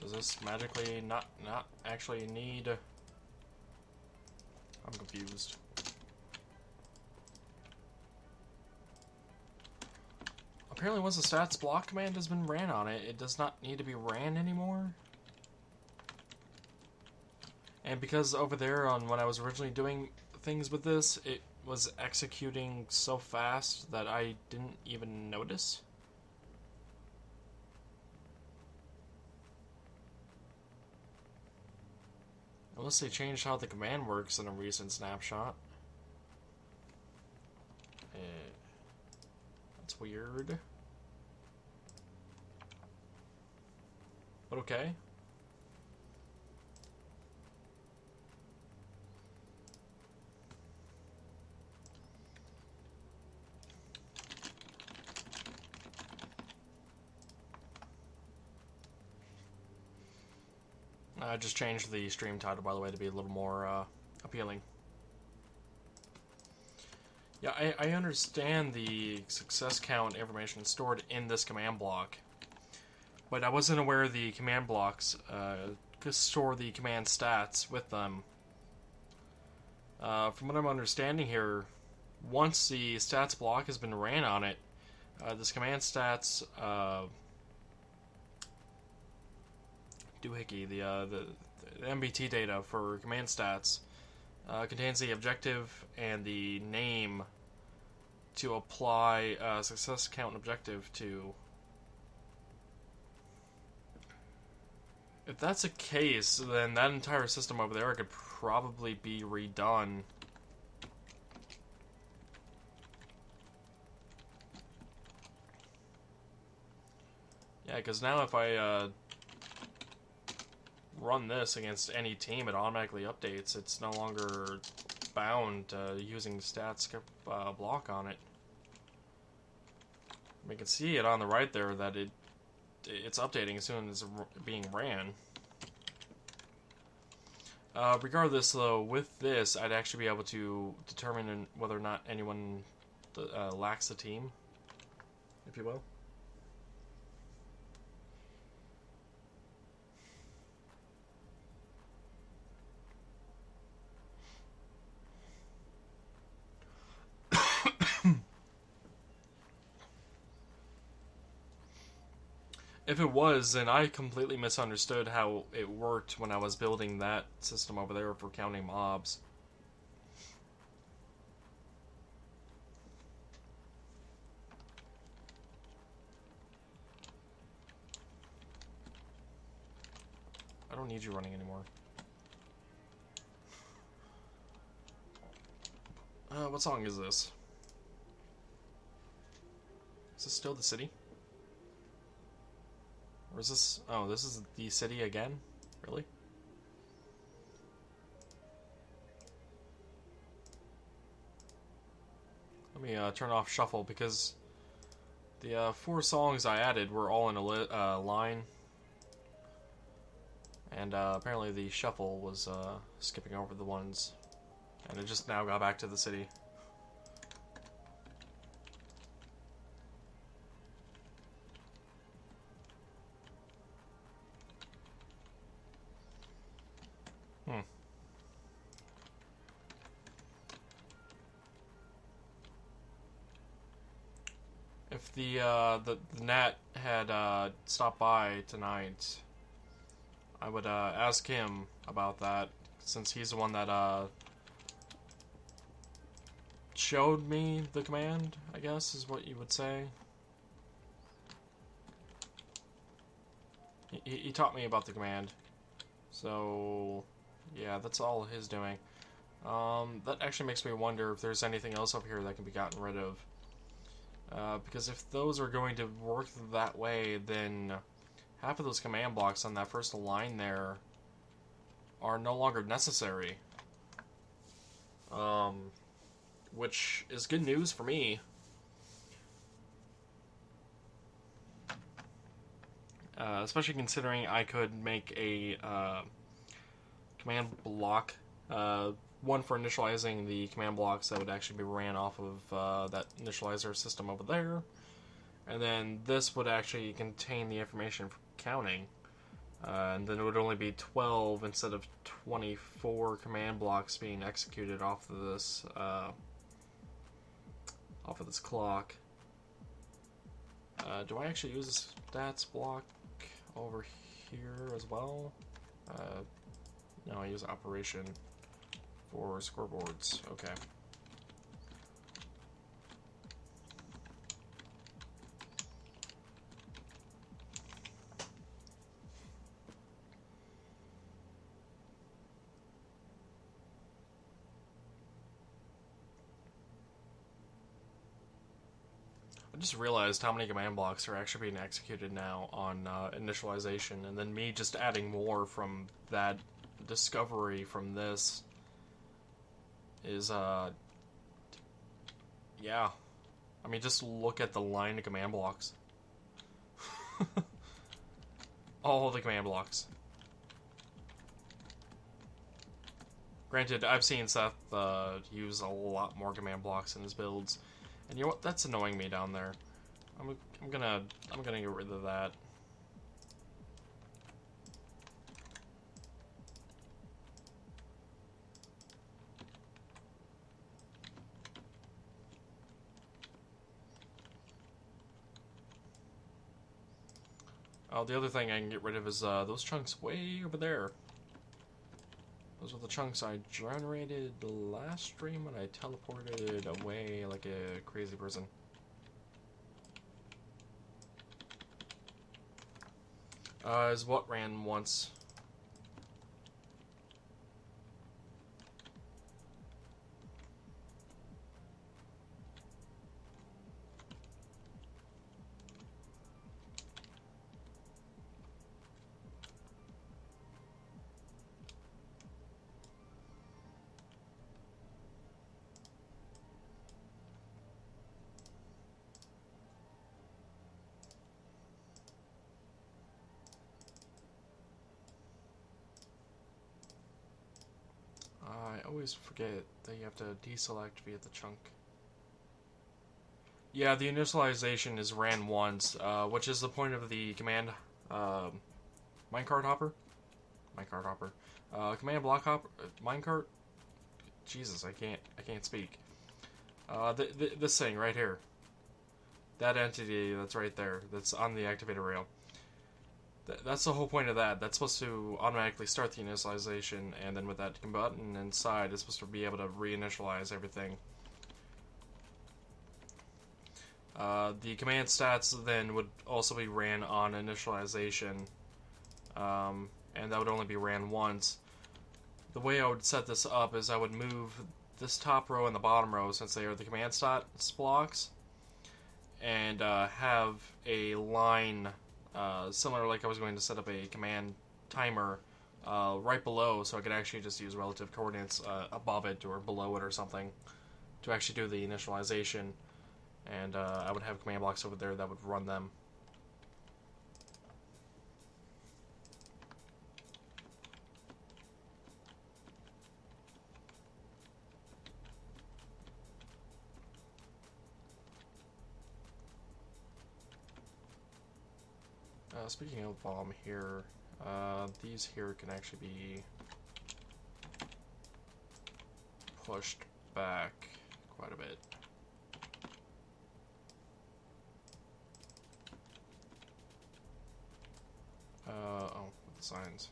Does this magically not actually need... I'm confused. Apparently once the stats block command has been ran on it, it does not need to be ran anymore. And because over there on when I was originally doing things with this, it was executing so fast that I didn't even notice. Unless they changed how the command works in a recent snapshot. That's weird. But okay. I just changed the stream title, by the way, to be a little more appealing. Yeah, I understand the success count information stored in this command block, but I wasn't aware the command blocks could store the command stats with them. From what I'm understanding here, once the stats block has been ran on it, this command stats doohickey, the MBT data for command stats contains the objective and the name to apply success count objective to. If that's the case, then that entire system over there could probably be redone. Yeah, because now if I run this against any team, it automatically updates. It's no longer bound to using stats block on it. We can see it on the right there that it's updating as soon as it's being ran. Regardless, though, with this, I'd actually be able to determine whether or not anyone lacks a team, if you will. If it was, then I completely misunderstood how it worked when I was building that system over there for counting mobs. I don't need you running anymore. What song is this? Is this still the city? Or is this... Oh, this is the city again? Really? Let me turn off shuffle, because the 4 songs I added were all in a line. And apparently the shuffle was skipping over the ones. And it just now got back to the city. If the Nat had stopped by tonight, I would ask him about that, since he's the one that showed me the command, I guess is what you would say. He taught me about the command. So, yeah, that's all his doing. That actually makes me wonder if there's anything else up here that can be gotten rid of. Because if those are going to work that way, then half of those command blocks on that first line there are no longer necessary. Which is good news for me. Especially considering I could make a command block, one for initializing the command blocks that would actually be ran off of that initializer system over there, and then this would actually contain the information for counting, and then it would only be 12 instead of 24 command blocks being executed off of this clock. Do I actually use a stats block over here as well? No, I use operation for scoreboards. Okay. I just realized how many command blocks are actually being executed now on initialization, and then me just adding more from that discovery from this is, yeah. I mean, just look at the line of command blocks. All the command blocks. Granted, I've seen Seth use a lot more command blocks in his builds, and you know what? That's annoying me down there. I'm gonna get rid of that. Oh, the other thing I can get rid of is those chunks way over there. Those are the chunks I generated last stream when I teleported away like a crazy person. Is what ran once. I always forget that you have to deselect via the chunk. Yeah, the initialization is ran once, which is the point of the command minecart hopper. Minecart hopper. Command block hopper. Minecart. Jesus, I can't speak. This thing right here. That entity that's right there. That's on the activator rail. That's the whole point of that. That's supposed to automatically start the initialization, and then with that button inside, it's supposed to be able to reinitialize everything. The command stats then would also be ran on initialization, and that would only be ran once. The way I would set this up is I would move this top row and the bottom row, since they are the command stats blocks, and have a line similar like I was going to set up a command timer right below, so I could actually just use relative coordinates above it or below it or something to actually do the initialization, and I would have command blocks over there that would run them. Speaking of while I'm here, these here can actually be pushed back quite a bit. Oh, with the signs.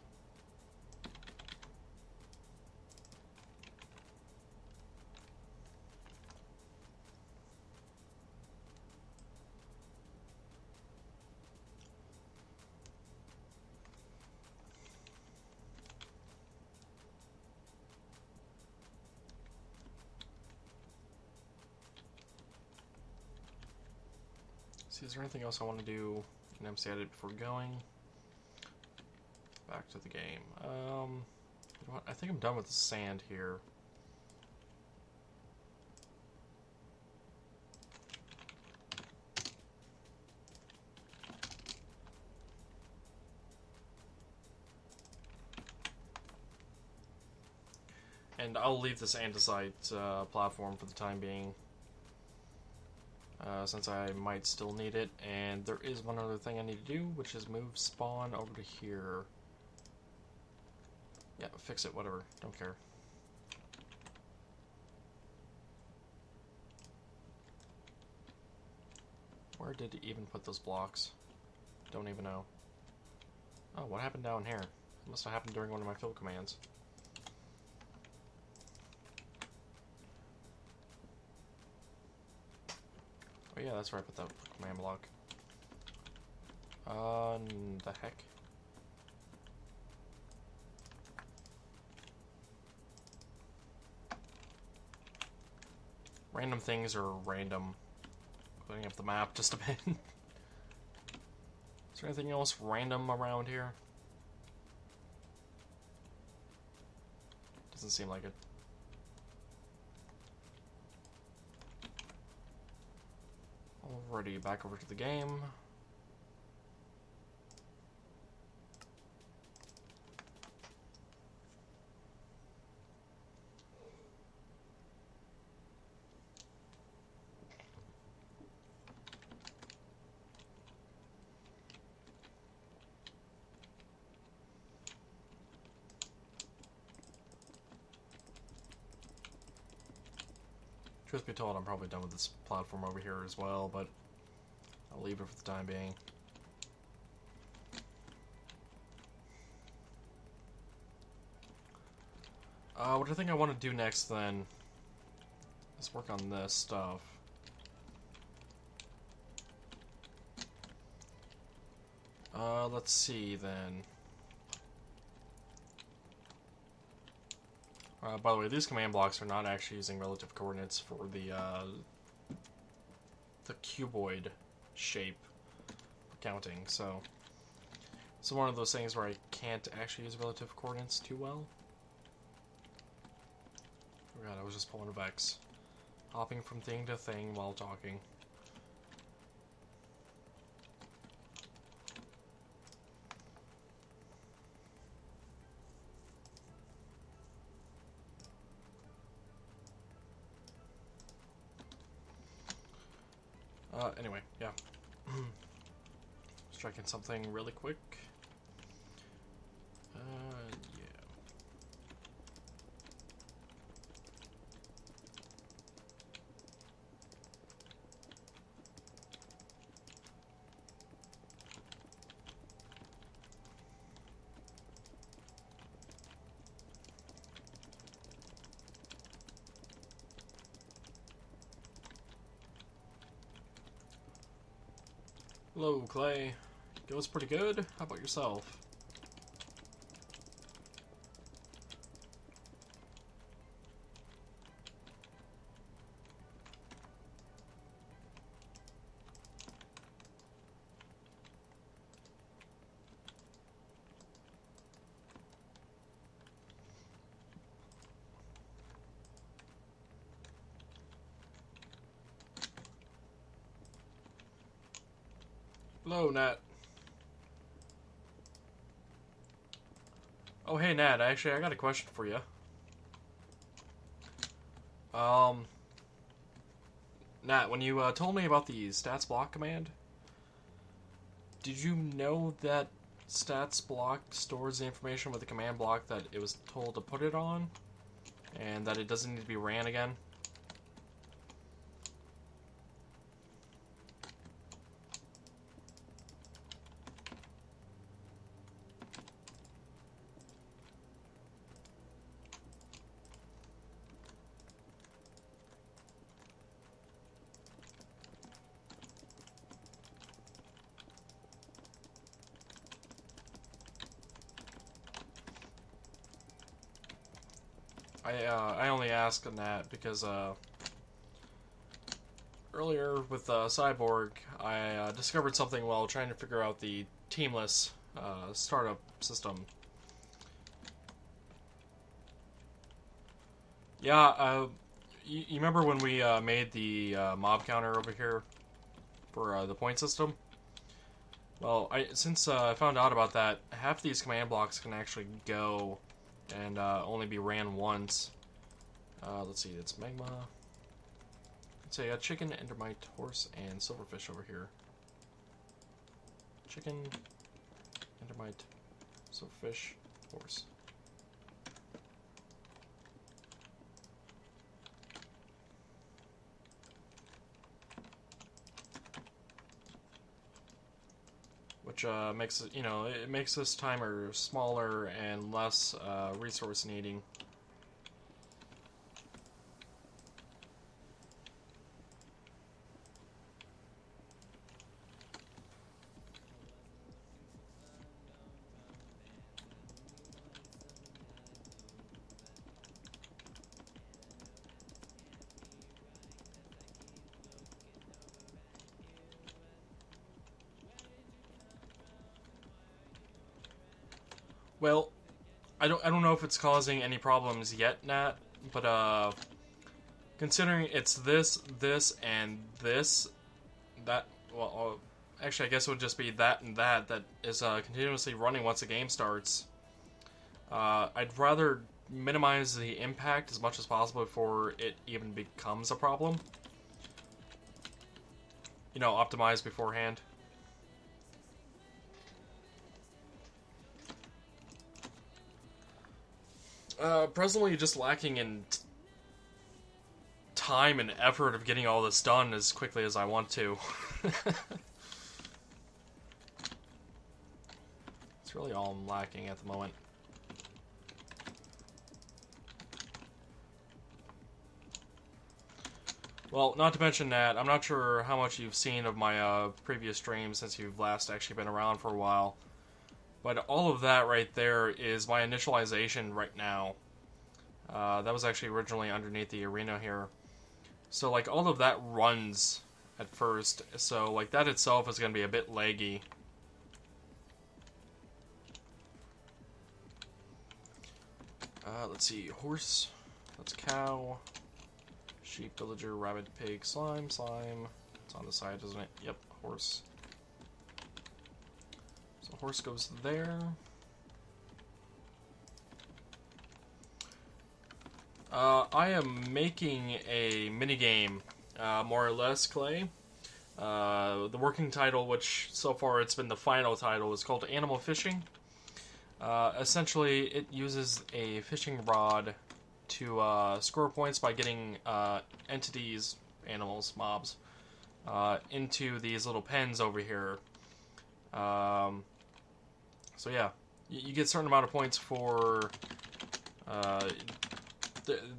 See, is there anything else I want to do in MC Edit before going? Back to the game. You know what? I think I'm done with the sand here. And I'll leave this andesite platform for the time being, since I might still need it. And there is one other thing I need to do, which is move spawn over to here. Yeah, fix it, whatever. Don't care. Where did he even put those blocks? Don't even know. Oh, what happened down here? It must have happened during one of my field commands. Oh yeah, that's where I put that command block. The heck? Random things are random. Cleaning up the map just a bit. Is there anything else random around here? Doesn't seem like it. Alrighty, back over to the game. Truth be told, I'm probably done with this platform over here as well, but I'll leave it for the time being. What I think I want to do next, then, is work on this stuff. Let's see, then. By the way, these command blocks are not actually using relative coordinates for the cuboid shape counting, so it's one of those things where I can't actually use relative coordinates too well. Oh god, I was just pulling a Vex. Hopping from thing to thing while talking. Anyway, yeah. Striking something really quick. Yeah. Hello, Clay. Goes pretty good. How about yourself? Hello, Nat. Oh, hey, Nat. Actually, I got a question for you. Nat, when you told me about the stats block command, did you know that stats block stores the information with the command block that it was told to put it on, and that it doesn't need to be ran again? I only ask on that because earlier with Cyborg, I discovered something while trying to figure out the teamless startup system. Yeah, you remember when we made the mob counter over here for the point system? Well, since I found out about that, half these command blocks can actually go and only be ran once. Let's see, it's magma. So you got chicken, endermite, horse, and silverfish over here. Chicken, endermite, silverfish, horse. Which makes it, it makes this timer smaller and less resource needing. Well, I don't know if it's causing any problems yet, Nat, but considering it's this, and this, that, well, actually, I guess it would just be that and that is continuously running once the game starts. I'd rather minimize the impact as much as possible before it even becomes a problem. Optimize beforehand. Presently just lacking in time and effort of getting all this done as quickly as I want to. It's really all I'm lacking at the moment. Well, not to mention that, I'm not sure how much you've seen of my previous streams since you've last actually been around for a while. But all of that right there is my initialization right now. That was actually originally underneath the arena here. So, like, all of that runs at first. So, like, that itself is going to be a bit laggy. Let's see. Horse. That's cow. Sheep, villager, rabbit, pig, slime. It's on the side, isn't it? Yep, horse. So horse goes there. I am making a minigame, more or less, Clay. The working title, which so far it's been the final title, is called Animal Fishing. Essentially, it uses a fishing rod to score points by getting entities, animals, mobs, into these little pens over here. So yeah, you get a certain amount of points for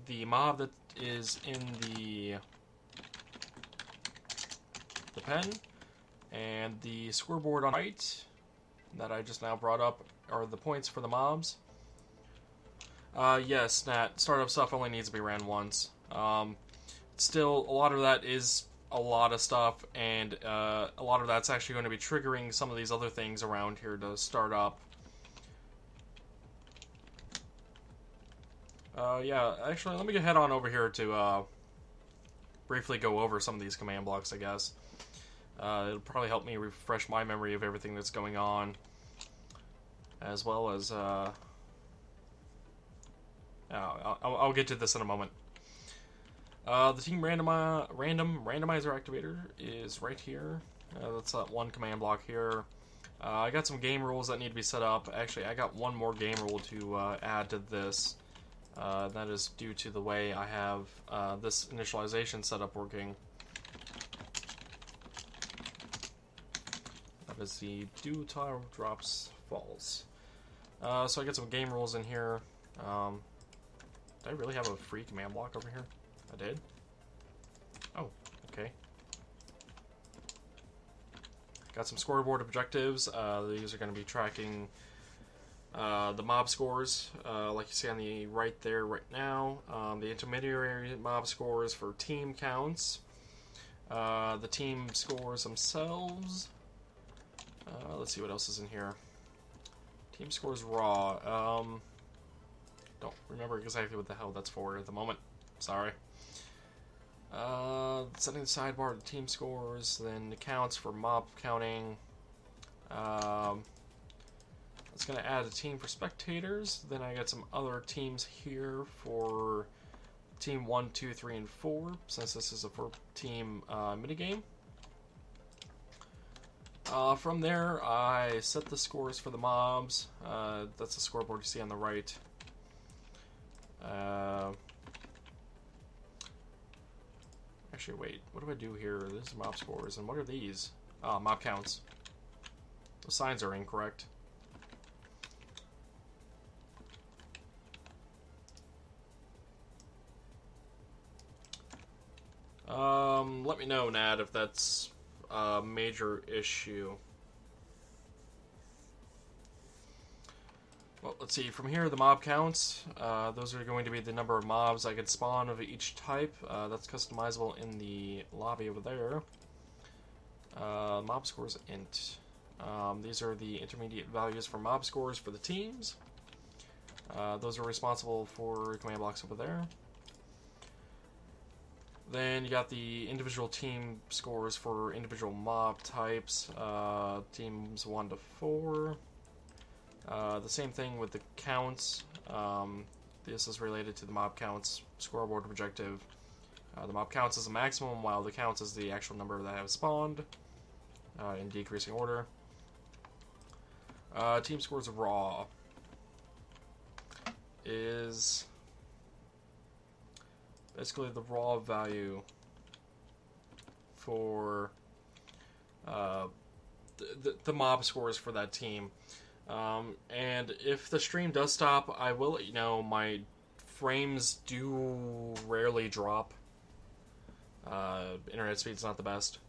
the mob that is in the pen, and the scoreboard on the right that I just now brought up are the points for the mobs. Yes, Nat, startup stuff only needs to be ran once. Still, a lot of that is a lot of stuff, and a lot of that's actually going to be triggering some of these other things around here to start up. Yeah, actually, let me head on over here to briefly go over some of these command blocks, I guess. It'll probably help me refresh my memory of everything that's going on, as well as I'll get to this in a moment. The team random randomizer activator is right here. That's that one command block here. I got some game rules that need to be set up. Actually, I got one more game rule to add to this. That is due to the way I have this initialization setup working. That is the do tile drops falls. So I get some game rules in here. Did I really have a free command block over here? I did? Oh, okay. Got some scoreboard objectives. These are going to be tracking the mob scores, like you see on the right there right now. The intermediary mob scores for team counts. The team scores themselves. Let's see what else is in here. Team scores raw. Don't remember exactly what the hell that's for at the moment. Sorry. Setting the sidebar to team scores, then accounts for mob counting. It's going to add a team for spectators. Then I got some other teams here for team 1, 2, 3, and 4, since this is a 4-team minigame. From there, I set the scores for the mobs. That's the scoreboard you see on the right. Actually, wait. What do I do here? These are mob scores, and what are these? Mob counts. The signs are incorrect. Let me know, Nat, if that's a major issue. Well, let's see. From here, the mob counts. Those are going to be the number of mobs I could spawn of each type. That's customizable in the lobby over there. Mob scores int. These are the intermediate values for mob scores for the teams. Those are responsible for command blocks over there. Then you got the individual team scores for individual mob types. Teams 1 to 4. The same thing with the counts. This is related to the mob counts scoreboard objective. The mob counts is the maximum, while the counts is the actual number that have spawned in decreasing order. Team scores raw is basically the raw value for the mob scores for that team. And if the stream does stop, I will let you know. My frames do rarely drop. Internet speed's not the best.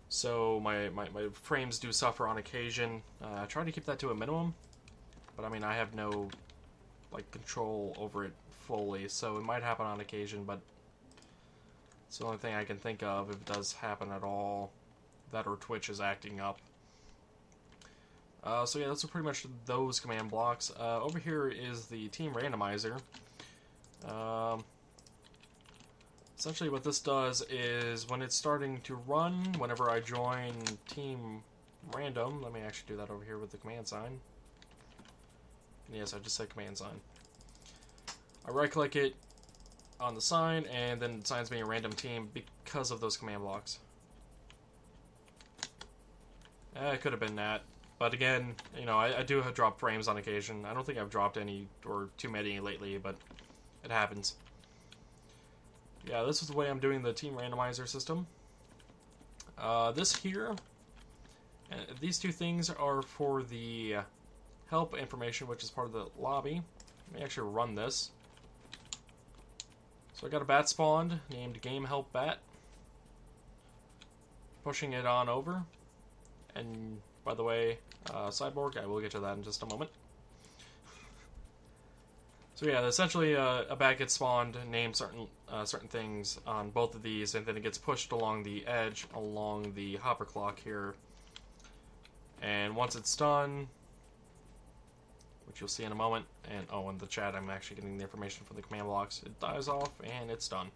So my frames do suffer on occasion. I try to keep that to a minimum. But I mean, I have no control over it fully, so it might happen on occasion, but it's the only thing I can think of if it does happen at all. That or Twitch is acting up. So yeah, those are pretty much those command blocks. Over here is the team randomizer. Essentially what this does is when it's starting to run, whenever I join team random, let me actually do that over here with the command sign. Yes, I just said command sign. I right click it on the sign, and then it assigns me a random team because of those command blocks. It could have been that. But again, you know, I do have dropped frames on occasion. I don't think I've dropped any or too many lately, but it happens. Yeah, this is the way I'm doing the team randomizer system. This here, these two things are for the help information, which is part of the lobby. Let me actually run this. So I got a bat spawned named Game Help Bat. Pushing it on over. And by the way, Cyborg, I will get to that in just a moment. So yeah, essentially a bat gets spawned, name certain things on both of these, and then it gets pushed along the edge, along the hopper clock here. And once it's done, which you'll see in a moment, and oh, in the chat I'm actually getting the information from the command blocks, it dies off, and it's done.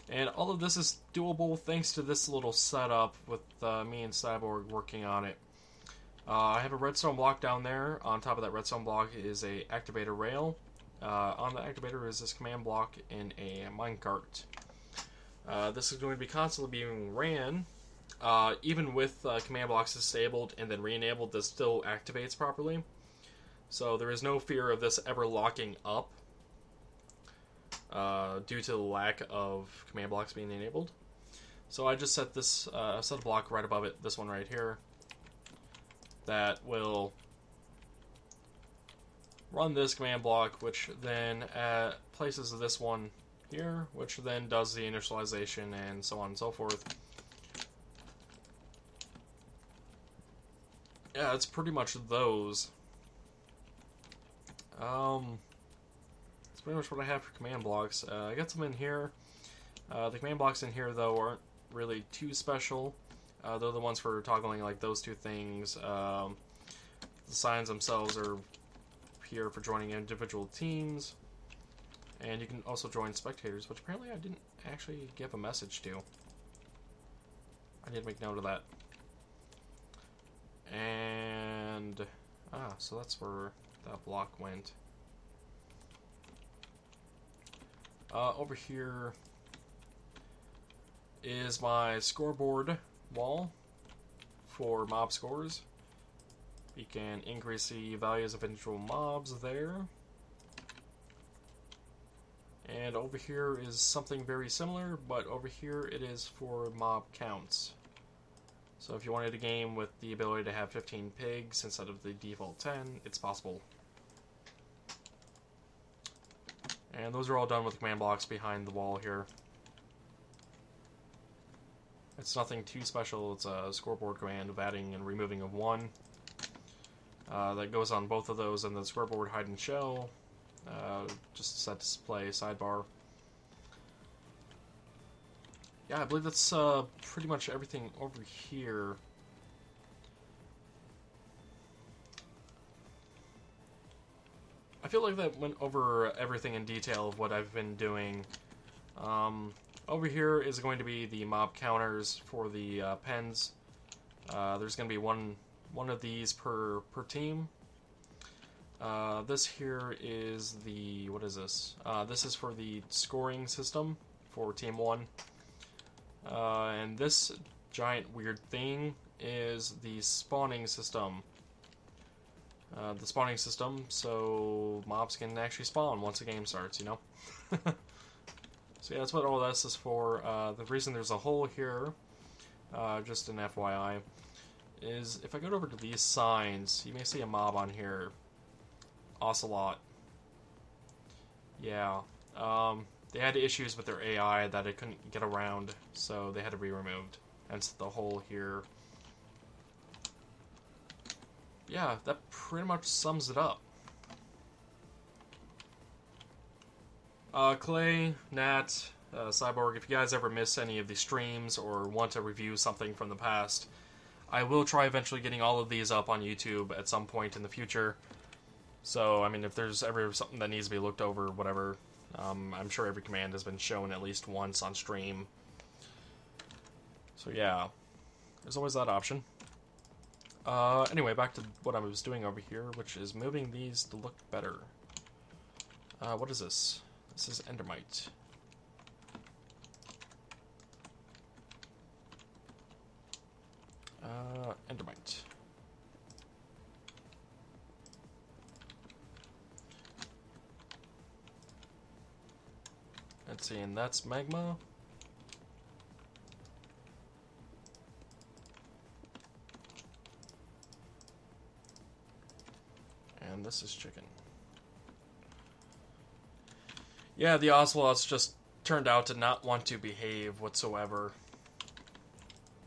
And all of this is doable thanks to this little setup with me and Cyborg working on it. I have a redstone block down there. On top of that redstone block is a activator rail. On the activator is this command block in a minecart. This is going to be constantly being ran. Even with command blocks disabled and then re-enabled, this still activates properly. So there is no fear of this ever locking up due to the lack of command blocks being enabled. So I just set this set a block right above it, this one right here, that will run this command block, which then places this one here, which then does the initialization and so on and so forth. Yeah, it's pretty much those. That's pretty much what I have for command blocks. I got some in here. The command blocks in here, though, aren't really too special. They're the ones for toggling like those two things. The signs themselves are here for joining individual teams. And you can also join spectators, which apparently I didn't actually give a message to. I need to make note of that. And... so that's where that block went. Over here is my scoreboard wall for mob scores. You can increase the values of individual mobs there. And over here is something very similar, but over here it is for mob counts. So if you wanted a game with the ability to have 15 pigs instead of the default 10, it's possible. And those are all done with command blocks behind the wall here. It's nothing too special. It's a scoreboard command of adding and removing of one. That goes on both of those, and the scoreboard hide and shell. Just set display sidebar. Yeah, I believe that's pretty much everything over here. I feel like that went over everything in detail of what I've been doing. Over here is going to be the mob counters for the pens. There's going to be one of these per team. This here is the... what is this? This is for the scoring system for Team 1. And this giant weird thing is the spawning system. So mobs can actually spawn once the game starts, you know? So yeah, that's what all this is for. The reason there's a hole here, just an FYI, is if I go over to these signs, you may see a mob on here. Ocelot. Yeah. They had issues with their AI that it couldn't get around, so they had to be removed. Hence the hole here. Yeah, that pretty much sums it up. Clay, Nat, Cyborg, if you guys ever miss any of the streams or want to review something from the past, I will try eventually getting all of these up on YouTube at some point in the future. So, I mean, if there's ever something that needs to be looked over, whatever, I'm sure every command has been shown at least once on stream. So yeah, there's always that option. Anyway, back to what I was doing over here, which is moving these to look better. What is this? This is Endermite. Endermite. Let's see, and that's magma. And this is chicken. Yeah, the Ocelots just turned out to not want to behave whatsoever.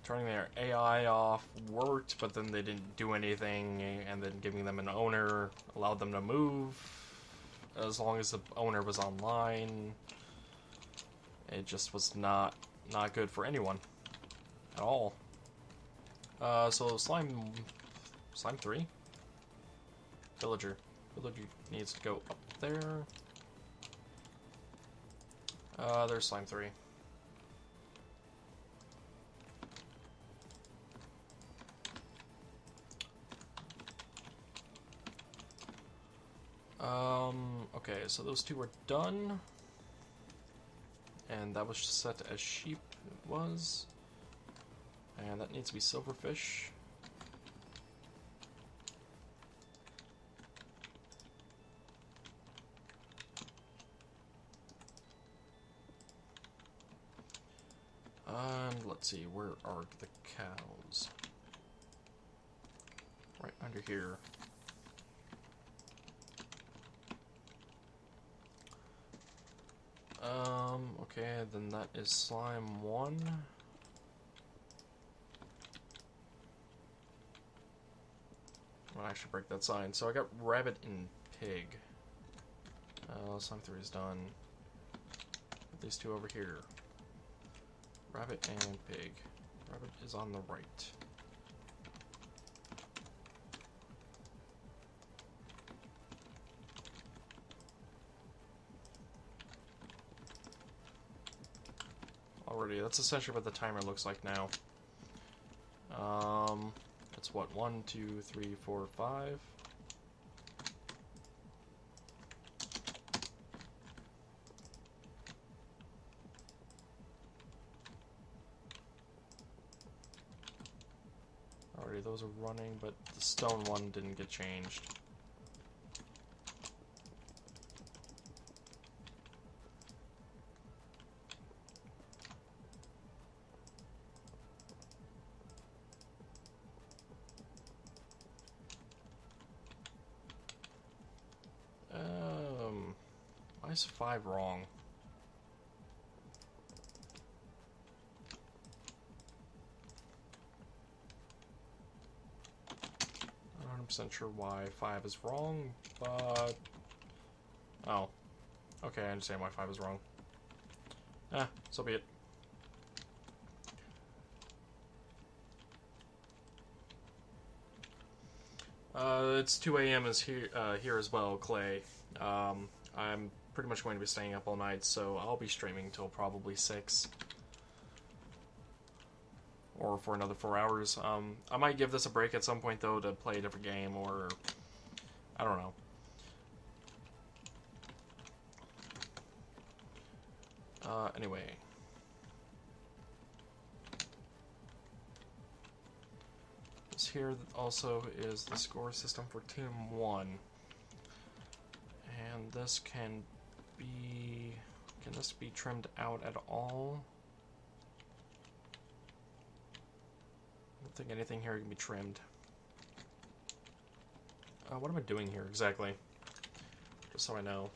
Turning their AI off worked, but then they didn't do anything, and then giving them an owner allowed them to move as long as the owner was online. It just was not good for anyone at all. So slime 3? Villager needs to go up there. There's slime 3. Okay, so those two are done. And that was set as sheep, it was. And that needs to be silverfish. And let's see, where are the cows? Right under here. Okay, then that is slime 1. I'll actually break that sign. So I got rabbit and pig. Slime 3 is done. Put these two over here. Rabbit and pig. Rabbit is on the right. Already, that's essentially what the timer looks like now. It's what, 1, 2, 3, 4, 5. Already, those are running, but the stone one didn't get changed. Why is 5 wrong? I'm not 100% sure why 5 is wrong, but... Oh. Okay, I understand why 5 is wrong. So be it. It's 2 a.m. is here as well, Clay. I'm pretty much going to be staying up all night, so I'll be streaming till probably 6. Or for another 4 hours. I might give this a break at some point, though, to play a different game, or... I don't know. Anyway. This here also is the score system for Team 1. And this can this be trimmed out at all? I don't think anything here can be trimmed. What am I doing here exactly? Just so I know.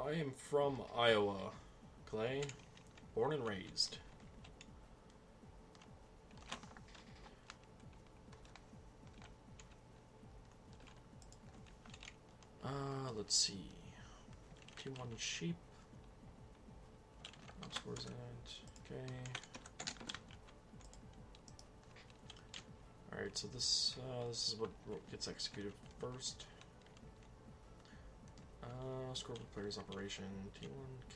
I am from Iowa, Clay. Born and raised. Let's see. Team 1 sheep. Mob scores in. Okay. Alright, so this is what gets executed first. Score of the player's operation. Team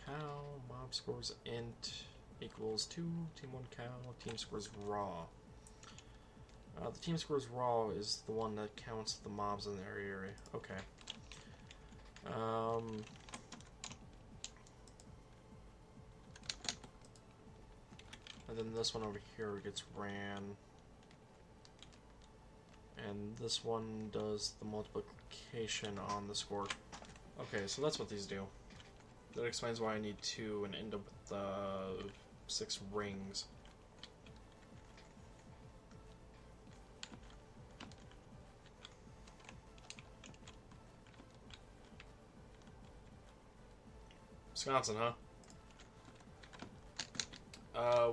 1 cow. Mob scores int equals 2. Team 1 cow. Team scores raw. The team scores raw is the one that counts the mobs in their area. Okay. And then this one over here gets ran. And this one does the multiplication on the score. Okay, so that's what these do. That explains why I need 2 and end up with 6 rings. Wisconsin, huh?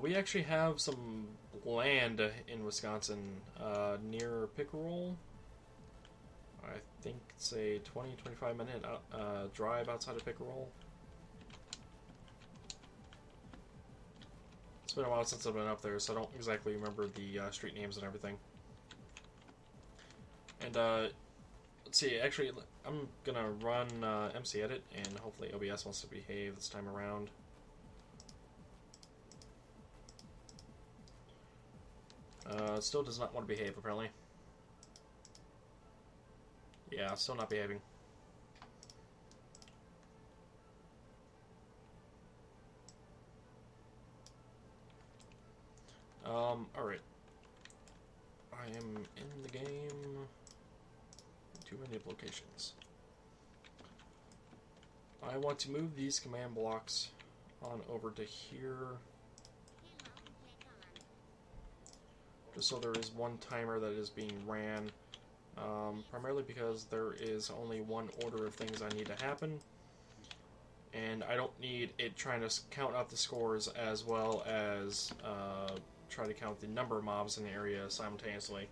We actually have some land in Wisconsin near Pickerel. I think it's a 20-25 minute drive outside of Pickerel. It's been a while since I've been up there, so I don't exactly remember the street names and everything. And let's see, actually, I'm gonna run MC Edit, and hopefully OBS wants to behave this time around. It still does not want to behave, apparently. Yeah, still not behaving. Alright. I am in the game. Too many locations. I want to move these command blocks on over to here. Just so there is one timer that is being ran. Primarily because there is only one order of things I need to happen. And I don't need it trying to count out the scores as well as try to count the number of mobs in the area simultaneously.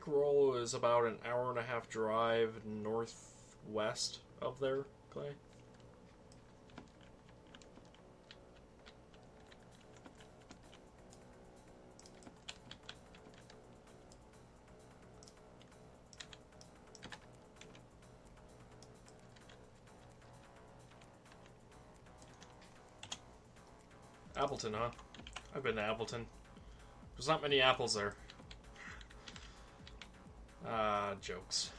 Pickerel is about an hour-and-a-half drive northwest of there, Clay. Appleton, huh? I've been to Appleton. There's not many apples there. Jokes.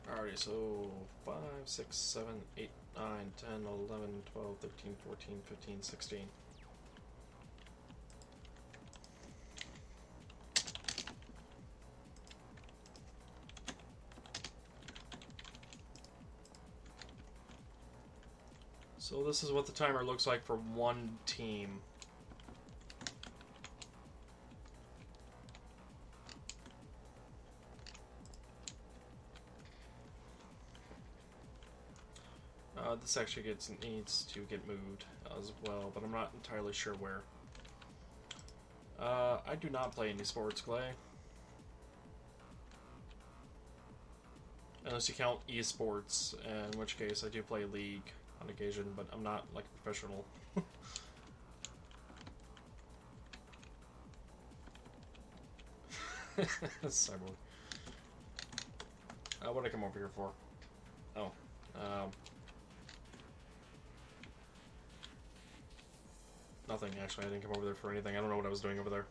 Alrighty, so 5, 6, 7, 8, 9, 10, 11, 12, 13, 14, 15, 16. So this is what the timer looks like for one team. This actually needs to get moved as well, but I'm not entirely sure where. I do not play any sports, Clay. Unless you count esports, in which case I do play League on occasion, but I'm not like a professional. Cyborg. What did I come over here for? Oh. Nothing, actually. I didn't come over there for anything. I don't know what I was doing over there.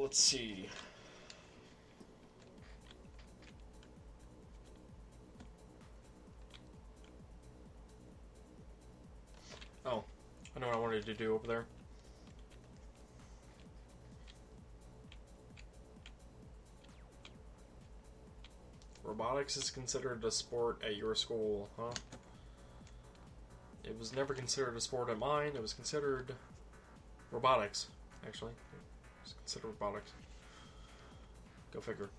Let's see. Oh, I know what I wanted to do over there. Robotics is considered a sport at your school, huh? It was never considered a sport at mine. It was considered robotics, actually. It was considered robotics. Go figure.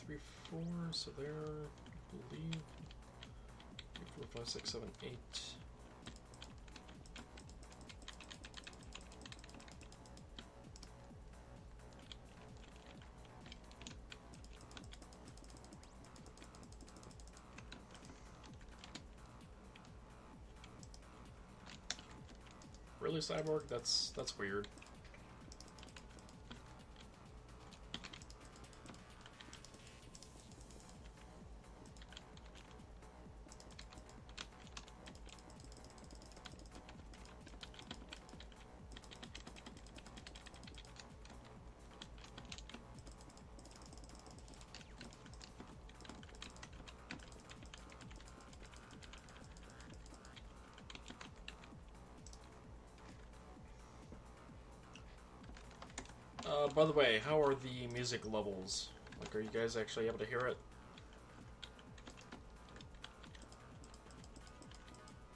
Three, 4, so there, I believe. 3, 4, 5, 6, 7, 8. Really, Cyborg? That's weird. By the way, how are the music levels? Like, are you guys actually able to hear it?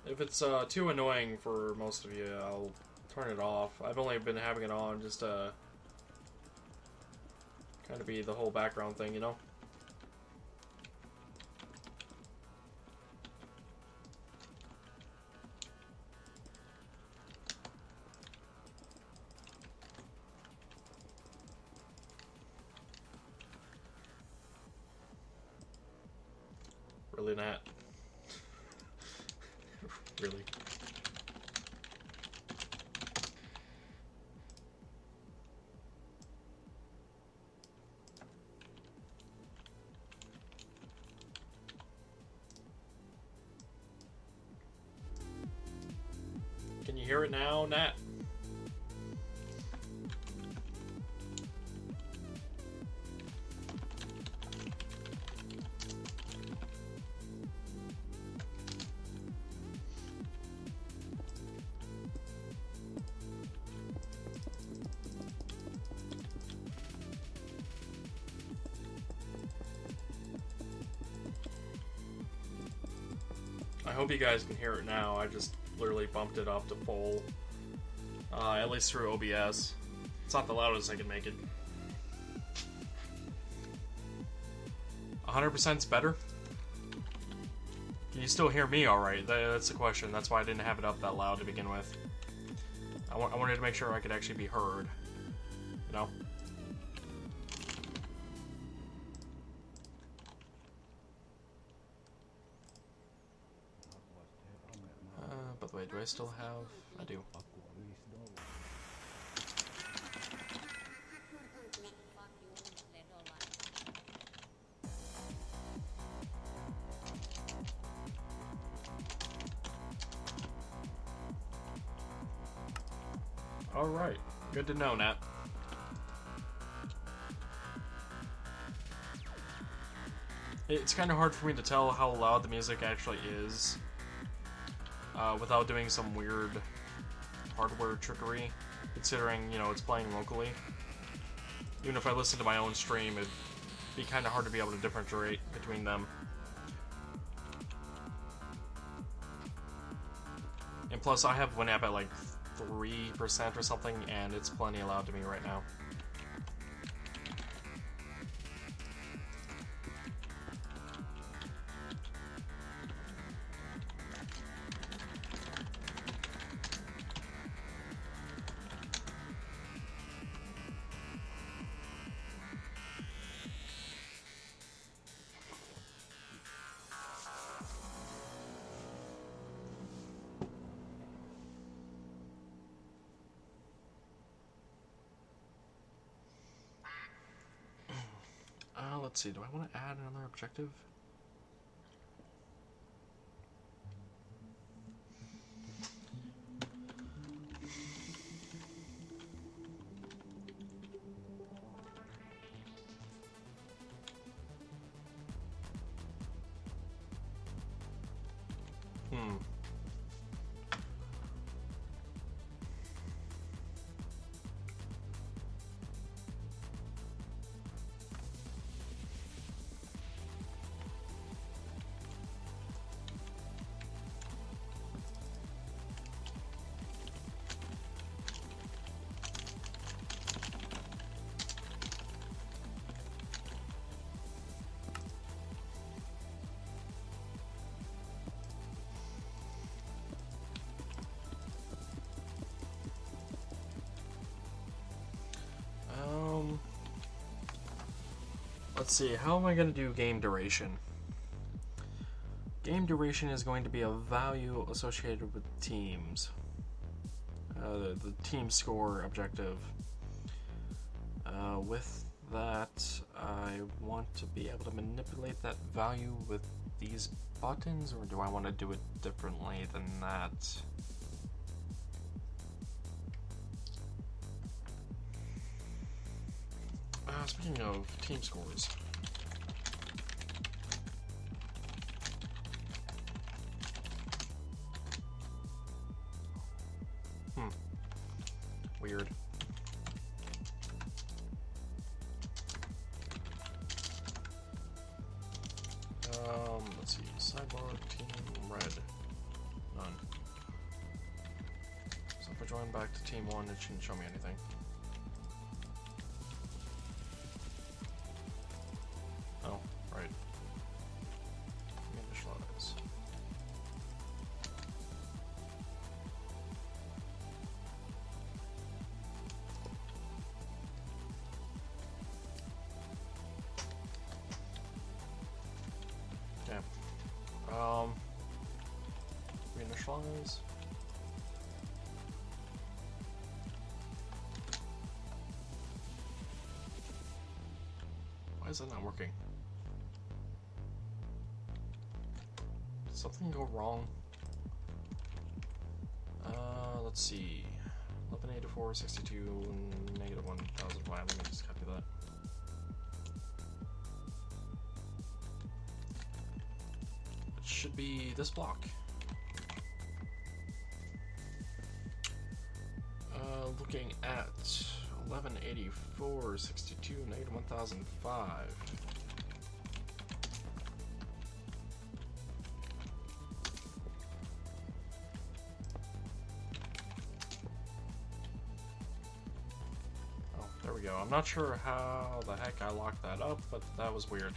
If it's too annoying for most of you, I'll turn it off. I've only been having it on just to kind of be the whole background thing, you know? Really not. Really. Can you hear it now, Nat? hope you guys can hear it now. I just literally bumped it up to full, at least through OBS. It's not the loudest I can make it. 100% is better? Can you still hear me alright? That's the question. That's why I didn't have it up that loud to begin with. I wanted to make sure I could actually be heard. You know? By the way, do I still have... I do. Alright, good to know, Nat. It's kind of hard for me to tell how loud the music actually is without doing some weird hardware trickery, considering, you know, it's playing locally. Even if I listen to my own stream, it'd be kind of hard to be able to differentiate between them. And plus, I have Winamp at like 3% or something, and it's plenty loud to me right now. Let's see, do I want to add another objective? Let's see, how am I going to do game duration? Game duration is going to be a value associated with teams. The team score objective. With that, I want to be able to manipulate that value with these buttons, or do I want to do it differently than that? Speaking of team scores, weird. Let's see, sidebar, team red, none. So if I join back to team 1, it shouldn't show me anything. Oh, right. Initialize. Okay. Reinitialize. Why is that not working? Did something go wrong? Let's see. 1184, 62, negative 1005. Let me just copy that. It should be this block. Looking at 1184, 62, negative 1005. we go. I'm not sure how the heck I locked that up, but that was weird.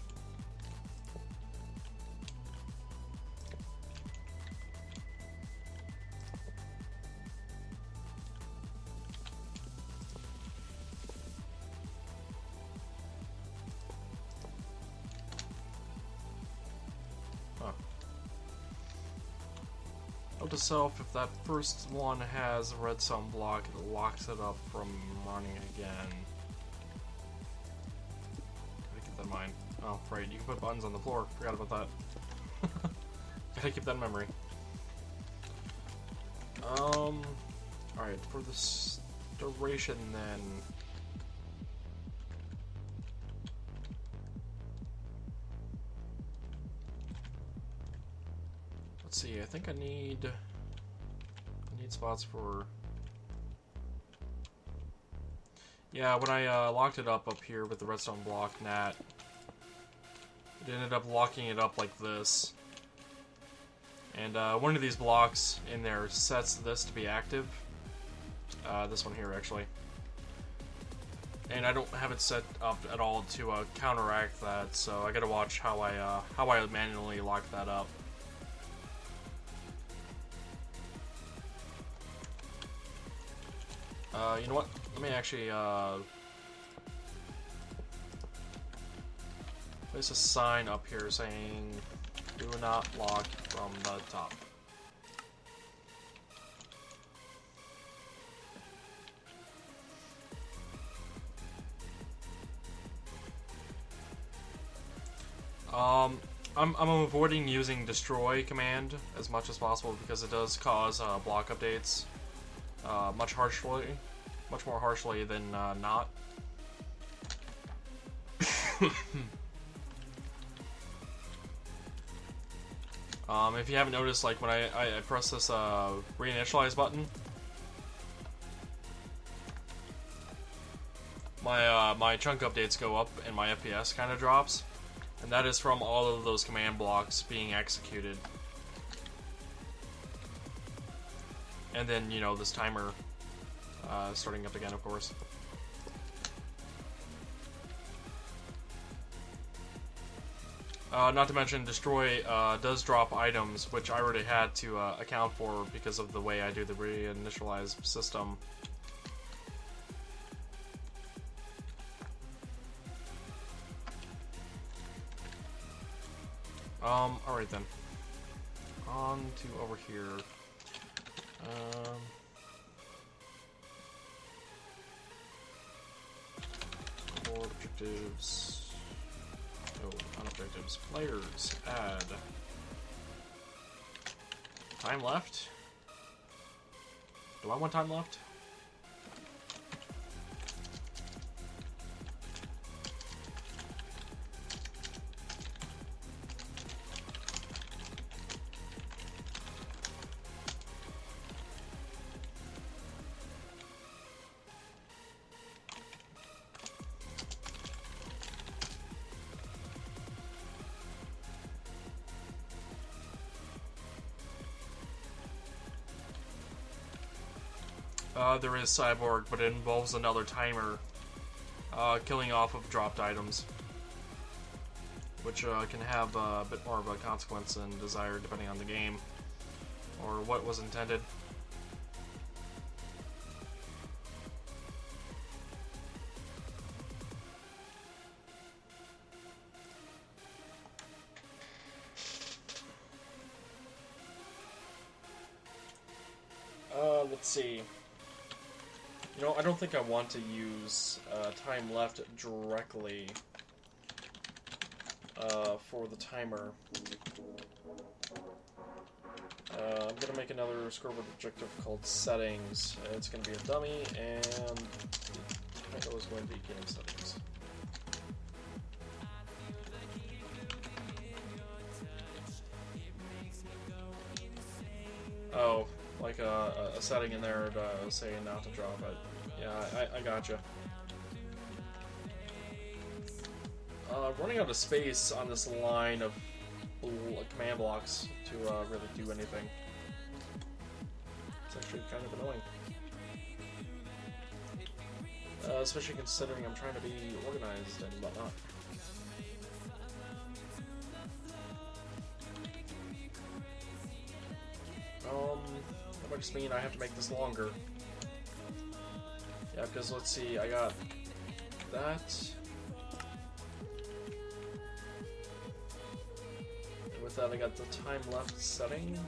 Note to self, if that first one has a redstone block, it locks it up from running again. Gotta keep that in mind. Oh, right, you can put buttons on the floor. Forgot about that. Gotta keep that in memory. Alright, for this duration then. Let's see, I think I need spots for... Yeah, when I locked it up here with the redstone block nat, it ended up locking it up like this. And one of these blocks in there sets this to be active. This one here, actually. And I don't have it set up at all to counteract that, so I gotta watch how I manually lock that up. You know what? Let me actually place a sign up here saying "Do not lock from the top." I'm avoiding using destroy command as much as possible because it does cause block updates much more harshly than not. If you haven't noticed, like when I press this reinitialize button, my chunk updates go up and my FPS kind of drops, and that is from all of those command blocks being executed. And then, you know, this timer starting up again, of course. Not to mention, destroy does drop items, which I already had to account for because of the way I do the reinitialize system. Alright then. On to over here. Board objectives. Oh, not objectives. Players. Add. Time left? Do I want time left? There is Cyborg, but it involves another timer killing off of dropped items, which can have a bit more of a consequence than desired depending on the game or what was intended. Let's see. You know, I don't think I want to use time left directly for the timer. I'm going to make another scoreboard objective called settings. It's going to be a dummy, and the title is going to be game settings. Oh, like a setting in there to say not to drop it. Yeah, I gotcha. Running out of space on this line of command blocks to really do anything. It's actually kind of annoying. especially considering I'm trying to be organized and whatnot. That might just mean I have to make this longer. Yeah, because let's see, I got that. And with that, I got the time left setting.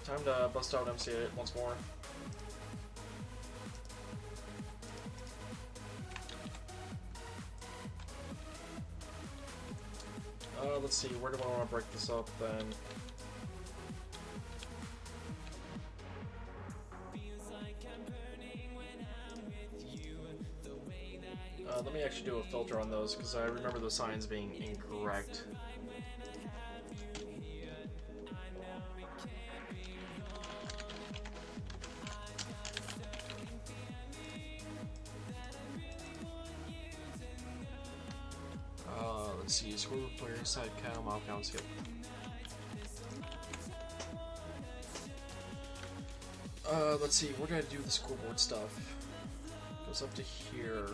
Time to bust out MC8 once more. Let's see, where do I want to break this up then? Let me actually do a filter on those, because I remember the signs being incorrect. Let's see, score player, side count, mile count, skip. Let's see, where did I do the scoreboard stuff? Goes up to here.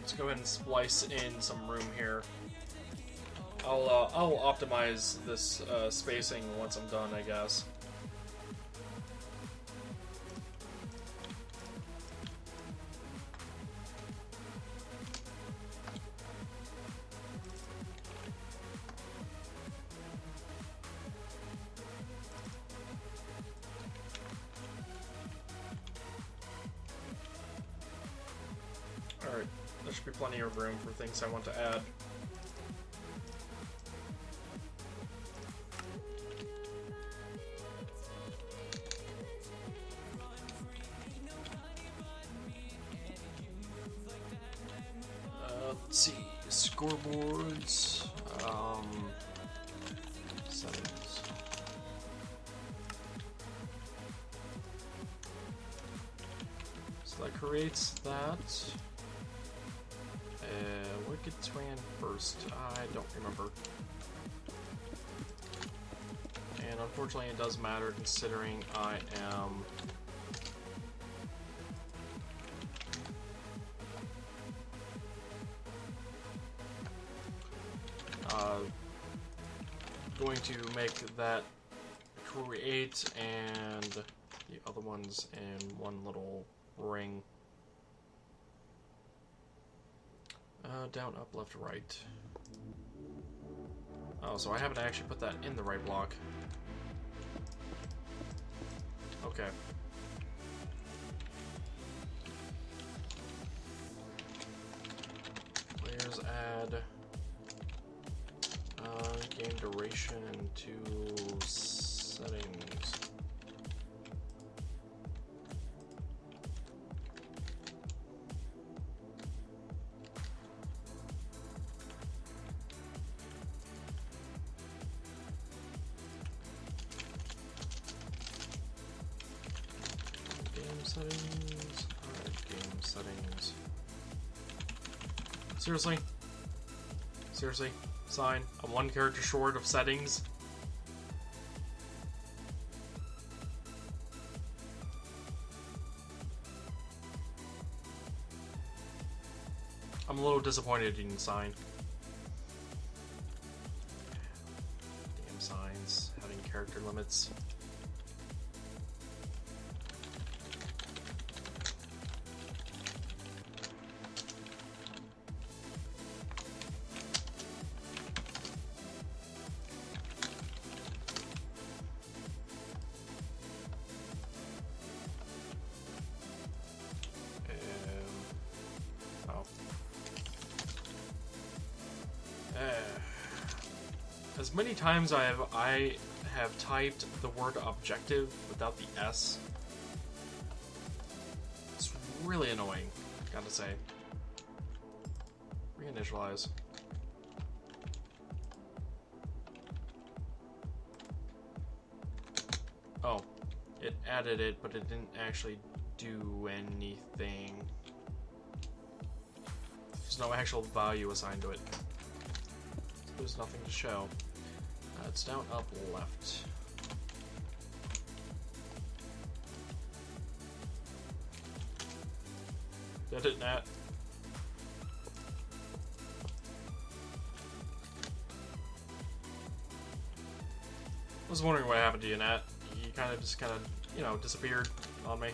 Let's go ahead and splice in some room here. I'll optimize this spacing once I'm done, I guess. Alright, there should be plenty of room for things I want to add. Let's see, scoreboards, settings. So that creates that. What gets ran first? I don't remember. And unfortunately it does matter considering I am going to make that create and the other ones in one little ring. Down, up, left, right. Oh, so I haven't actually put that in the right block. Okay. Players add game duration into settings. Settings. Alright, game settings. Seriously? Seriously? Sign. I'm one character short of settings. I'm a little disappointed you didn't sign. Damn signs. Having character limits. As many times I have typed the word objective without the S. It's really annoying, gotta say. Reinitialize. Oh, it added it, but it didn't actually do anything. There's no actual value assigned to it. There's nothing to show. It's down, up, left. Did it, Nat? I was wondering what happened to you, Nat. You kind of, you know, disappeared on me.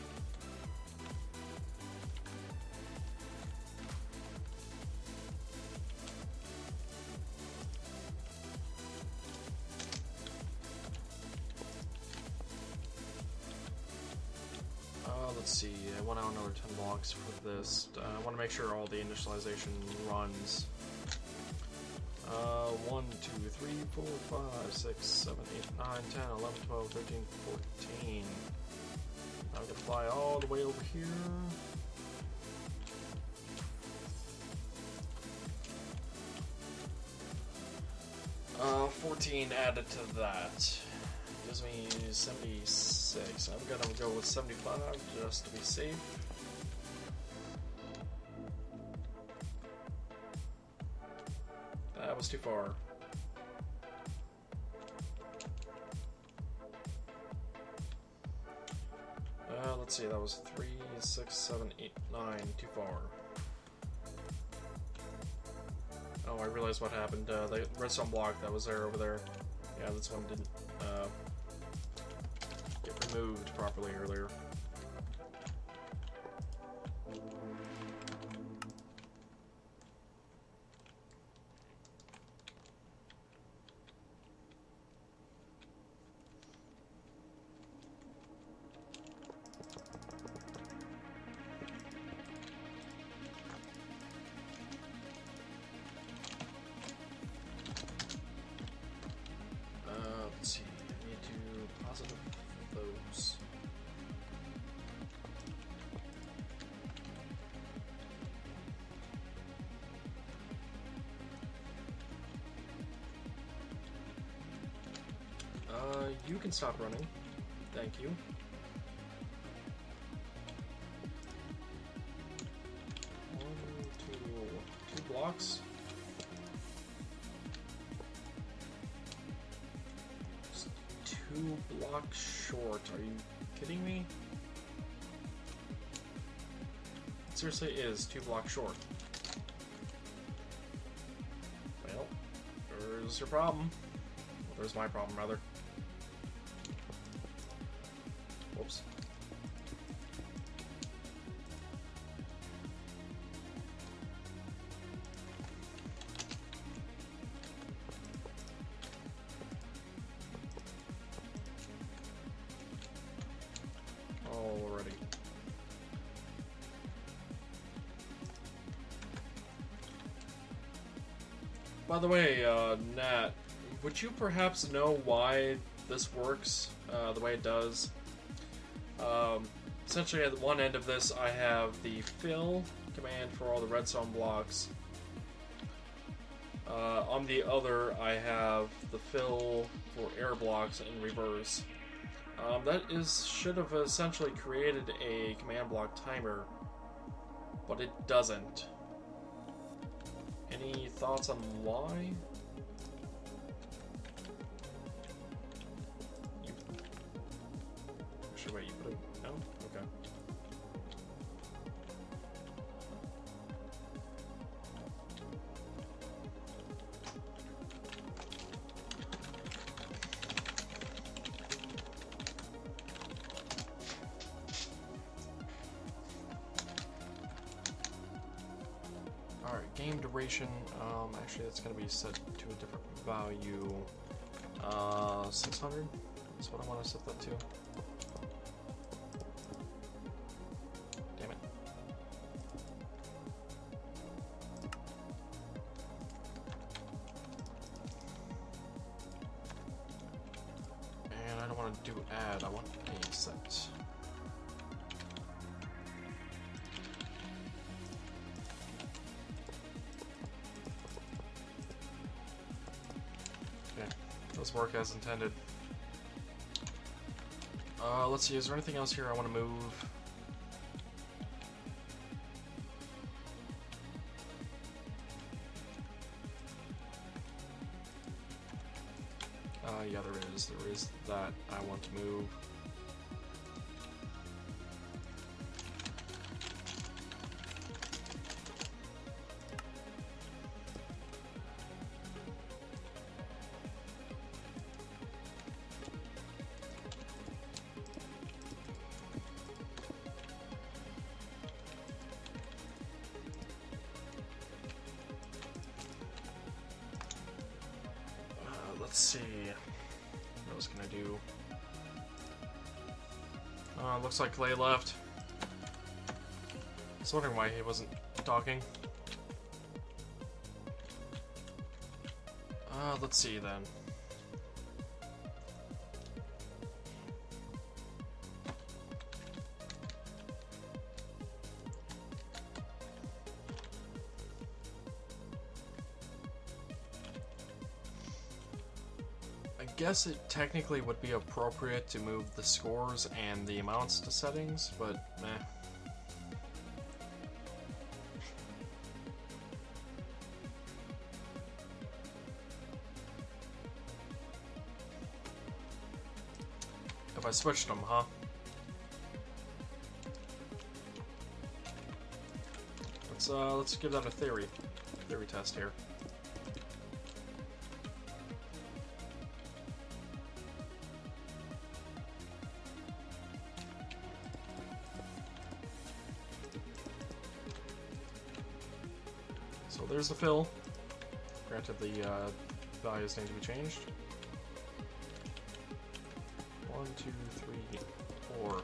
Let's see, I want out another 10 blocks for this. I want to make sure all the initialization runs. 1, 2, 3, 4, 5, 6, 7, 8, 9, 10, 11, 12, 13, 14. I'm going to fly all the way over here. Uh, 14 added to that. Gives me 76. I'm gonna go with 75 just to be safe. That was too far. Let's see, that was 3, 6, 7, 8, 9, too far. Oh, I realized what happened. The redstone block that was there over there. Yeah, this one didn't get removed properly earlier. Let's see, I need to positive those. You can stop running. Thank you. Two blocks. Just 2 blocks short. Are you kidding me? It seriously is 2 blocks short. Well, there's your problem. Well, there's my problem, rather. Whoops. Alrighty. By the way, Nat, would you perhaps know why this works the way it does? Essentially, at one end of this, I have the fill command for all the redstone blocks. On the other, I have the fill for air blocks in reverse. That should have essentially created a command block timer, but it doesn't. Any thoughts on why? Actually, wait, you put it... No? Okay. Alright, game duration, actually that's going to be set to a different value. 600? That's what I want to set that to. Damn it. do add. I want a set. Okay, those work as intended. Let's see, is there anything else here I want to move? Yeah, there is. There is that I want to move. Let's see. What else can I do? Looks like Clay left. I was wondering why he wasn't talking. Let's see then. I guess it technically would be appropriate to move the scores and the amounts to settings, but meh. If I switched them, huh? Let's give that a theory test here. So there's the fill. Granted, the values need to be changed. 1, 2, 3, 4. And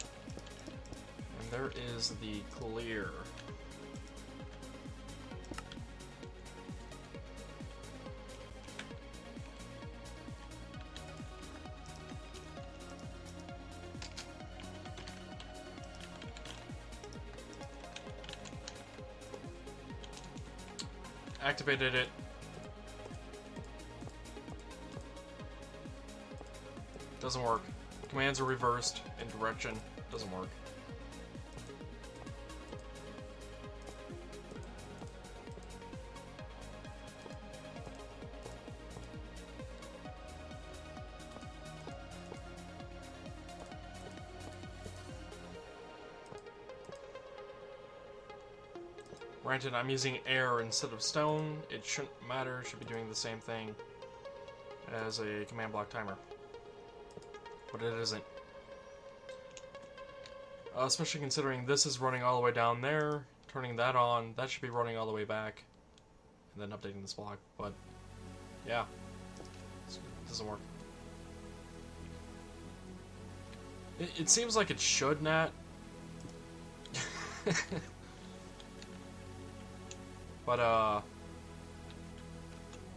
there is the clear. Activated it. Doesn't work. Commands are reversed in direction. Doesn't work. Granted, I'm using air instead of stone. It shouldn't matter. It should be doing the same thing as a command block timer. But it isn't. Especially considering this is running all the way down there. Turning that on, that should be running all the way back. And then updating this block. But, yeah. It doesn't work. It seems like it should, Nat. But I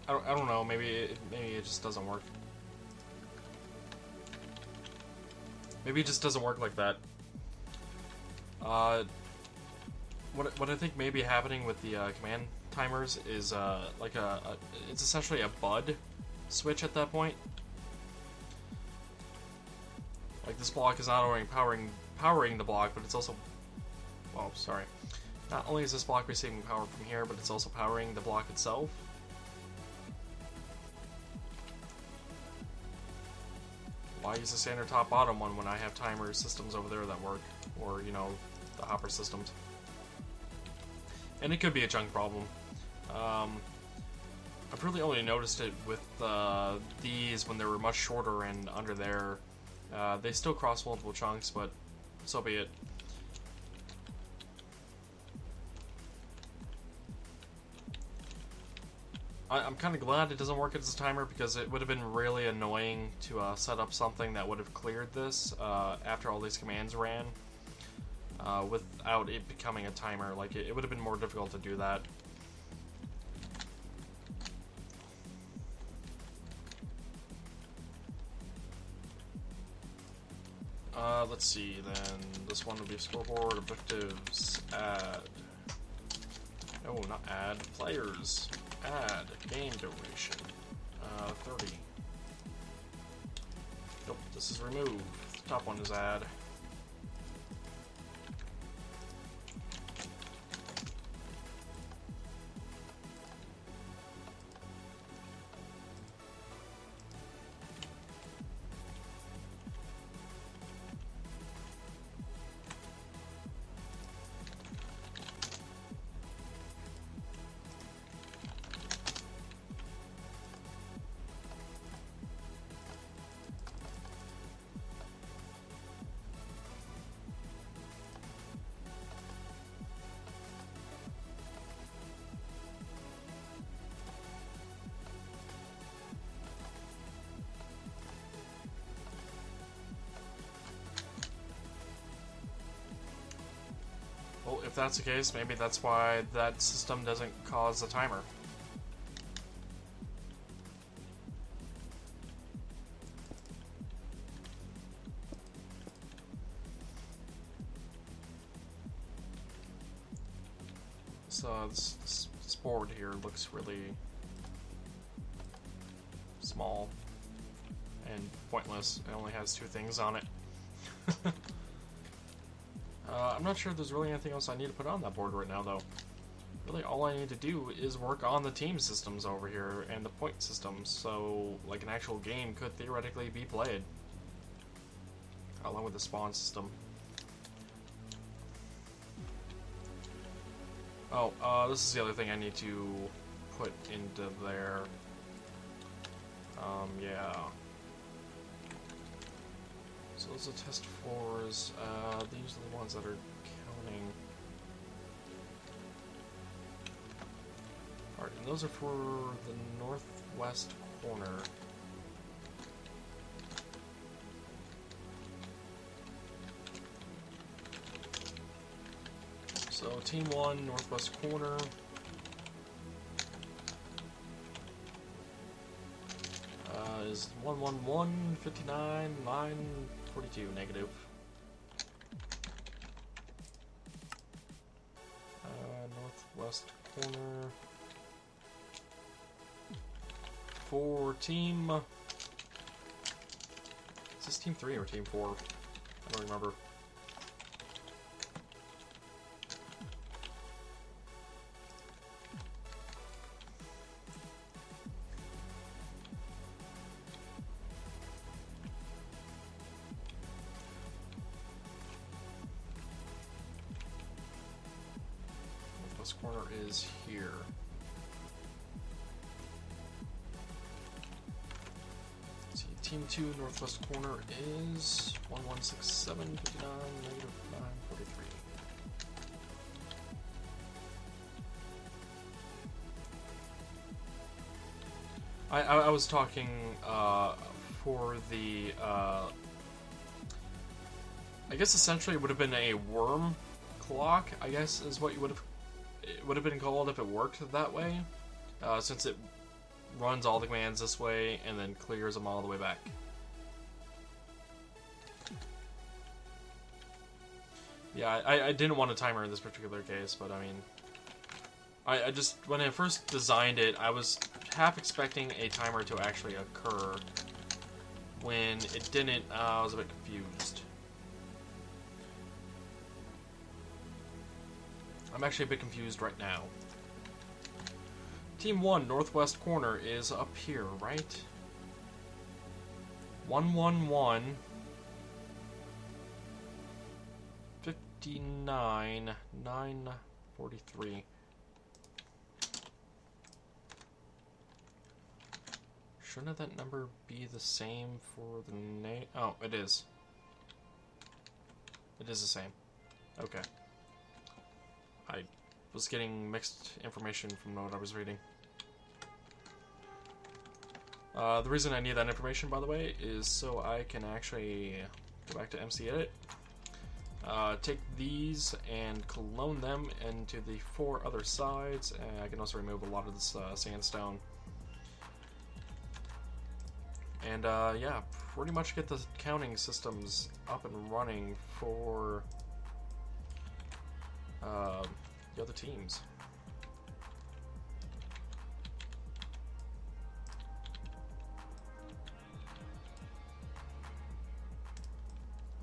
don't know. Maybe it just doesn't work. Maybe it just doesn't work like that. What I think may be happening with the command timers is like it's essentially a bud switch at that point. Like this block is not only powering the block, but it's also, well, sorry. Not only is this block receiving power from here, but it's also powering the block itself. Why use a standard top-bottom one when I have timer systems over there that work? Or, you know, the hopper systems. And it could be a chunk problem. I've really only noticed it with these when they were much shorter and under there. They still cross multiple chunks, but so be it. I'm kind of glad it doesn't work as a timer, because it would have been really annoying to set up something that would have cleared this after all these commands ran without it becoming a timer. Like, it would have been more difficult to do that. Let's see then. This one would be scoreboard, objectives, add. No, not add. Players. Add. Game duration. 30. Nope, this is remove. The top one is add. Well, if that's the case, maybe that's why that system doesn't cause a timer. So this board here looks really small and pointless. It only has 2 things on it. I'm not sure if there's really anything else I need to put on that board right now, though. Really, all I need to do is work on the team systems over here and the point systems, so like an actual game could theoretically be played along with the spawn system. Oh, this is the other thing I need to put into there. Yeah. So those are test 4s. These are the ones that are counting. Alright, and those are for the northwest corner. So Team 1, northwest corner. Is 111, 59, 9, 42, negative. Northwest corner. For team... Is this team 3 or team 4? I don't remember. Northwest corner is here. Let's see, team 2 northwest corner is 1167, 59, negative 943. I was talking for the I guess essentially it would have been a worm clock, I guess is what you would have been called if it worked that way, since it runs all the commands this way and then clears them all the way back. Yeah, I didn't want a timer in this particular case, but I mean, I just, when I first designed it, I was half expecting a timer to actually occur. When it didn't, I was a bit confused. I'm actually a bit confused right now. Team 1, northwest corner, is up here, right? 111, 59, 943. Shouldn't that number be the same for the name? Oh, it is. It is the same. Okay. I was getting mixed information from what I was reading. The reason I need that information, by the way, is so I can actually go back to MC Edit, take these and clone them into the 4 other sides, and I can also remove a lot of this sandstone. And yeah, pretty much get the counting systems up and running for the other teams.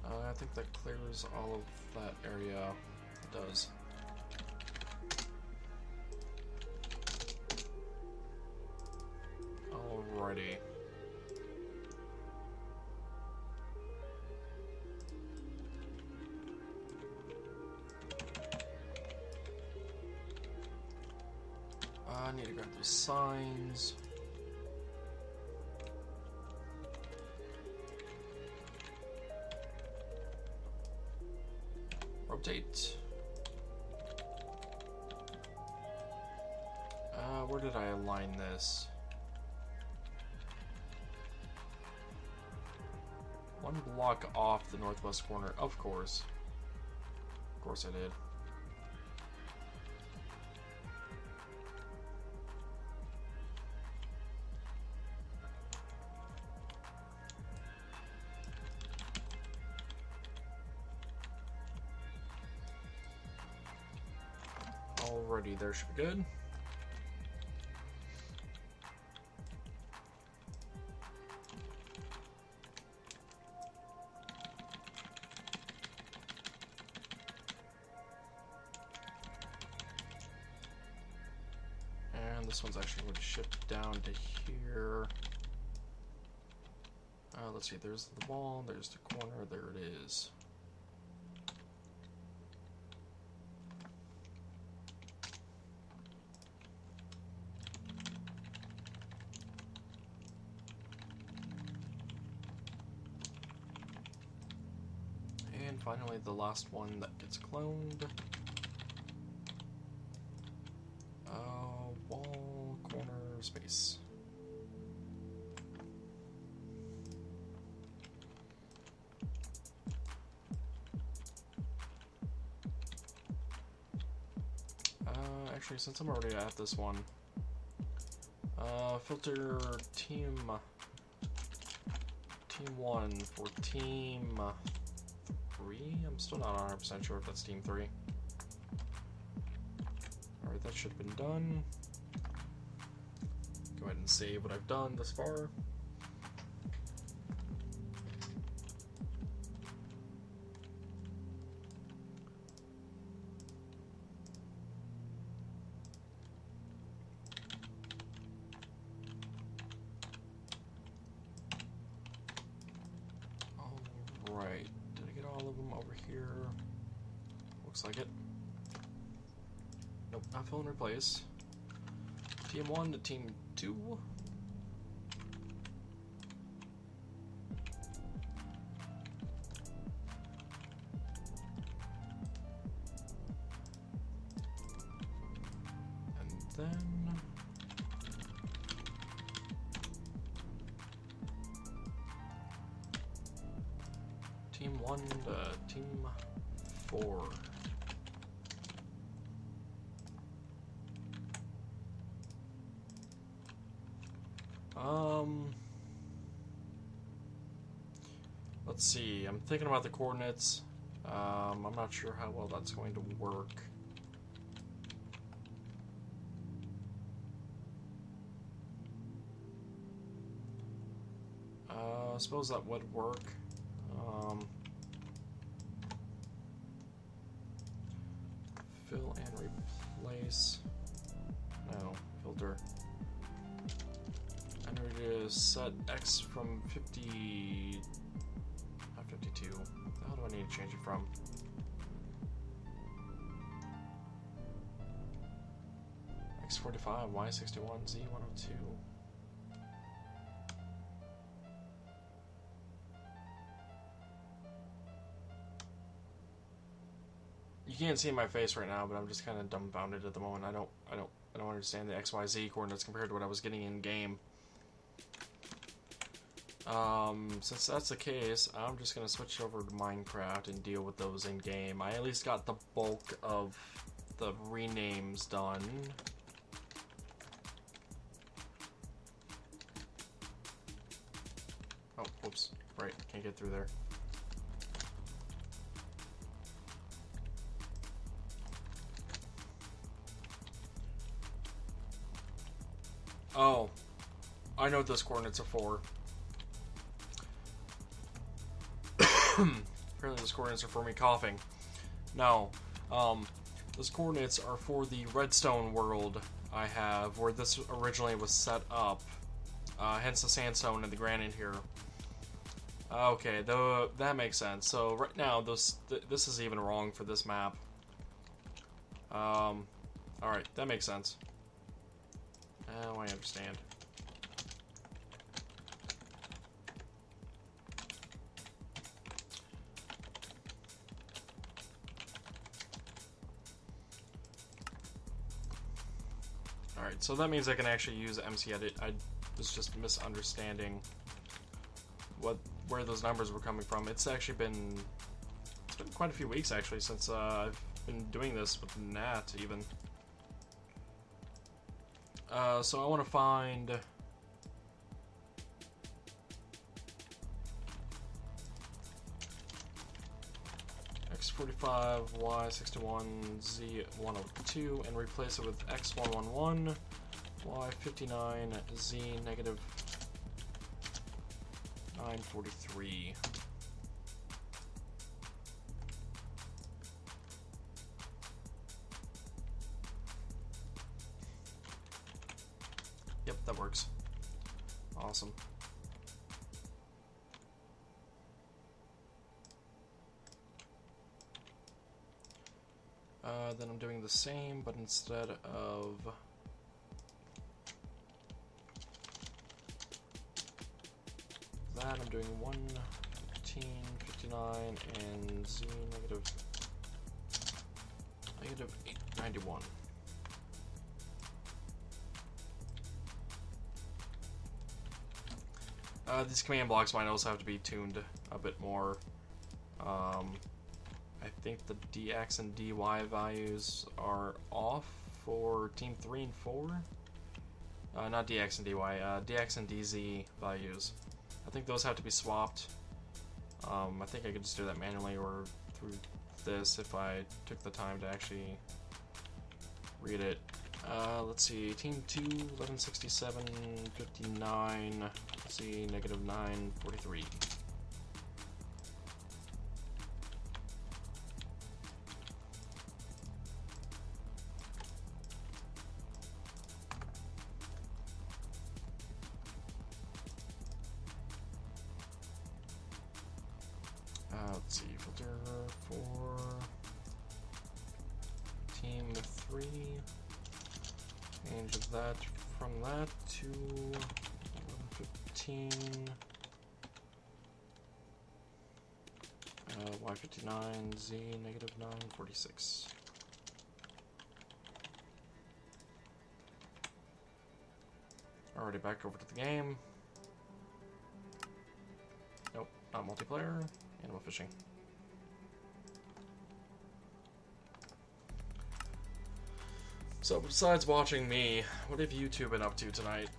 I think that clears all of that area. It does. Alrighty. I need to grab those signs. Rotate. Where did I align this? One block off the northwest corner, of course. Of course I did. Alrighty, there should be good. And this one's actually going to shift down to here. Let's see, there's the wall, there's the corner, there it is. And finally, the last one that gets cloned. Wall, corner, space. Actually, since I'm already at this one, filter team 1 for team 3. I'm still not 100% sure if that's team 3. Alright, that should have been done. Go ahead and save what I've done thus far. Alright, did I get all of them over here? Looks like it. Nope, not fill and replace. Team 1 to team 2. And then team 1 to team 4. Let's see, I'm thinking about the coordinates. I'm not sure how well that's going to work. I suppose that would work. Fill and replace. No, filter. I need to set X from 50. Not 52. What the hell do I need to change it from? X45, Y61, Z102. You can't see my face right now, but I'm just kind of dumbfounded at the moment. I don't understand the XYZ coordinates compared to what I was getting in game. Since that's the case, I'm just gonna switch over to Minecraft and deal with those in game. I at least got the bulk of the renames done. Oh, whoops. Right, can't get through there. Oh, I know what those coordinates are for. Apparently those coordinates are for me coughing. No, those coordinates are for the redstone world I have, where this originally was set up. Hence the sandstone and the granite here. Okay, though that makes sense. So right now, this is even wrong for this map. Alright, that makes sense. Now I understand. Alright, so that means I can actually use MCEdit. I was just misunderstanding where those numbers were coming from. It's been quite a few weeks actually since I've been doing this with Nat even. So I want to find X45, Y61, Z102 and replace it with X111, Y59, Z negative 943. Yep, that works. Awesome. Then I'm doing the same, but instead of that, I'm doing 115, 59, and Z negative 891. These command blocks might also have to be tuned a bit more. I think the DX and DY values are off for Team 3 and 4. Not DX and DY, DX and DZ values. I think those have to be swapped. I think I could just do that manually or through this if I took the time to actually read it. Let's see, Team 2, 1167, 59, Z negative 943. Let's see, filter for Team 3. Change that from that to 115. Y59, Z negative 946. Already back over to the game. Nope, not multiplayer. Animal fishing. So besides watching me, what have you two been up to tonight?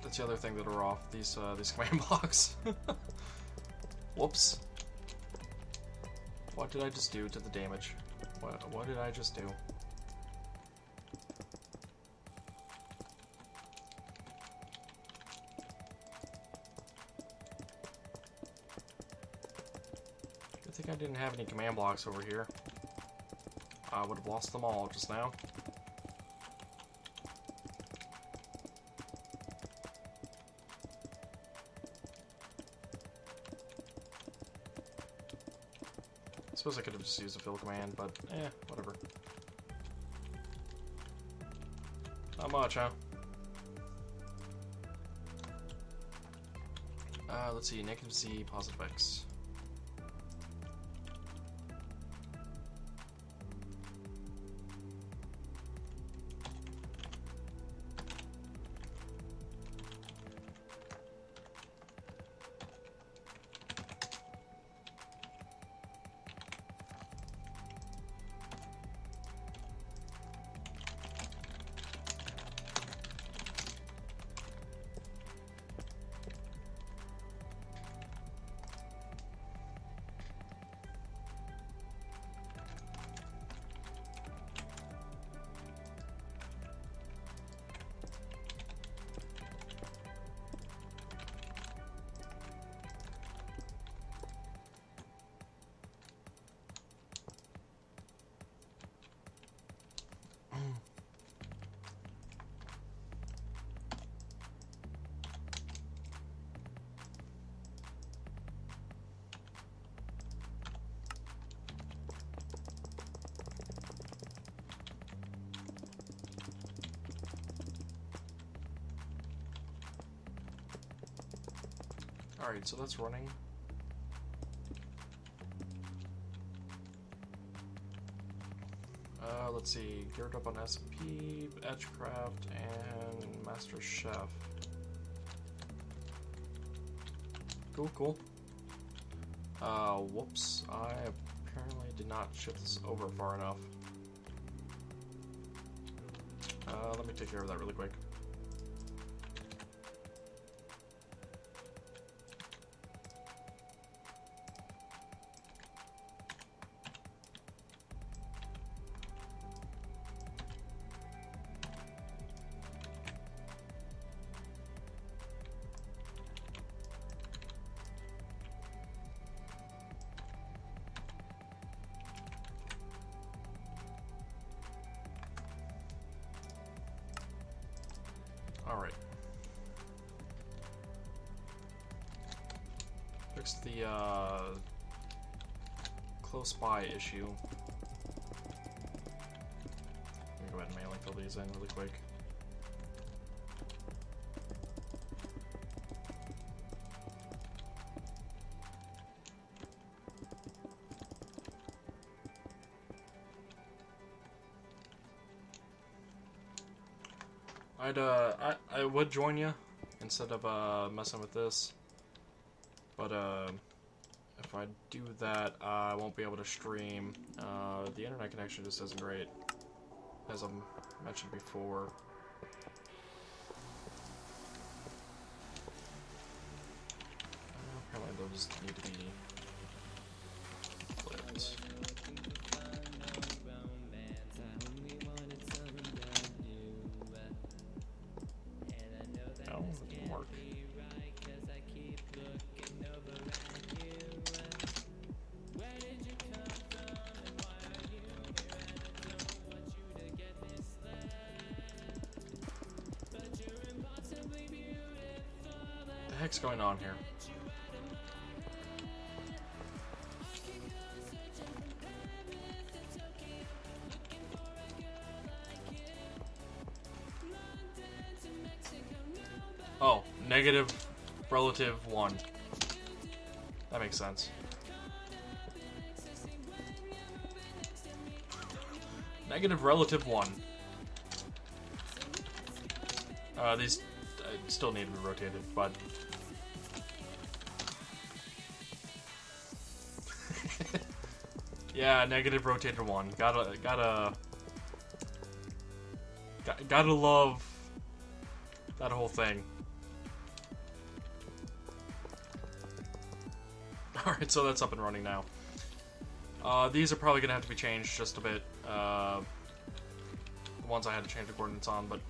That's the other thing that are off, these command blocks. Whoops. What did I just do to the damage? What did I just do? I think I didn't have any command blocks over here. I would have lost them all just now. I suppose I could have just used a fill command, but whatever. Not much, huh? Let's see, negative Z, positive X. Alright, so that's running. Let's see, geared up on SP, Edgecraft, and Master Chef. Cool, cool. Whoops, I apparently did not shift this over far enough. Let me take care of that really quick. Alright. Fix the, close by issue. Let me go ahead and manually fill these in really quick. I would join you instead of messing with this, but if I do that, I won't be able to stream. The internet connection just isn't great, as I mentioned before. Apparently those need to be flipped. What the heck's going on here? Oh, negative relative 1. That makes sense. Negative relative 1. These still need to be rotated, but yeah, negative rotated 1. Gotta love that whole thing. Alright, so that's up and running now. These are probably gonna have to be changed just a bit. The ones I had to change the coordinates on, but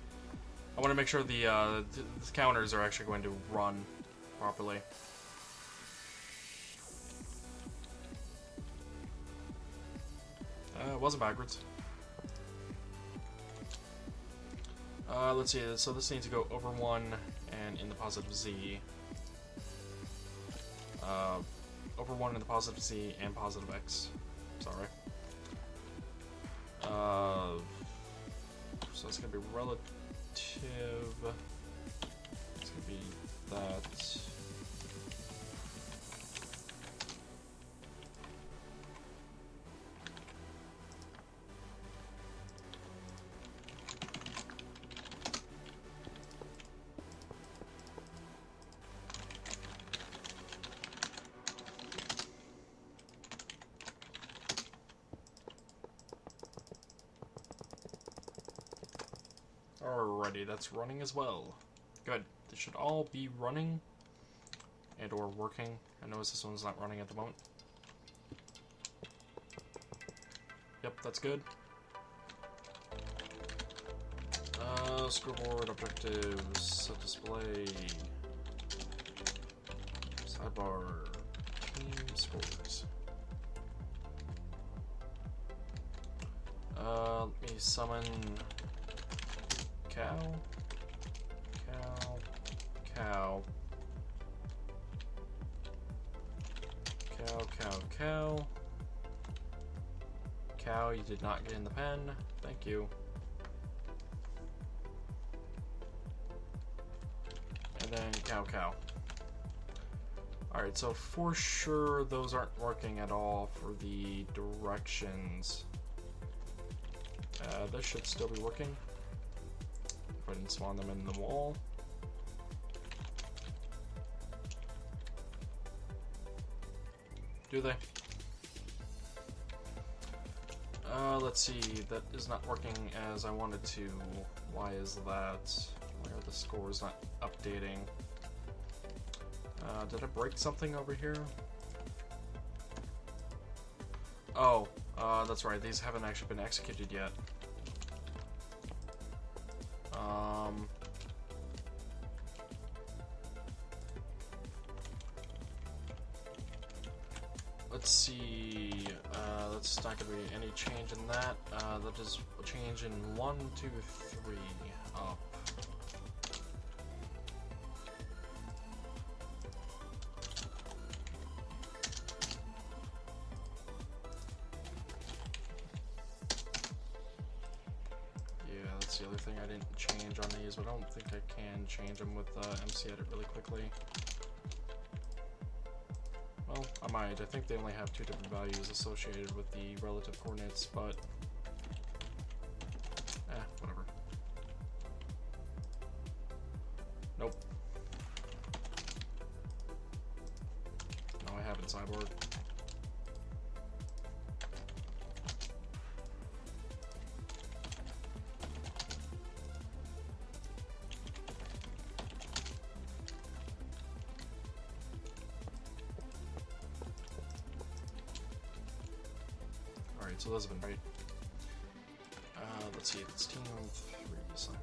I want to make sure the counters are actually going to run properly. It wasn't backwards. Let's see, so this needs to go over 1 and in the positive Z. Over 1 in the positive Z and positive X. Sorry. So it's going to be relative. It's going to be that. Alrighty, that's running as well. Good. They should all be running and or working. I notice this one's not running at the moment. Yep, that's good. Scoreboard, objectives, set display, sidebar, team scores. Let me summon cow, cow, cow, you did not get in the pen, thank you. And then cow. Alright, so for sure those aren't working at all for the directions. This should still be working. If I didn't spawn them in the wall. Do they? Let's see, that is not working as I wanted to. Why is that? Why are the scores not updating? Did I break something over here? Oh, that's right, these haven't actually been executed yet. Let's see, that's not going to be any change in that. That is a change in 1, 2, 3, up. Yeah, that's the other thing I didn't change on these, but I don't think I can change them with MC Edit really quickly. Well, I might. I think they only have 2 different values associated with the relative coordinates, but whatever. Nope. No, I haven't, Cyborg. So those have been right. Let's see, it's team 3, sign 3.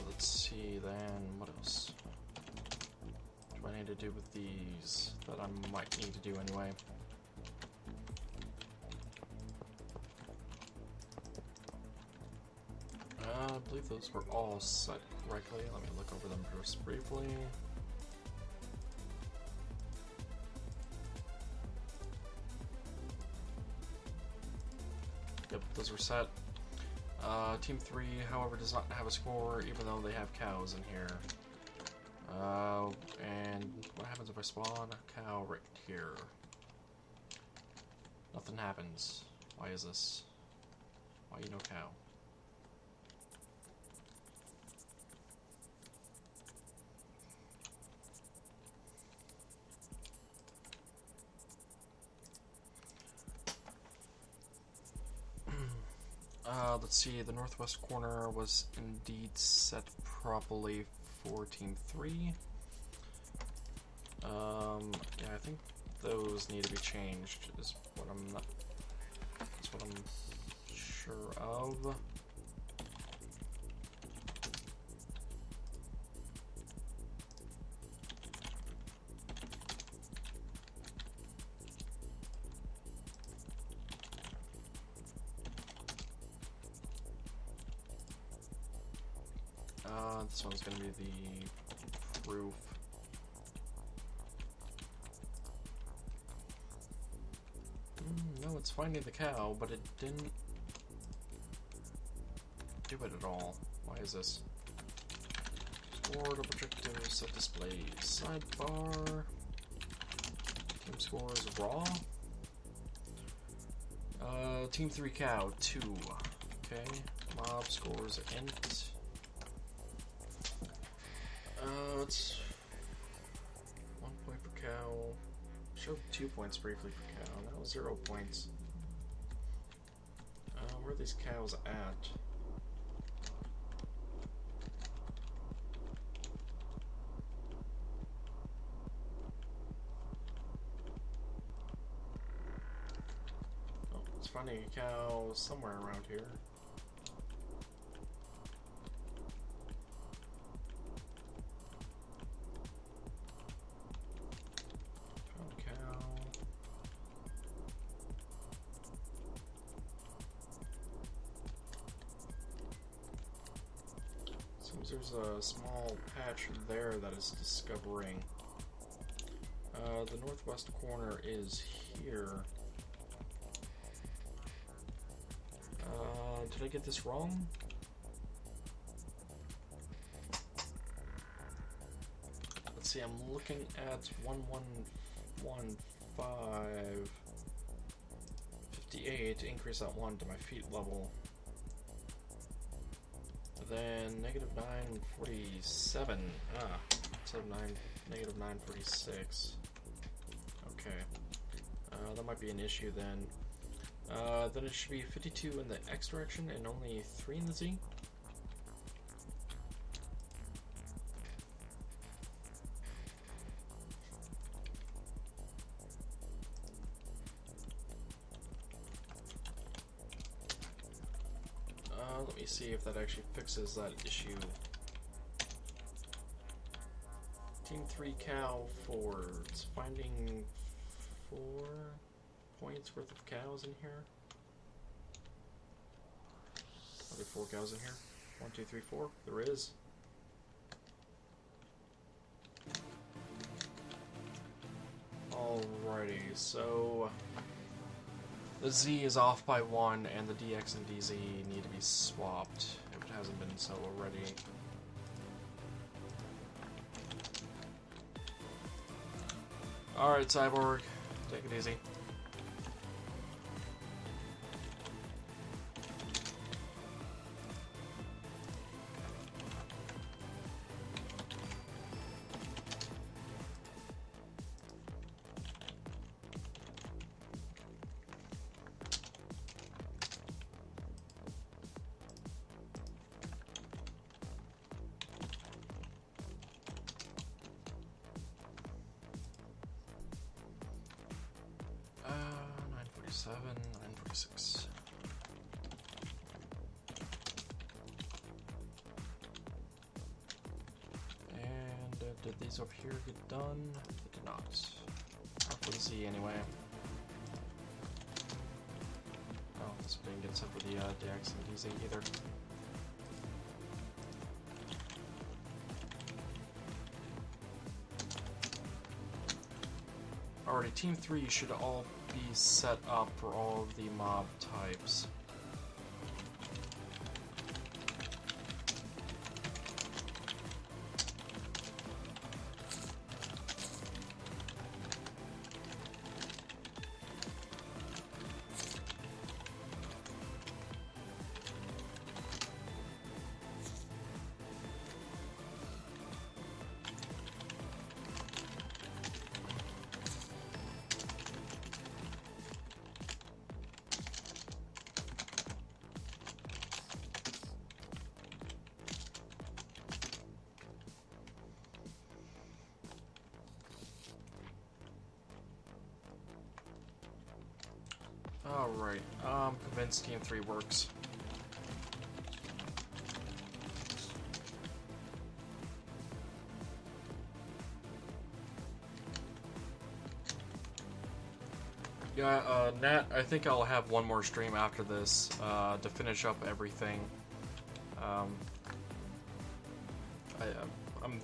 Let's see then, what else do I need to do with these that I might need to do anyway? I believe those were all set correctly. Let me look over them just briefly. Yep, those were set. Team 3, however, does not have a score, even though they have cows in here. And what happens if I spawn a cow right here? Nothing happens. Why is this? Why no cow? Let's see, the northwest corner was indeed set properly for Team 3. Yeah, I think those need to be changed, is what I'm sure of. This one's going to be the proof. No, it's finding the cow, but it didn't do it at all. Why is this? Scored objectives, set display, sidebar. Team scores raw. Team 3 cow 2. Okay. Mob scores int. It's 1 point per cow. Showed 2 points briefly per cow. Now 0 points. Where are these cows at? finding a cow somewhere around here. Found a cow. Seems there's a small patch there that is discovering. The northwest corner is here. Did I get this wrong? Let's see, I'm looking at 1115 58 to increase that 1 to my feet level. Then negative 947. Instead of 9, negative 946. Okay. That might be an issue then. Then it should be 52 in the X direction and only 3 in the Z. Let me see if that actually fixes that issue. Team 3 cow forwards. Finding 4 points worth of cows in here. Are there 4 cows in here? 1, 2, 3, 4. There is. Alrighty, so the Z is off by 1, and the DX and DZ need to be swapped if it hasn't been so already. Alright, Cyborg, take it easy. Seven, 946. And did these over here get done? They did not. Not for the Z anyway. Oh, this didn't get set for the DX and DZ either. Alrighty, Team 3 should all be set up for all of the mob types. Alright, I'm convinced Team 3 works. Yeah, Nat, I think I'll have one more stream after this, to finish up everything. I'm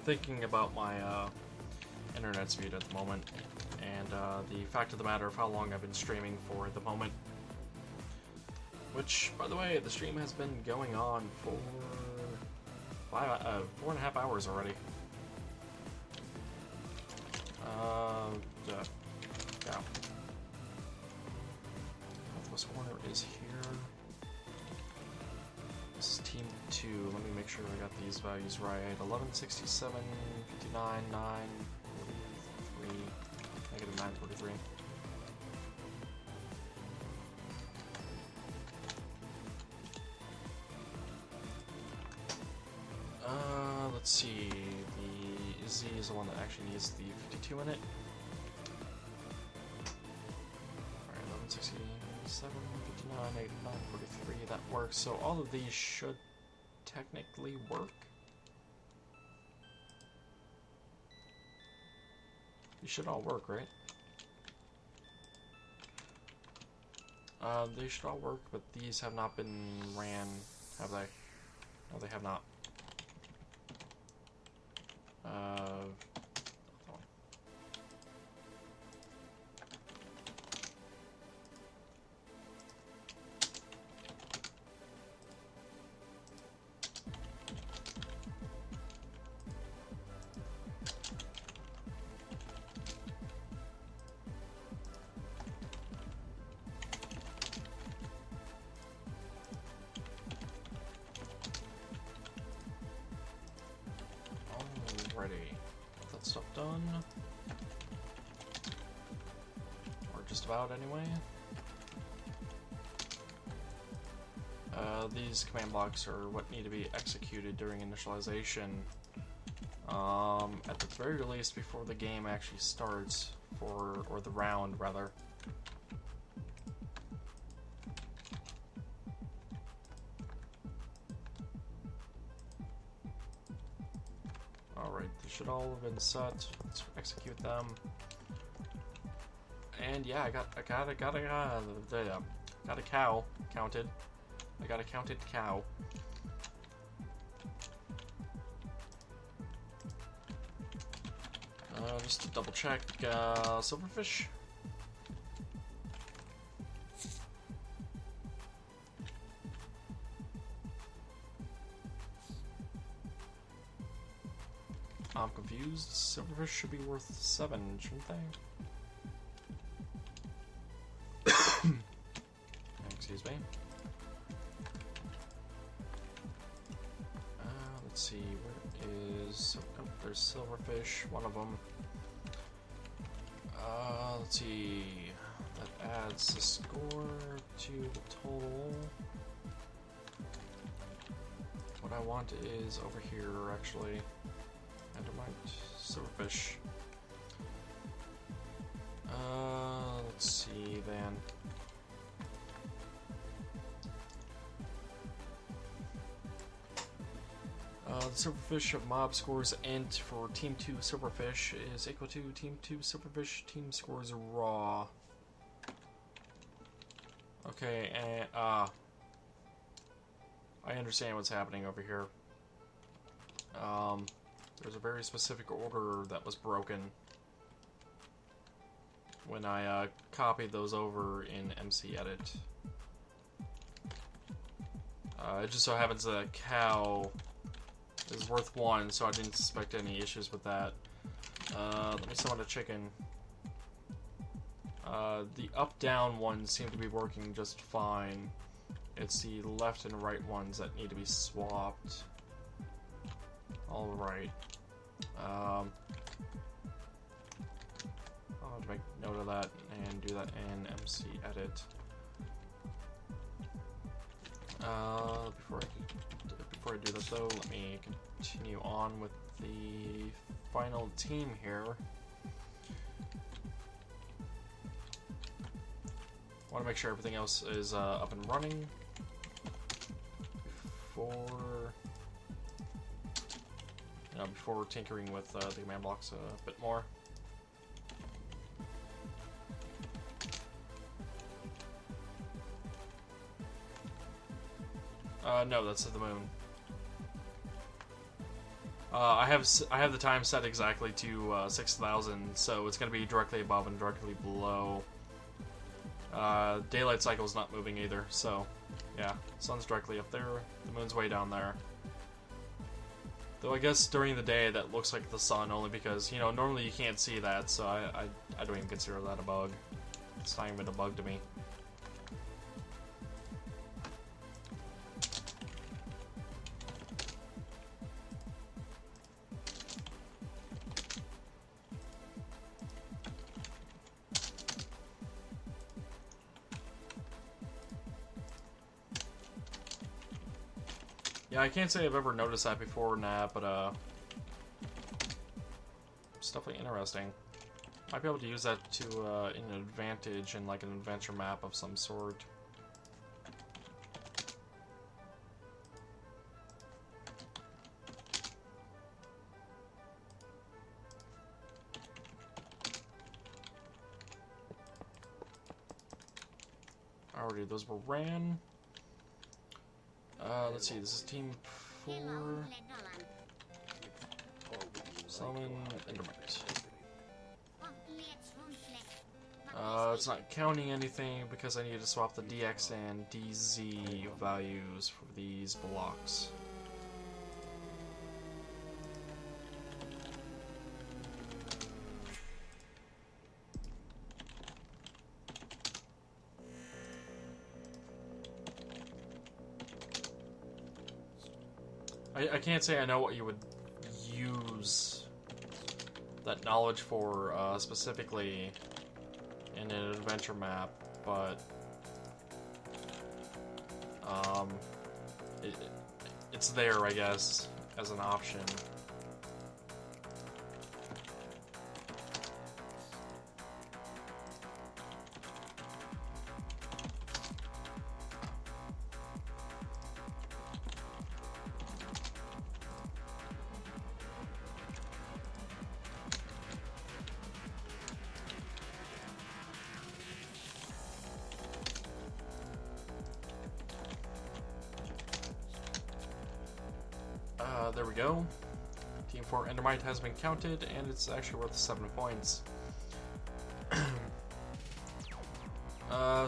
thinking about my, internet speed at the moment, and the fact of the matter of how long I've been streaming for at the moment. Which, by the way, the stream has been going on for 4.5 hours already. Yeah. Northwest corner is here. This is Team 2. Let me make sure I got these values right. 1167, 59, 9, 43, negative 943. Let's see, the Z is the one that actually needs the 52 in it. Alright, 1167, 57, 59, 89, 43, that works. So all of these should technically work. These should all work, right? They should all work, but these have not been ran, have they? No, they have not. Alrighty, got that stuff done. Or just about anyway. These command blocks are what need to be executed during initialization. At the very least before the game actually starts, or the round rather. Alright, they should all have been set. Let's execute them. And yeah, I got a cow counted. I got a counted cow. Just to double check, silverfish. I'm confused. Silverfish should be worth 7, shouldn't they? Excuse me. Let's see, where is... Oh, there's silverfish, one of them. Let's see... That adds the score to the total. What I want is over here, actually. Endermite, silverfish. Let's see, then. The silverfish of mob scores int for Team 2 silverfish is equal to Team 2 silverfish team scores raw. Okay, and I understand what's happening over here. There's a very specific order that was broken when I copied those over in MC Edit. It just so happens that a cow is worth 1, so I didn't suspect any issues with that. Let me summon a chicken. The up-down ones seem to be working just fine. It's the left and right ones that need to be swapped. Alright. I'll have to make note of that and do that in MC Edit. Before I do that though, let me continue on with the final team here. Want to make sure everything else is up and running before tinkering with the command blocks a bit more. No, that's the moon. I have the time set exactly to 6,000, so it's going to be directly above and directly below. Daylight cycle is not moving either, so yeah, sun's directly up there, the moon's way down there. Though I guess during the day that looks like the sun only because, you know, normally you can't see that, so I don't even consider that a bug. It's not even a bug to me. Yeah, I can't say I've ever noticed that before, nah, but it's definitely interesting. Might be able to use that to an advantage in like an adventure map of some sort. Already, those were ran. Let's see, this is team 4. Summon Endermite. It's not counting anything because I need to swap the DX and DZ values for these blocks. I can't say I know what you would use that knowledge for specifically in an adventure map, but it's there, I guess, as an option. There we go. Team 4 Endermite has been counted, and it's actually worth 7 points.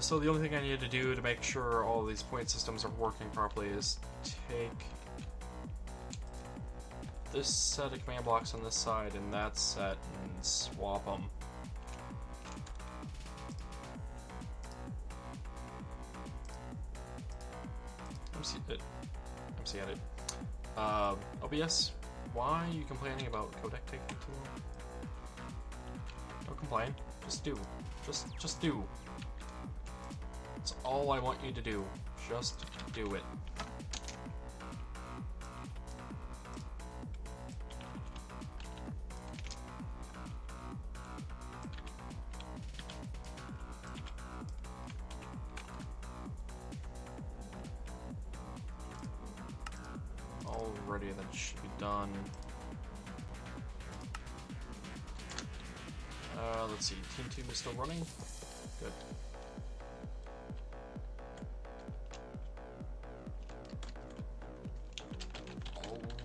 So the only thing I need to do to make sure all of these point systems are working properly is take this set of command blocks on this side and that set and swap them. MC edit. OBS, why are you complaining about codec taking too long? Don't complain. Just do. Just do. That's all I want you to do. Just do it. Already, that should be done. Let's see, Team 2 is still running. Good.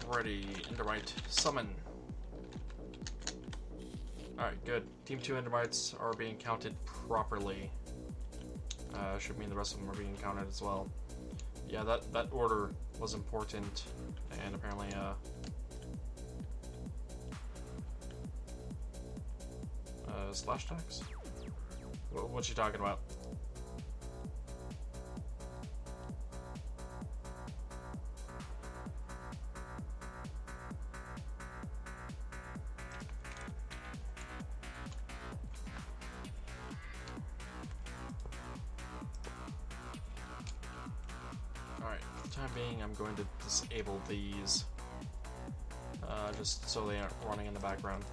Already, Endermite, summon. Alright, good. Team 2 Endermites are being counted properly. Should mean the rest of them are being counted as well. Yeah, that order was important, and apparently, splash tags? What's she talking about? Alright, for the time being, I'm going to disable these, just so they aren't running in the background.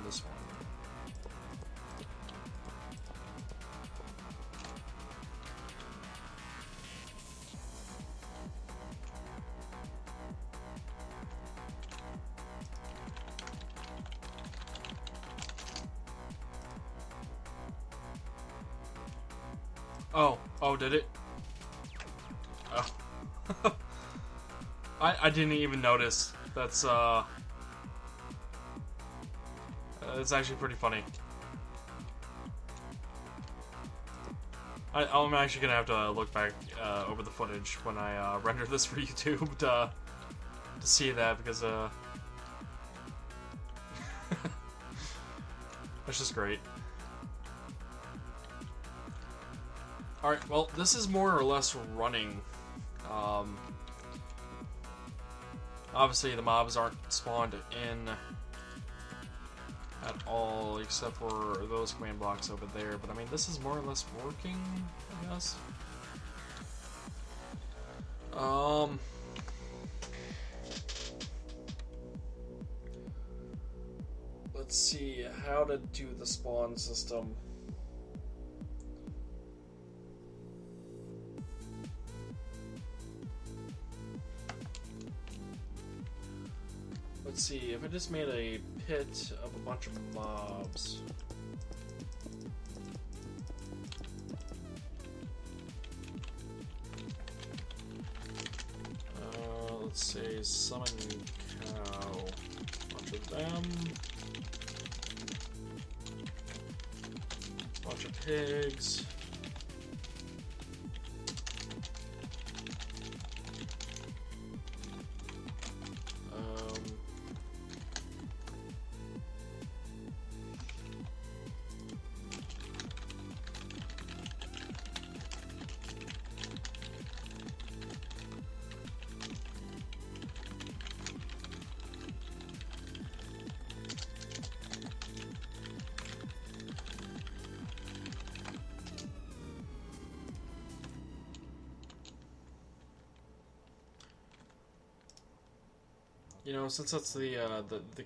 This one. Oh, did it? Oh. I didn't even notice. That's it's actually pretty funny. I'm actually gonna have to look back over the footage when I render this for YouTube to see that, because that's just great. Alright, well, this is more or less running. Obviously, the mobs aren't spawned in at all, except for those command blocks over there. But I mean, this is more or less working, I guess. Let's see how to do the spawn system. Let's see, if I just made a pit of a bunch of mobs. Let's say summon cow. Bunch of them. Bunch of pigs. You know, since that's the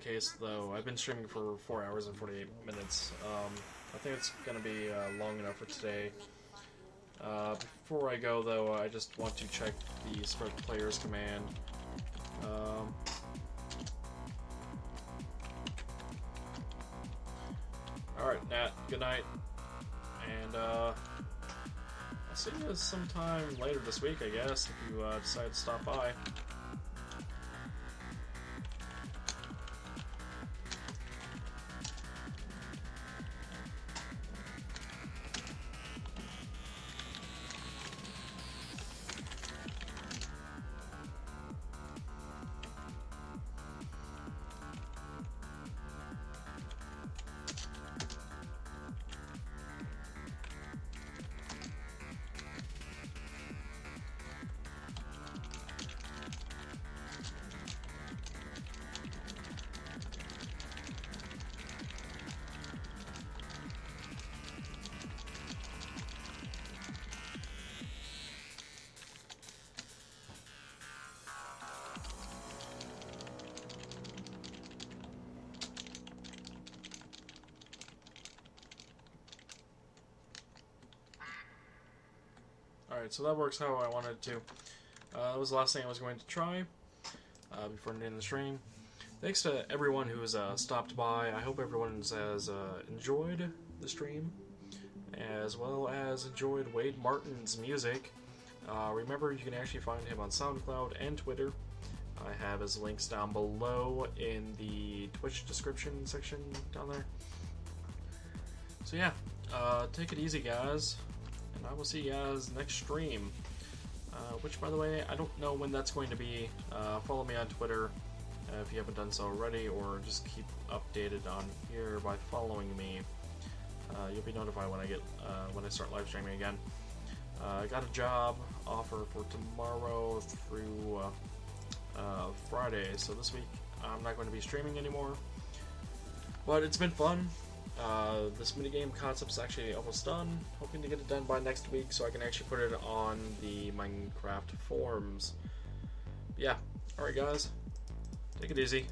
case, though, I've been streaming for 4 hours and 48 minutes. I think it's going to be long enough for today. Before I go, though, I just want to check the spread players command. Alright, Nat, good night. And I'll see you sometime later this week, I guess, if you decide to stop by. Alright, so that works how I wanted to. That was the last thing I was going to try before ending the stream. Thanks to everyone who has stopped by. I hope everyone has enjoyed the stream, as well as enjoyed Wade Martin's music. Remember, you can actually find him on SoundCloud and Twitter. I have his links down below in the Twitch description section down there. So yeah, take it easy, guys. I will see you guys next stream, which, by the way, I don't know when that's going to be. Follow me on Twitter if you haven't done so already, or just keep updated on here by following me. You'll be notified when I start live streaming again. I got a job offer for tomorrow through Friday, so this week I'm not going to be streaming anymore. But it's been fun. This minigame concept's actually almost done. Hoping to get it done by next week so I can actually put it on the Minecraft forums. But yeah, alright guys, take it easy.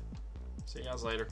See you guys later.